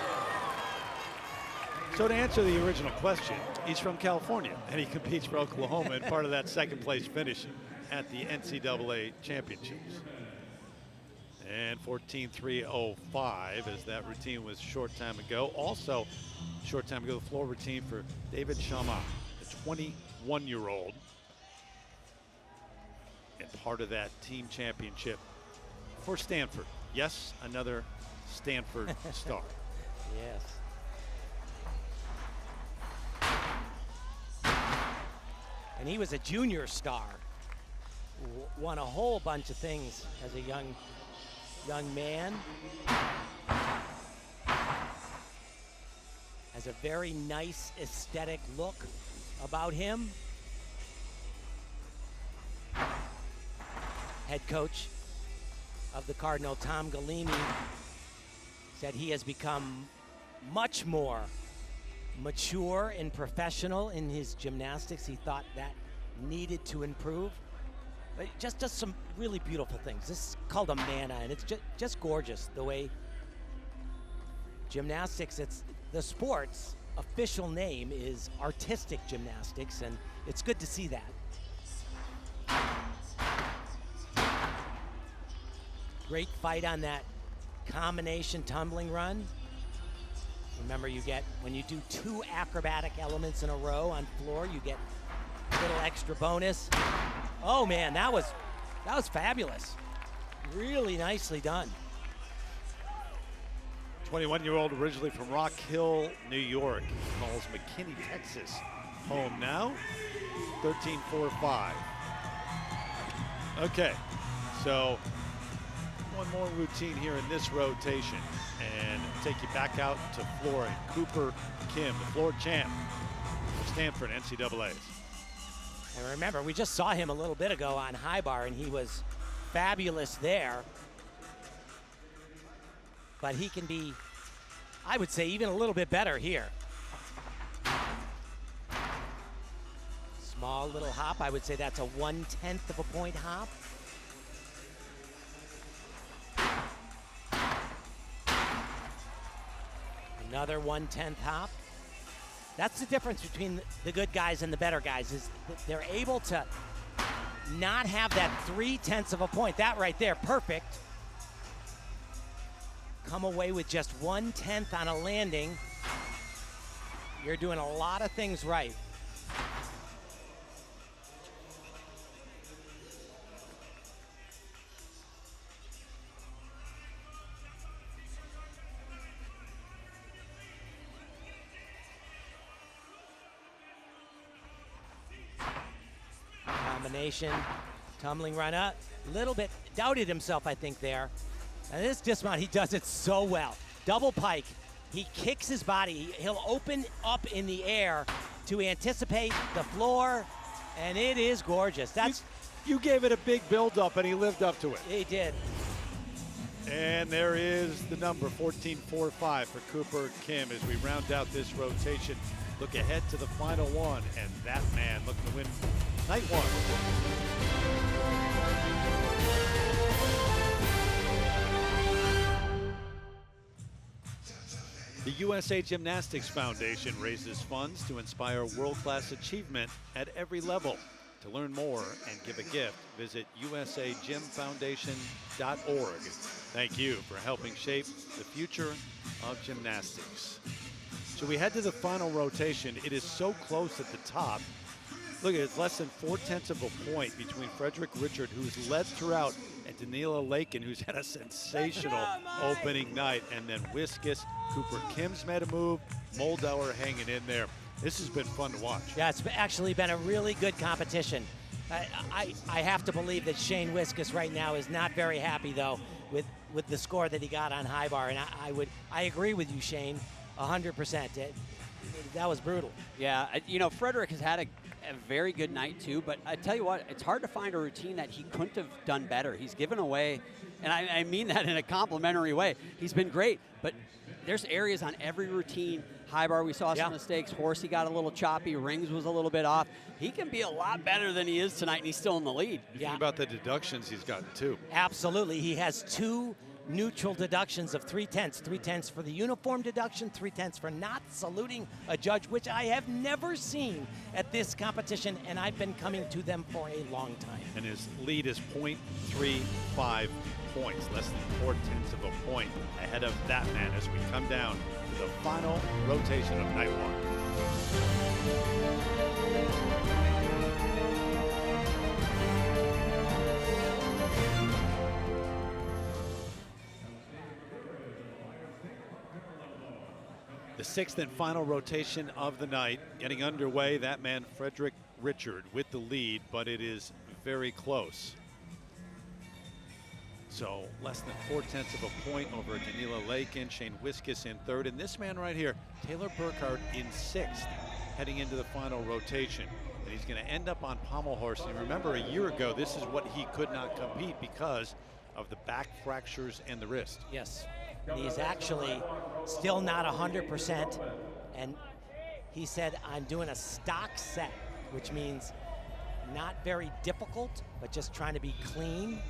So to answer the original question, he's from California, and he competes for Oklahoma and part of that second place finish at the NCAA championships. And 14.305 as that routine was short time ago. Also, short time ago, the floor routine for David Shama, the 21-year-old, and part of that team championship for Stanford. Yes, another Stanford star. Yes. And he was a junior star. Won a whole bunch of things as a young man. Has a very nice aesthetic look about him. Head coach of the Cardinal, Tom Galimi, said he has become much more mature and professional in his gymnastics. He thought that needed to improve. But just does some really beautiful things. This is called a mana, and it's just gorgeous the way gymnastics, it's the sport's official name is artistic gymnastics, and it's good to see that. Great fight on that combination tumbling run. Remember, you get, when you do two acrobatic elements in a row on floor, you get a little extra bonus. Oh man, that was fabulous. Really nicely done. 21-year-old originally from Rock Hill, New York, calls McKinney, Texas home now. 13.45. Okay, so one more routine here in this rotation and take you back out to floor. Cooper Kim, the floor champ for Stanford NCAAs. And remember, we just saw him a little bit ago on high bar, and he was fabulous there. But he can be, I would say, even a little bit better here. Small little hop. I would say that's a 1/10 of a point hop. Another 1/10 hop. That's the difference between the good guys and the better guys, is that they're able to not have that 0.3 of a point. That right there, perfect. Come away with just 1/10 on a landing. You're doing a lot of things right. Combination, tumbling run up, little bit doubted himself, I think, there. And this dismount, he does it so well. Double pike, he kicks his body. He'll open up in the air to anticipate the floor, and it is gorgeous. That's You gave it a big build-up, and he lived up to it. He did. And there is the number, 14.45 for Cooper Kim as we round out this rotation. Look ahead to the final one, and that man looking to win night one. The USA Gymnastics Foundation raises funds to inspire world-class achievement at every level. To learn more and give a gift, visit usagymfoundation.org. Thank you for helping shape the future of gymnastics. So we head to the final rotation. It is so close at the top. Look at it, it's less than 0.4 of a point between Frederick Richard, who's led throughout, and Danila Lakin, who's had a sensational opening night. And then Wiskus, Cooper Kim's made a move, Moldauer hanging in there. This has been fun to watch. Yeah, it's actually been a really good competition. I have to believe that Shane Wiskus right now is not very happy, though, with the score that he got on high bar. And I agree with you, Shane, 100%. That was brutal. Yeah, you know, Frederick has had a very good night too, but I tell you what, it's hard to find a routine that he couldn't have done better. He's given away, and I mean that in a complimentary way. He's been great, but there's areas on every routine. High bar, we saw some mistakes. Horsey got a little choppy. Rings was a little bit off. He can be a lot better than he is tonight, and he's still in the lead. Think about the deductions he's gotten too. Absolutely. He has 2 neutral deductions of 0.3. 0.3 for the uniform deduction, 0.3 for not saluting a judge, which I have never seen at this competition, and I've been coming to them for a long time. And his lead is 0.35 points, less than 0.4 of a point ahead of that man as we come down to the final rotation of night one. The 6th and final rotation of the night getting underway. That man, Frederick Richard, with the lead, but it is very close. So less than 0.4 of a point over Danila Lakin, Shane Wiskus in 3rd, and this man right here, Taylor Burkhart, in 6th, heading into the final rotation. And he's going to end up on pommel horse. And remember, a year ago, this is what he could not compete because of the back fractures and the wrist. Yes. He's actually still not 100%, and he said, I'm doing a stock set, which means not very difficult, but just trying to be clean.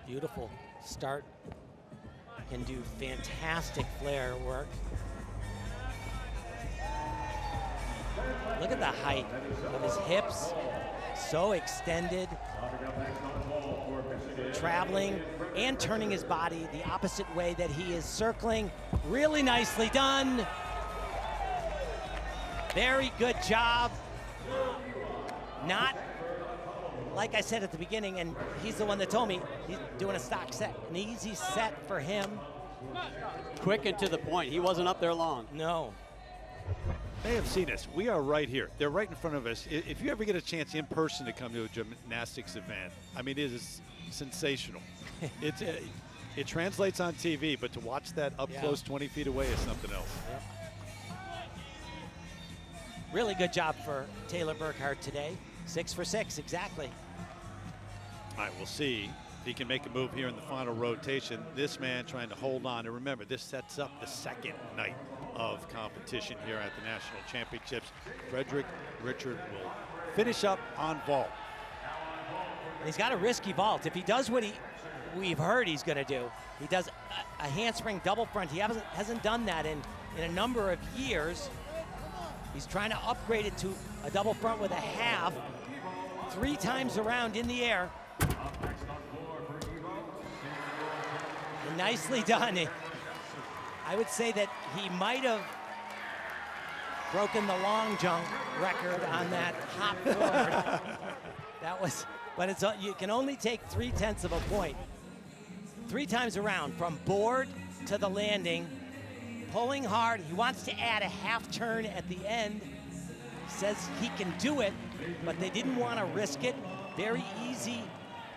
Beautiful start. Can do fantastic flare work. Look at the height of his hips, so extended. Traveling and turning his body the opposite way that he is circling. Really nicely done. Very good job. Not, like I said at the beginning, and he's the one that told me, he's doing a stock set, an easy set for him. Quick and to the point. He wasn't up there long. No. They have seen us. We are right here. They're right in front of us. If you ever get a chance in person to come to a gymnastics event, I mean, it is sensational. It translates on TV, but to watch that up close 20 feet away is something else. Yep. Really good job for Taylor Burkhart today. 6 for 6, exactly. All right, we'll see if he can make a move here in the final rotation. This man trying to hold on. And remember, this sets up the 2nd night of competition here at the National Championships. Frederick Richard will finish up on vault. And he's got a risky vault. If he does what we've heard he's going to do. He does a handspring double front. He hasn't done that in a number of years. He's trying to upgrade it to a double front with a half, 3 times around in the air. And nicely done. I would say that he might have broken the long jump record on that hop forward. That was, but you can only take 3/10 of a point. 3 times around, from board to the landing, pulling hard. He wants to add a half turn at the end. Says he can do it, but they didn't want to risk it. Very easy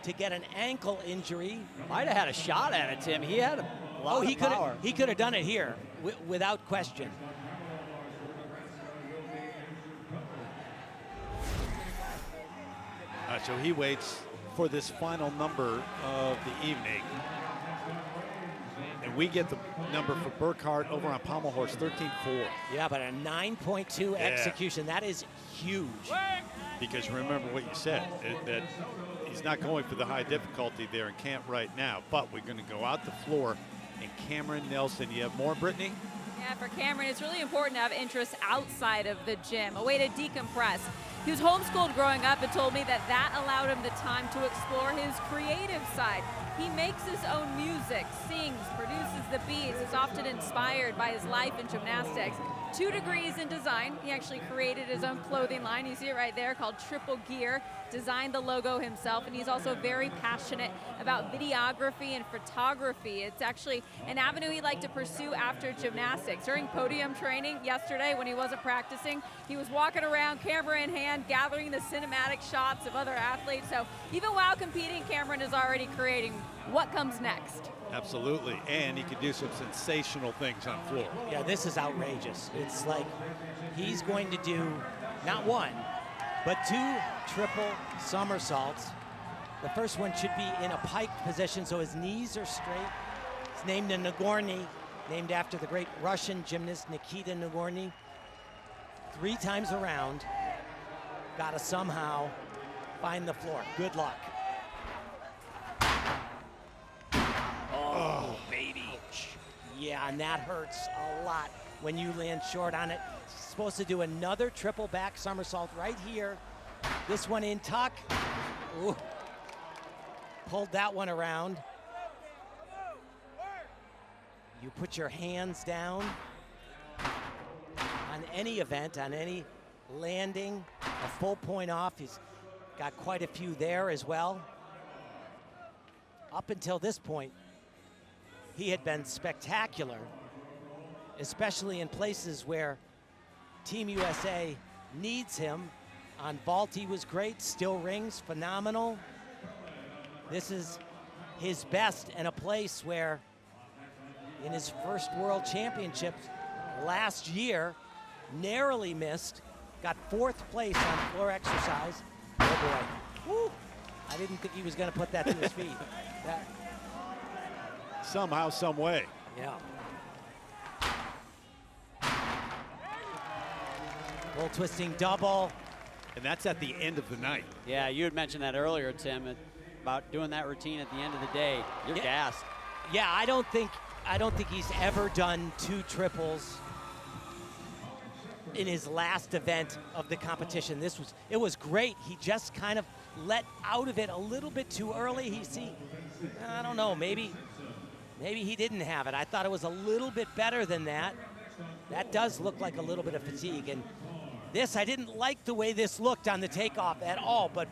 to get an ankle injury. Might have had a shot at it, Tim. He had a lot of power. He could have done it here without question. So he waits for this final number of the evening. And we get the number for Burkhardt over on Pommel Horse, 13-4. Yeah, but a 9.2 execution, that is huge. Because remember what you said, that he's not going for the high difficulty there in camp right now, but we're going to go out the floor. And Cameron Nelson, you have more, Brittany? Yeah, for Cameron, it's really important to have interests outside of the gym, a way to decompress. He was homeschooled growing up and told me that allowed him the time to explore his creative side. He makes his own music, sings, produces the beats. Is often inspired by his life in gymnastics. 2 degrees in design. He actually created his own clothing line. You see it right there, called Triple Gear. Designed the logo himself, and he's also very passionate about videography and photography. It's actually an avenue he'd like to pursue after gymnastics. During podium training yesterday, when he wasn't practicing, he was walking around, camera in hand, gathering the cinematic shots of other athletes. So even while competing, Cameron is already creating what comes next. Absolutely, and he can do some sensational things on floor. Yeah, this is outrageous. It's like he's going to do not 1, but 2 triple somersaults. The first one should be in a pike position, so his knees are straight. It's named a Nagorny, named after the great Russian gymnast Nikita Nagorny. 3 times around, gotta somehow find the floor. Good luck. Oh, baby. Yeah, and that hurts a lot when you land short on it. Supposed to do another triple back somersault right here. This one in tuck. Ooh. Pulled that one around. You put your hands down on any event, on any landing, a full point off. He's got quite a few there as well. Up until this point, he had been spectacular, especially in places where Team USA needs him. On vault, he was great. Still rings, phenomenal. This is his best in a place where, in his first World Championships last year, narrowly missed, got 4th place on floor exercise. Oh boy. Woo. I didn't think he was going to put that to his feet. Somehow, some way. Yeah. Full twisting double. And that's at the end of the night. Yeah, you had mentioned that earlier, Tim, about doing that routine at the end of the day. You're gassed. Yeah, I don't think he's ever done 2 triples in his last event of the competition. It was great. He just kind of let out of it a little bit too early. I don't know, maybe he didn't have it. I thought it was a little bit better than that. That does look like a little bit of fatigue. And I didn't like the way this looked on the takeoff at all, but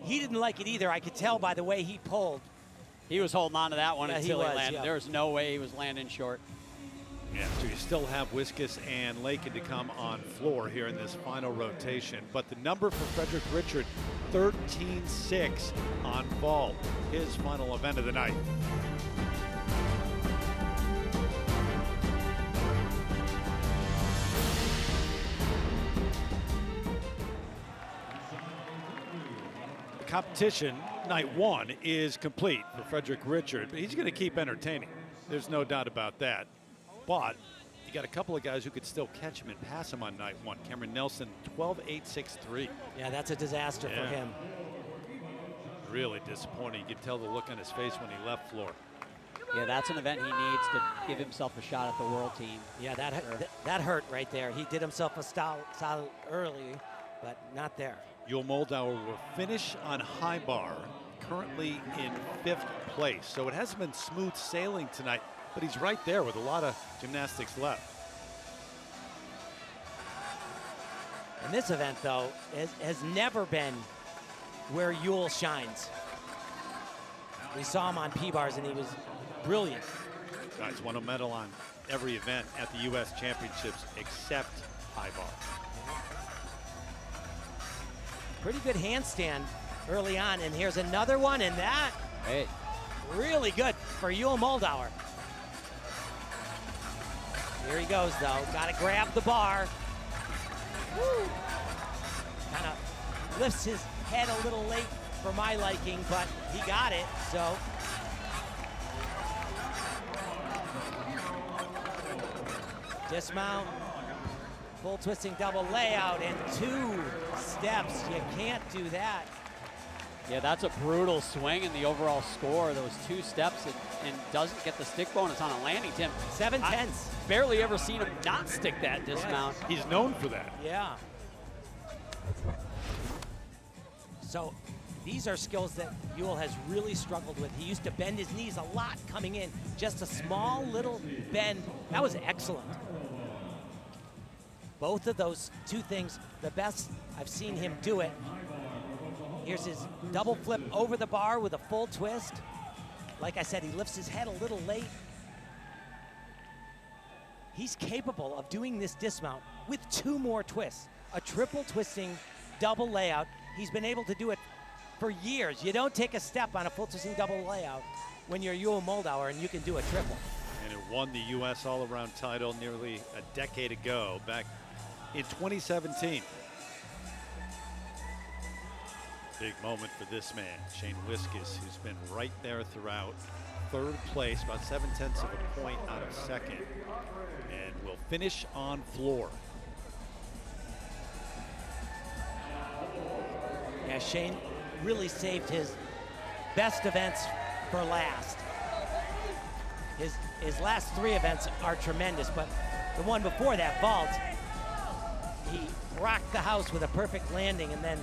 he didn't like it either. I could tell by the way he pulled. He was holding on to that one until he landed. Yeah. There was no way he was landing short. Yeah, so you still have Wiskus and Lakin to come on floor here in this final rotation. But the number for Frederick Richard, 13-6 on vault, his final event of the night. The competition, night 1, is complete for Frederick Richard. He's going to keep entertaining. There's no doubt about that. But you got a couple of guys who could still catch him and pass him on night 1. Cameron Nelson, 12.863. Yeah, that's a disaster for him. really disappointing. You could tell the look on his face when he left floor. Yeah, that's an event he needs to give himself a shot at the world team. Yeah, that hurt right there. He did himself a solid early, but not there. Yul Moldauer will finish on high bar, currently in 5th place. So it hasn't been smooth sailing tonight, but he's right there with a lot of gymnastics left. And this event, though, has never been where Yul shines. We saw him on P-bars, and he was brilliant. Guys won a medal on every event at the U.S. Championships except high bar. Pretty good handstand early on, and here's another one, and that really good for Yul Moldauer. Here he goes, though. Got to grab the bar. Kind of lifts his head a little late for my liking, but he got it, so. Dismount, full twisting double layout, and 2 steps. You can't do that. Yeah, that's a brutal swing in the overall score. Those 2 steps and doesn't get the stick bonus on a landing, Tim. 7/10. Barely ever seen him not stick that dismount. He's known for that. Yeah. So these are skills that Yul has really struggled with. He used to bend his knees a lot coming in. Just a small little bend. That was excellent. Both of those 2 things, the best I've seen him do it. Here's his double flip over the bar with a full twist. Like I said, he lifts his head a little late. He's capable of doing this dismount with 2 more twists. A triple twisting double layout. He's been able to do it for years. You don't take a step on a full twisting double layout when you're Yul Moldauer, and you can do a triple. And it won the U.S. all-around title nearly a decade ago, back in 2017. Big moment for this man, Shane Wiskus, who's been right there throughout. 3rd place, about 7/10 of a point out of 2nd, and will finish on floor. Yeah, Shane really saved his best events for last. His last 3 events are tremendous, but the one before that, vault, he rocked the house with a perfect landing, and then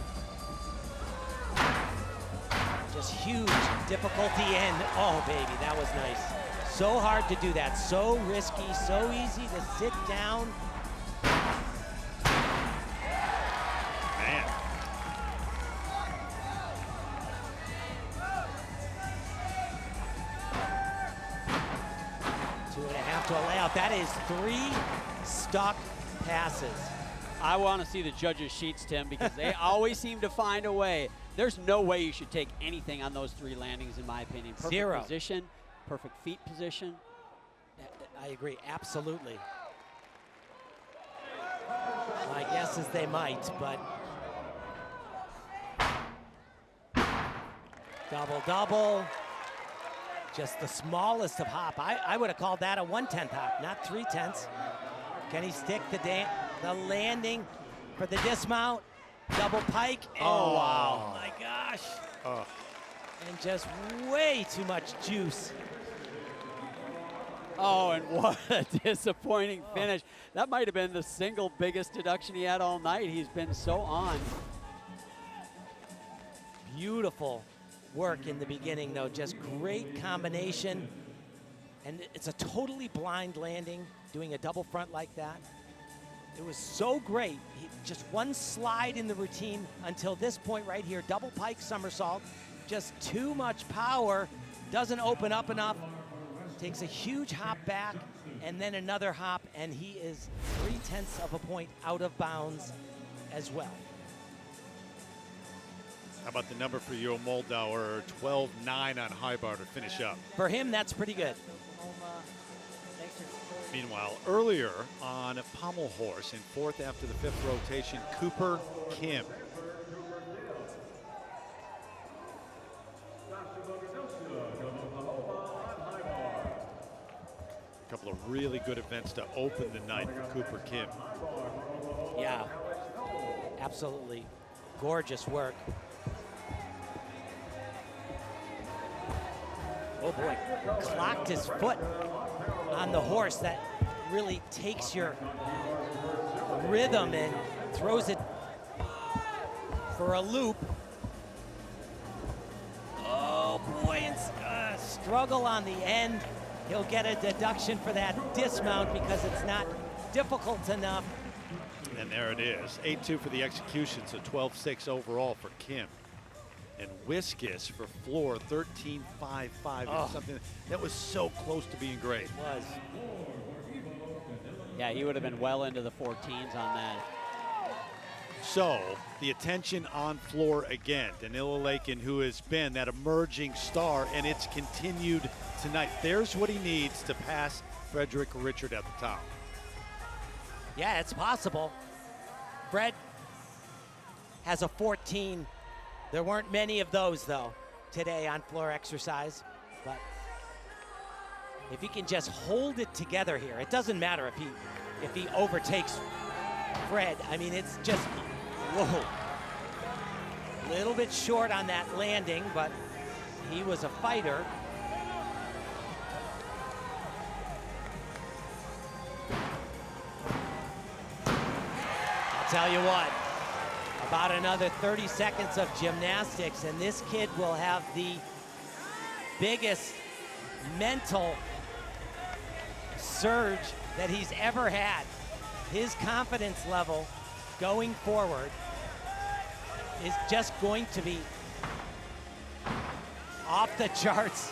just huge difficulty, and oh baby, that was nice. So hard to do that, so risky, so easy to sit down. Man. 2.5 to a layout. That is 3 stuck passes. I want to see the judges' sheets, Tim, because they always seem to find a way. There's no way you should take anything on those 3 landings, in my opinion. Perfect 0. position, perfect feet position. I agree, absolutely. My guess is they might, but. Double. Just the smallest of hop. I would have called that a 1/10 hop, not 3/10. Can he stick the landing for the dismount? Double pike. Oh, wow. Oh my gosh. Oh. And just way too much juice. Oh, and what a disappointing finish. That might have been the single biggest deduction he had all night. He's been so on. Beautiful work in the beginning, though. Just great combination. And it's a totally blind landing, doing a double front like that. It was so great. Just one slide in the routine until this point right here. Double pike somersault. Just too much power. Doesn't open up enough. Takes a huge hop back and then another hop, and he is 3/10 of a point out of bounds as well. How about the number for Yul Moldauer? 12-9 on high bar to finish up. For him, that's pretty good. Meanwhile, earlier on pommel horse in 4th after the 5th rotation, Cooper Kim. A couple of really good events to open the night for Cooper Kim. Yeah, absolutely gorgeous work. Oh boy, clocked his foot on the horse. That really takes your rhythm and throws it for a loop. Oh boy, and struggle on the end. He'll get a deduction for that dismount because it's not difficult enough. And there it is, 8-2 for the execution, so 12-6 overall for Kim. And Wiskus for Floor, 13-5-5. Oh. Something that was so close to being great. Was. Yeah, he would have been well into the 14s on that. So the attention on Floor again. Danilo Lakin, who has been that emerging star, and it's continued tonight. There's what he needs to pass Frederick Richard at the top. Yeah, it's possible. Fred has a 14. There weren't many of those, though, today on floor exercise. But if he can just hold it together here, it doesn't matter if he overtakes Fred. I mean, it's just, whoa. A little bit short on that landing, but he was a fighter. I'll tell you what, about another 30 seconds of gymnastics, and this kid will have the biggest mental surge that he's ever had. His confidence level going forward is just going to be off the charts.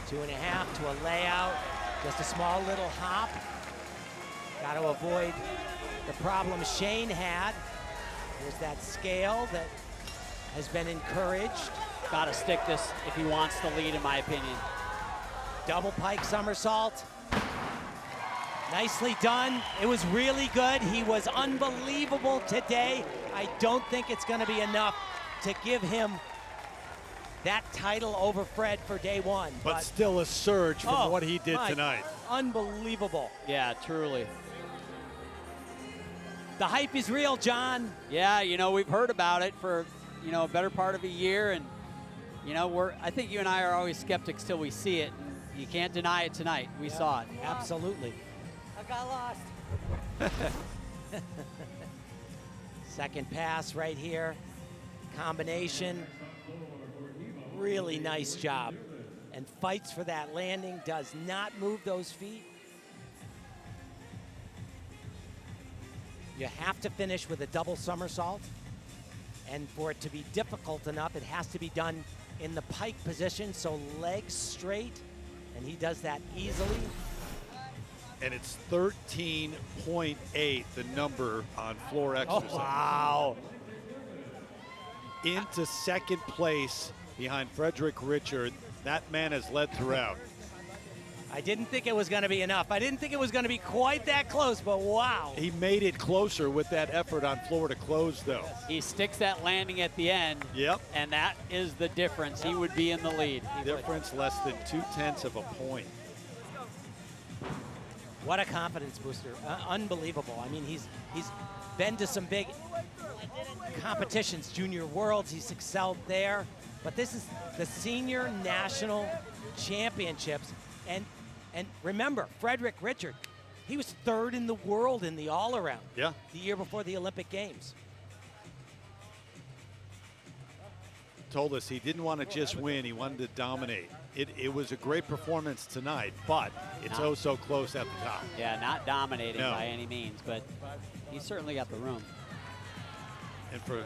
Two and a half to a layout, just a small little hop. Got to avoid the problem Shane had. There's that scale that has been encouraged. Got to stick this if he wants the lead, in my opinion. Double pike somersault. Nicely done. It was really good. He was unbelievable today. I don't think it's going to be enough to give him that title over Fred for day one. But still a surge from what he did tonight. Unbelievable. Yeah, truly. The hype is real, John. Yeah, you know, we've heard about it for, you know, a better part of a year, and, you know, I think you and I are always skeptics till we see it, and you can't deny it tonight. We saw it. Absolutely. I got lost. Second pass right here. Combination. Really nice job. And fights for that landing, does not move those feet. You have to finish with a double somersault. And for it to be difficult enough, it has to be done in the pike position, so legs straight. And he does that easily. And it's 13.8, the number on floor exercise. Oh, wow. Into second place behind Frederick Richard. That man has led throughout. I didn't think it was going to be enough. I didn't think it was going to be quite that close, but wow. He made it closer with that effort on floor to close, though. He sticks that landing at the end. Yep. And that is the difference. He would be in the lead. Difference less than 0.2 of a point. What a confidence booster. Unbelievable. I mean, he's been to some big competitions, Junior Worlds. He's excelled there. But this is the Senior National Championships. And remember, Frederick Richard, he was third in the world in the all-around the year before the Olympic Games. Told us he didn't want to just win, he wanted to dominate. It was a great performance tonight, but it's oh so close at the top. Yeah, not dominating by any means, but he certainly got the room. And for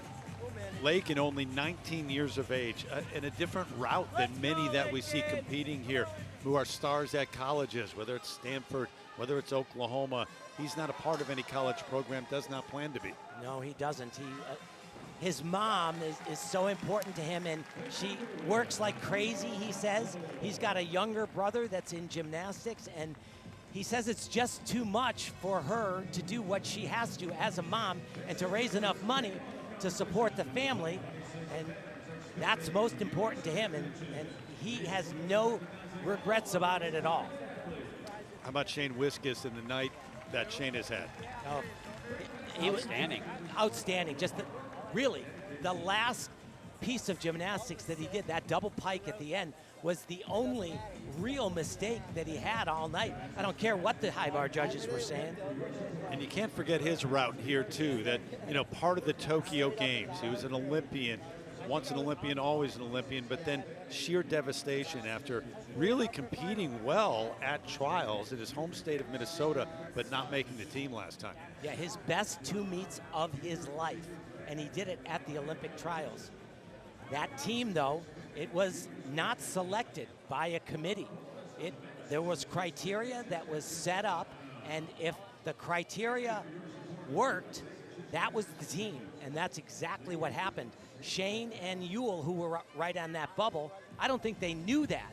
Lakin, only 19 years of age, and a different route than many that we see competing here who are stars at colleges, whether it's Stanford, whether it's Oklahoma. He's not a part of any college program, does not plan to be. No, he doesn't. His mom is so important to him, and she works like crazy, he says. He's got a younger brother that's in gymnastics, and he says it's just too much for her to do what she has to as a mom and to raise enough money to support the family, and that's most important to him, and he has no regrets about it at all. How about Shane Wiskus in the night that Shane has had. Oh, he was Outstanding. outstanding. Just really, the last piece of gymnastics that he did, that double pike at the end, was the only real mistake that he had all night. I don't care what the high bar judges were saying. And you can't forget his route here too, that, you know, part of the Tokyo Games, he was an Olympian, once an Olympian, always an Olympian, but then sheer devastation after really competing well at trials in his home state of Minnesota, but not making the team last time. Yeah, his best 2 meets of his life, and he did it at the Olympic trials. That team, though, it was not selected by a committee. There was criteria that was set up, and if the criteria worked, that was the team, and that's exactly what happened. Shane and Ewell, who were right on that bubble, I don't think they knew that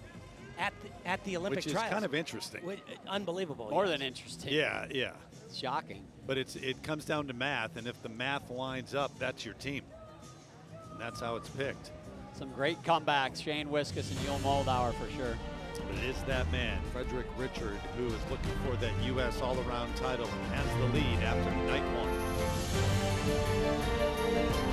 at the Olympic Which is trials. kind of interesting. Unbelievable. More yes. than interesting. Yeah, yeah. Shocking. But it comes down to math, and if the math lines up, that's your team. And that's how it's picked. Some great comebacks, Shane Wiskus and Ewell Moldauer for sure. But it is that man, Frederick Richard, who is looking for that U.S. all-around title and has the lead after night 1.